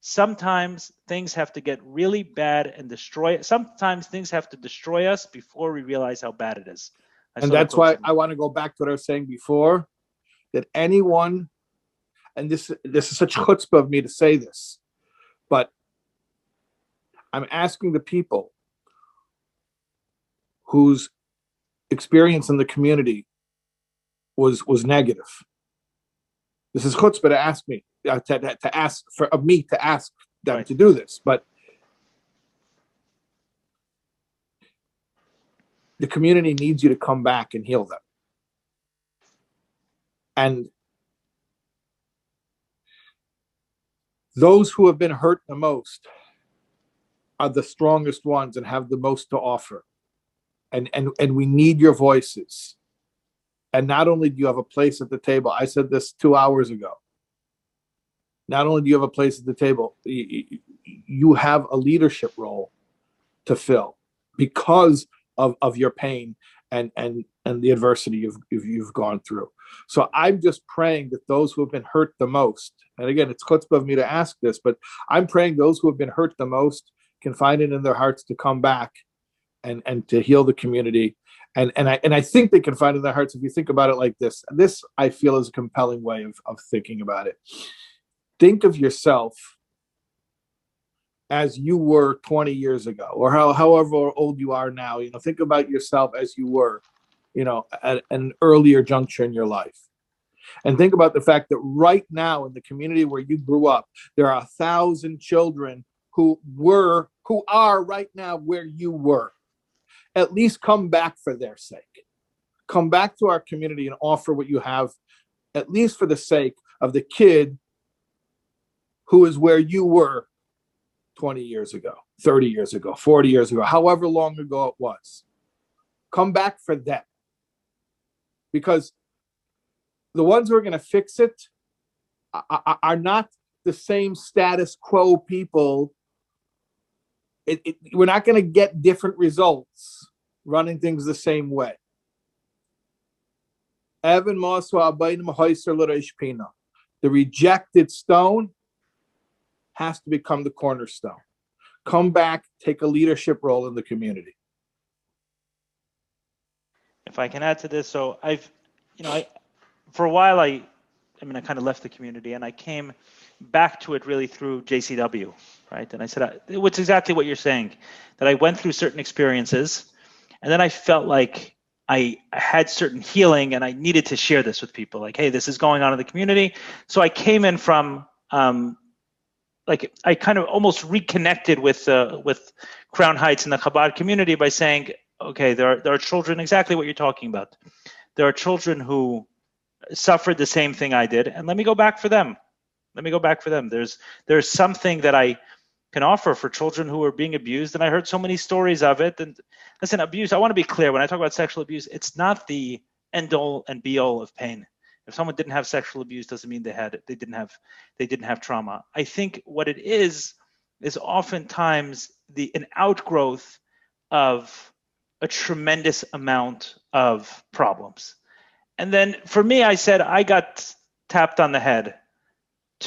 Sometimes things have to get really bad and sometimes things have to destroy us before we realize how bad it is. And that's why I want to go back to what I was saying before, that anyone, and this is such chutzpah of me to say this, but I'm asking the people whose experience in the community was negative. This is chutzpah to ask me to ask them right to do this, but the community needs you to come back and heal them. And those who have been hurt the most are the strongest ones and have the most to offer. and we need your voices. And not only do you have a place at the table, I said this 2 hours ago. Not only do you have a place at the table, you have a leadership role to fill because of your pain and the adversity you've gone through. So I'm just praying that those who have been hurt the most, and again, it's chutzpah of me to ask this, but I'm praying those who have been hurt the most can find it in their hearts to come back and to heal the community. And I think they can find it in their hearts if you think about it like this. This I feel is a compelling way of thinking about it. Think of yourself as you were 20 years ago, or however old you are now. Think about yourself as you were, at an earlier juncture in your life. And think about the fact that right now in the community where you grew up, there are 1,000 children who are right now where you were. At least come back for their sake. Come back to our community and offer what you have, at least for the sake of the kid who is where you were 20 years ago, 30 years ago, 40 years ago, however long ago it was. Come back for them. Because the ones who are going to fix it are not the same status quo people. We're not going to get different results running things the same way. The rejected stone has to become the cornerstone. Come back, take a leadership role in the community. If I can add to this, so for a while I kind of left the community and I came back to it really through JCW, right? And I said, it's exactly what you're saying, that I went through certain experiences and then I felt like I had certain healing and I needed to share this with people. Like, hey, this is going on in the community. So I came in from, I kind of almost reconnected with Crown Heights and the Chabad community by saying, okay, there are children, exactly what you're talking about. There are children who suffered the same thing I did, and let me go back for them. There's something that I can offer for children who are being abused, and I heard so many stories of it. And listen, abuse, I want to be clear, when I talk about sexual abuse, it's not the end all and be all of pain. If someone didn't have sexual abuse, doesn't mean they didn't have trauma. I think what it is oftentimes an outgrowth of a tremendous amount of problems. And then for me, I said I got tapped on the head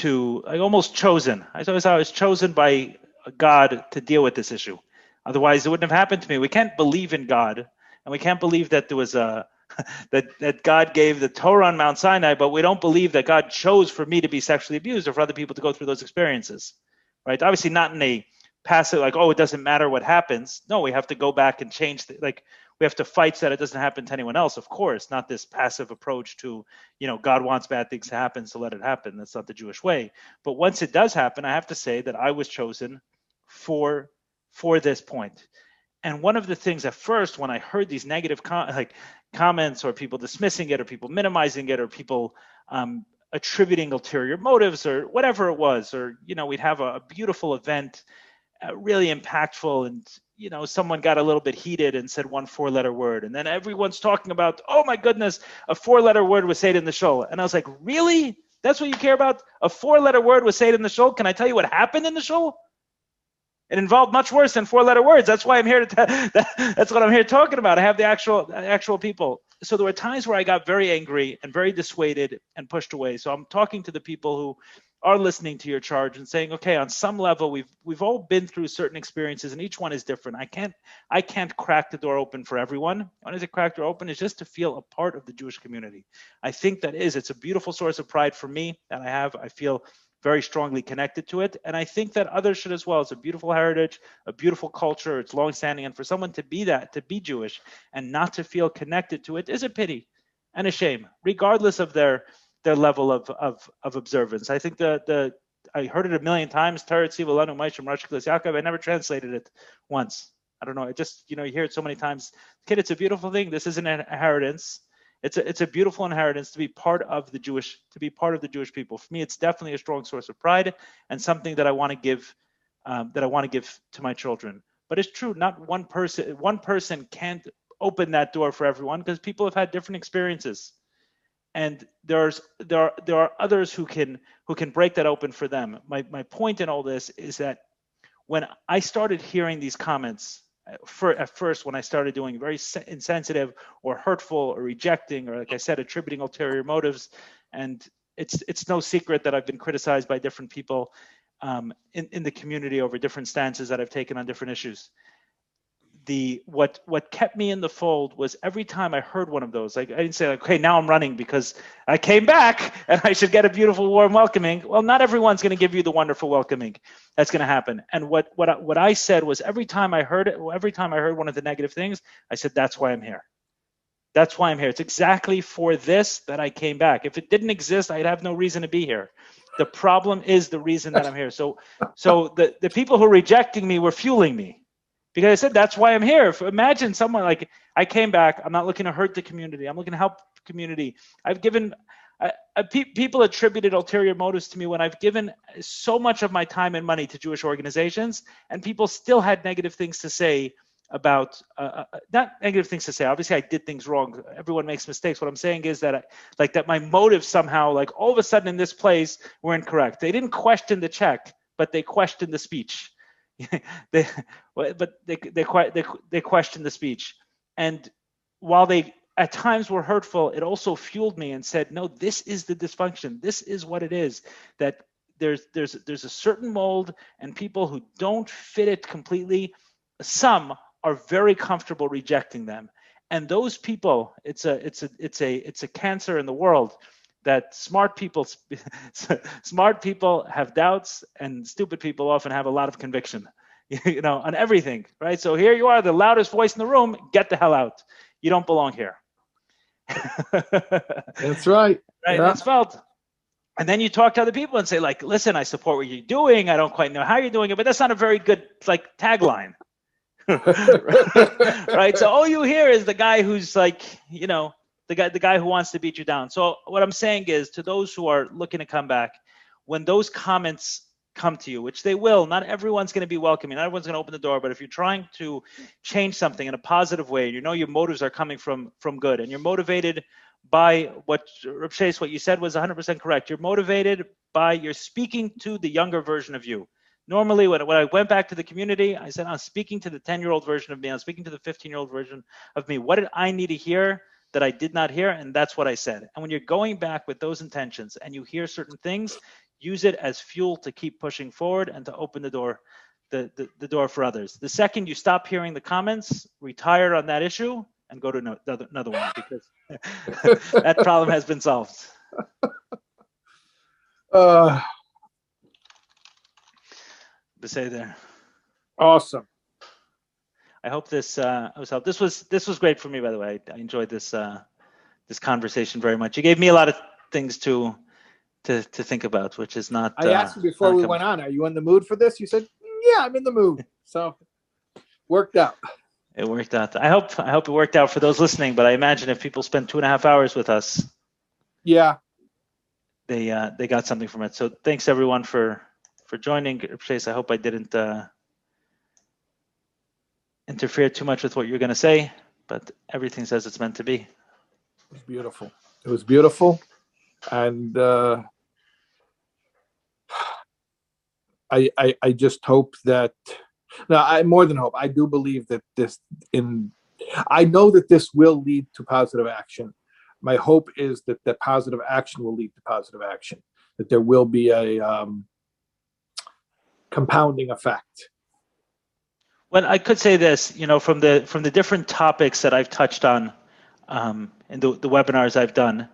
I almost chosen. I was chosen by God to deal with this issue. Otherwise, it wouldn't have happened to me. We can't believe in God, and we can't believe that there was that God gave the Torah on Mount Sinai, but we don't believe that God chose for me to be sexually abused or for other people to go through those experiences, right? Obviously not in a passive, like, oh, it doesn't matter what happens. No, we have to go back and change, we have to fight so that it doesn't happen to anyone else, of course, not this passive approach to, God wants bad things to happen, so let it happen. That's not the Jewish way. But once it does happen, I have to say that I was chosen for this point. And one of the things at first, when I heard these negative comments or people dismissing it or people minimizing it or people attributing ulterior motives or whatever it was, or, we'd have a beautiful event, really impactful, and, someone got a little bit heated and said one 4-letter word. And then everyone's talking about, oh my goodness, a 4-letter word was said in the shul. And I was like, really? That's what you care about? A 4-letter word was said in the shul? Can I tell you what happened in the shul? It involved much worse than 4-letter words. That's why I'm here that's what I'm here talking about. I have the actual people. So there were times where I got very angry and very dissuaded and pushed away. So I'm talking to the people who are listening to your charge and saying, okay, on some level, we've all been through certain experiences and each one is different. I can't crack the door open for everyone. When is it cracked door open? Is just to feel a part of the Jewish community. I think it's a beautiful source of pride for me that I feel very strongly connected to it. And I think that others should as well. It's a beautiful heritage, a beautiful culture. It's longstanding. And for someone to be Jewish and not to feel connected to it is a pity and a shame, regardless of their level of observance. I think I heard it a million times. I never translated it once. I don't know. It just, you hear it so many times. Kid, it's a beautiful thing. This is an inheritance. It's a beautiful inheritance to be part of the Jewish people. For me, it's definitely a strong source of pride and something that I want to give to my children. But it's true, not one person can't open that door for everyone because people have had different experiences, and there are others who can break that open for them. My point in all this is that when I started hearing these comments at first, when I started doing very insensitive or hurtful or rejecting, or like I said, attributing ulterior motives, and it's no secret that I've been criticized by different people in the community over different stances that I've taken on different issues. What kept me in the fold was every time I heard one of those, like I didn't say like, okay, now I'm running because I came back and I should get a beautiful warm welcoming. Well, not everyone's going to give you the wonderful welcoming that's going to happen. And what I said was every time I heard one of the negative things, I said, that's why I'm here. That's why I'm here. It's exactly for this that I came back. If it didn't exist, I'd have no reason to be here. The problem is the reason that I'm here. So the people who are rejecting me were fueling me. Because I said, that's why I'm here. Imagine someone like, I came back, I'm not looking to hurt the community. I'm looking to help the community. I've given, people attributed ulterior motives to me when I've given so much of my time and money to Jewish organizations, and people still had negative things to say about, not negative things to say. Obviously, I did things wrong. Everyone makes mistakes. What I'm saying is that that my motives somehow, like all of a sudden in this place, were incorrect. They didn't question the check, but they questioned the speech. they questioned the speech, and while they at times were hurtful, it also fueled me and said, no, this is the dysfunction. This is what it is. That there's a certain mold, and people who don't fit it completely, some are very comfortable rejecting them, and those people, it's a cancer in the world. That smart people have doubts, and stupid people often have a lot of conviction, on everything, right? So here you are, the loudest voice in the room. Get the hell out. You don't belong here. That's right. Right. Yeah. It's felt. And then you talk to other people and say, like, listen, I support what you're doing. I don't quite know how you're doing it, but that's not a very good tagline. Right. So all you hear is the guy who's like, the guy who wants to beat you down. So what I'm saying is, to those who are looking to come back, when those comments come to you, which they will, not everyone's going to be welcoming, not everyone's going to open the door, but if you're trying to change something in a positive way, your motives are coming from good, and you're motivated by what Rabbi Shais, what you said was 100% correct. You're motivated by, you're speaking to the younger version of you. Normally, when I went back to the community, I said, I'm speaking to the 10-year-old version of me. I'm speaking to the 15-year-old version of me. What did I need to hear that I did not hear? And that's what I said. And when you're going back with those intentions and you hear certain things, use it as fuel to keep pushing forward and to open the door, the door for others. The second you stop hearing the comments, retire on that issue and go to another one, because that problem has been solved. To say there. Awesome. I hope this was helpful. This was great for me, by the way. I enjoyed this conversation very much. You gave me a lot of things to think about, which is not. I asked you before we went on, are you in the mood for this? You said, yeah, I'm in the mood. So worked out. It worked out. I hope it worked out for those listening, but I imagine if people spend 2.5 hours with us, yeah, they got something from it. So thanks everyone for joining. Shais, I hope I didn't interfere too much with what you're going to say, but everything says it's meant to be. It was beautiful. It was beautiful. And I just hope that, I more than hope, I do believe that I know that this will lead to positive action. My hope is that the positive action will lead to positive action, that there will be a compounding effect. Well, I could say this, from the different topics that I've touched on in the webinars I've done,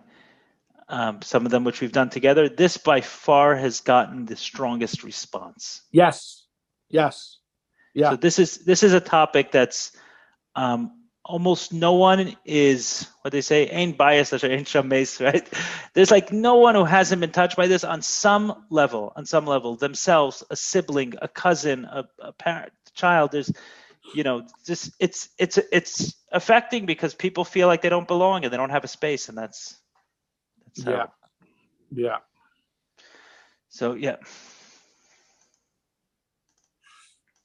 some of them which we've done together, this by far has gotten the strongest response. Yes. Yeah. So this is a topic that's almost no one is, what they say, ain't biased, ain't shames, right? There's like no one who hasn't been touched by this on some level, themselves, a sibling, a cousin, a parent, child. There's, just it's affecting because people feel like they don't belong and they don't have a space, and that's how. Yeah. So yeah.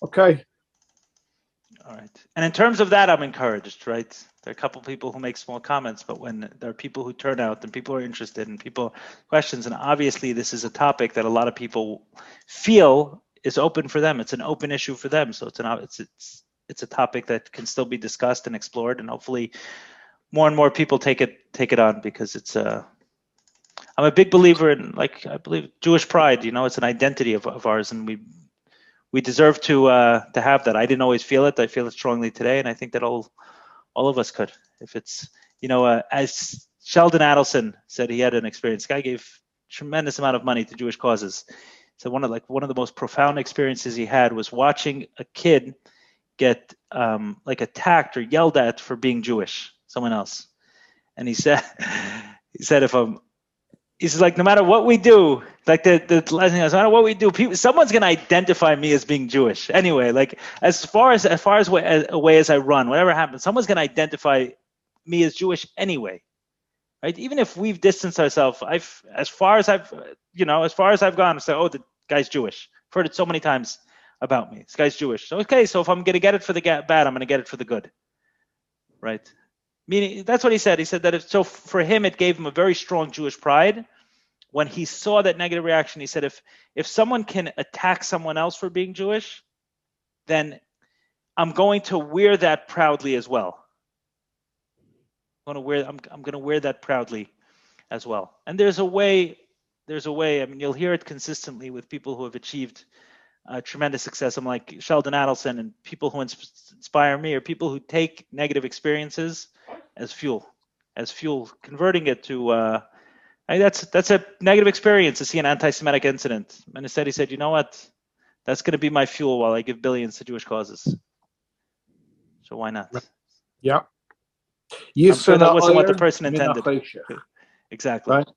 Okay. All right. And in terms of that, I'm encouraged, right? There are a couple people who make small comments, but when there are people who turn out and people are interested and people questions, and obviously this is a topic that a lot of people feel is open for them. It's an open issue for them. So it's a topic that can still be discussed and explored, and hopefully more and more people take it on, because it's I'm a big believer in, like, I believe Jewish pride. It's an identity of ours, and we deserve to have that. I didn't always feel it. I feel it strongly today, and I think that all of us could. If it's, as Sheldon Adelson said, he had an experience. The guy gave tremendous amount of money to Jewish causes. So one of the most profound experiences he had was watching a kid get attacked or yelled at for being Jewish, someone else. And he said, like, no matter what we do, like the last thing is, no matter what we do, someone's gonna identify me as being Jewish anyway. Like as far as away as I run, whatever happens, someone's gonna identify me as Jewish anyway, right? Even if we've distanced ourselves, as far as I've gone, I say, oh, the guy's Jewish. I've heard it so many times about me. This guy's Jewish. So okay, so if I'm gonna get it for the bad, I'm gonna get it for the good, right? Meaning, that's what he said. He said that so for him, it gave him a very strong Jewish pride. When he saw that negative reaction, he said, if someone can attack someone else for being Jewish, then I'm going to wear that proudly as well. I'm going to wear that proudly as well. And there's a way. I mean, you'll hear it consistently with people who have achieved tremendous success. I'm like Sheldon Adelson, and people who inspire me are people who take negative experiences as fuel, converting it to. That's a negative experience to see an anti-Semitic incident. And instead he said, you know what? That's going to be my fuel while I give billions to Jewish causes. So why not? Yeah. I'm sure that wasn't what the person intended. Exactly. Right?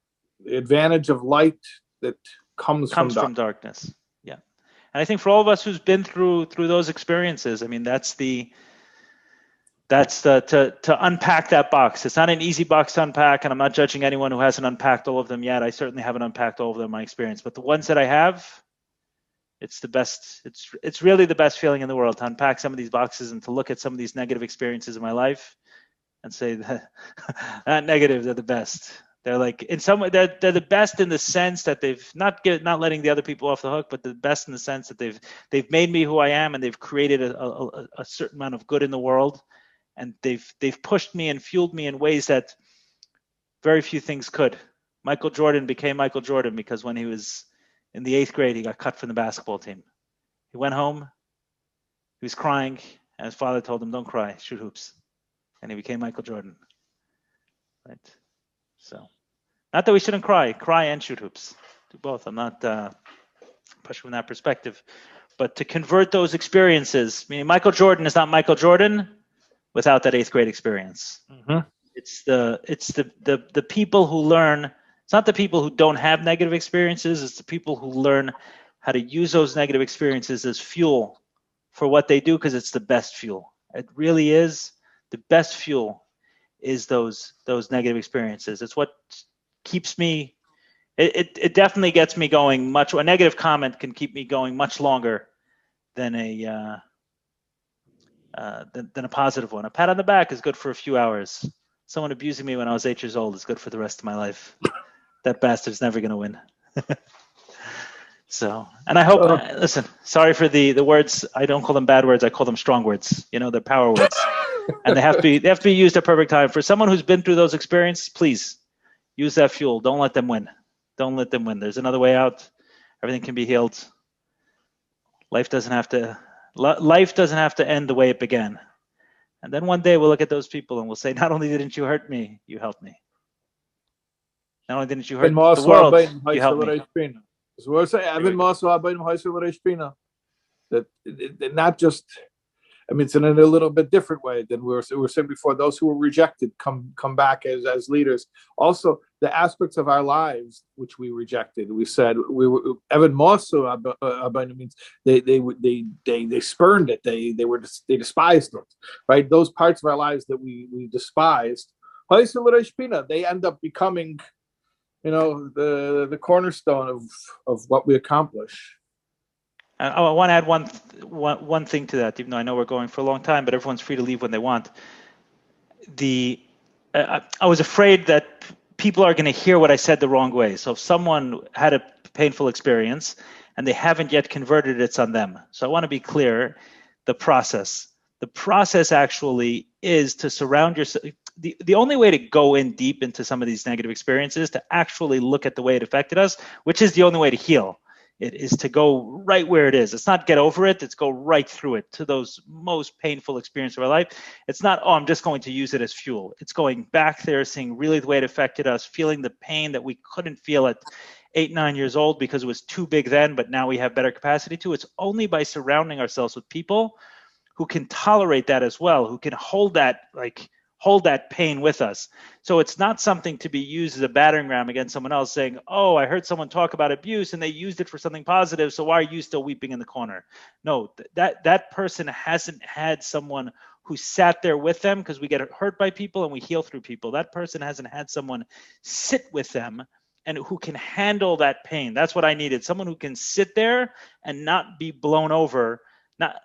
The advantage of light that comes from darkness. Yeah. And I think for all of us who's been through those experiences, I mean, that's to unpack that box. It's not an easy box to unpack, and I'm not judging anyone who hasn't unpacked all of them yet. I certainly haven't unpacked all of them in my experience, but the ones that I have, it's the best. It's really the best feeling in the world to unpack some of these boxes and to look at some of these negative experiences in my life and say that not negative, they're the best. They're like, in some way, they're the best in the sense that they've not letting the other people off the hook, but the best in the sense that they've made me who I am, and they've created a certain amount of good in the world. And they've pushed me and fueled me in ways that very few things could. Michael Jordan became Michael Jordan because when he was in the 8th grade, he got cut from the basketball team. He went home, he was crying, and his father told him, don't cry, shoot hoops. And he became Michael Jordan. Right? So, not that we shouldn't cry and shoot hoops. Do both. I'm not pushing from that perspective. But to convert those experiences, meaning Michael Jordan is not Michael Jordan without that 8th grade experience. Mm-hmm. It's the people who learn. It's not the people who don't have negative experiences. It's the people who learn how to use those negative experiences as fuel for what they do, because it's the best fuel. It really is the best fuel. Is those negative experiences. It's what keeps me. It definitely gets me going much. A negative comment can keep me going much longer than a positive one. A pat on the back is good for a few hours. Someone abusing me when I was 8 years old is good for the rest of my life. That bastard's never going to win. So, and I hope, listen, sorry for the words. I don't call them bad words. I call them strong words. They're power words. And they have to be used at perfect time. For someone who's been through those experiences, please use that fuel. Don't let them win. Don't let them win. There's another way out. Everything can be healed. Life doesn't have to end the way it began. And then one day we'll look at those people and we'll say, not only didn't you hurt me, you helped me. Not only didn't you hurt the world, you helped me. That not just, I mean, it's in a little bit different way than we were saying before. Those who were rejected come back as leaders. Also, the aspects of our lives which we rejected. We said we were Evan Mosu means they spurned it. They despised it. Right? Those parts of our lives that we despised, they end up becoming, the cornerstone of what we accomplish. I want to add one thing to that, even though I know we're going for a long time, but everyone's free to leave when they want. I was afraid that people are going to hear what I said the wrong way. So if someone had a painful experience and they haven't yet converted, it's on them. So I want to be clear, the process. The process actually is to surround yourself. The only way to go in deep into some of these negative experiences, to actually look at the way it affected us, which is the only way to heal. It is to go right where it is. It's not get over it. It's go right through it to those most painful experiences of our life. It's not, oh, I'm just going to use it as fuel. It's going back there, seeing really the way it affected us, feeling the pain that we couldn't feel at 8, 9 years old because it was too big then, but now we have better capacity to. It's only by surrounding ourselves with people who can tolerate that as well, who can hold that pain with us. So it's not something to be used as a battering ram against someone else saying, oh, I heard someone talk about abuse and they used it for something positive, so why are you still weeping in the corner? No, that person hasn't had someone who sat there with them, because we get hurt by people and we heal through people. That person hasn't had someone sit with them and who can handle that pain. That's what I needed. Someone who can sit there and not be blown over not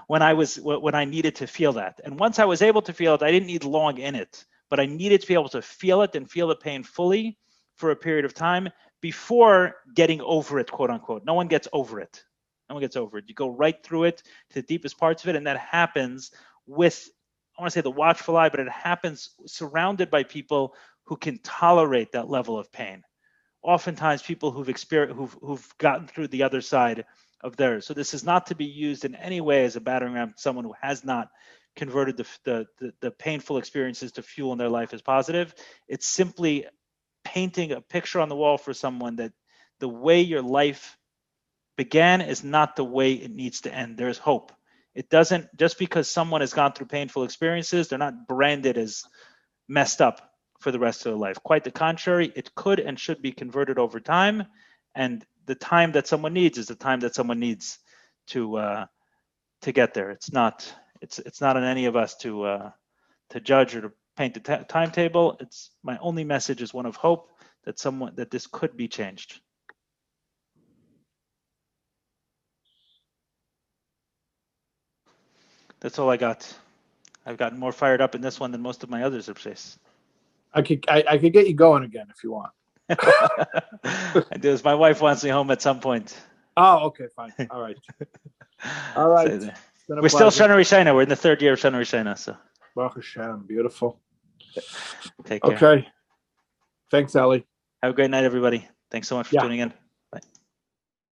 when I needed to feel that. And once I was able to feel it, I didn't need long in it, but I needed to be able to feel it and feel the pain fully for a period of time before getting over it, quote unquote. No one gets over it. No one gets over it. You go right through it to the deepest parts of it. And that happens with, I want to say the watchful eye, but it happens surrounded by people who can tolerate that level of pain. Oftentimes people who've gotten through the other side of theirs. So this is not to be used in any way as a battering ram to someone who has not converted the painful experiences to fuel in their life as positive. It's simply painting a picture on the wall for someone that the way your life began is not the way it needs to end. There's hope. It doesn't, just because someone has gone through painful experiences, they're not branded as messed up for the rest of their life. Quite the contrary, it could and should be converted over time. And the time that someone needs is the time that someone needs to get there. It's not on any of us to judge or to paint the timetable. It's my only message is one of hope that this could be changed. That's all I got. I've gotten more fired up in this one than most of my others, Rabbi Shais. I could get you going again if you want. I do. My wife wants me home at some point. Oh, okay, fine. All right. All right. We're still Shana Rishina. We're in the 3rd year of Shana Rishina. So. Baruch Hashem. Beautiful. Take care. Okay. Thanks, Ali. Have a great night, everybody. Thanks so much for tuning in.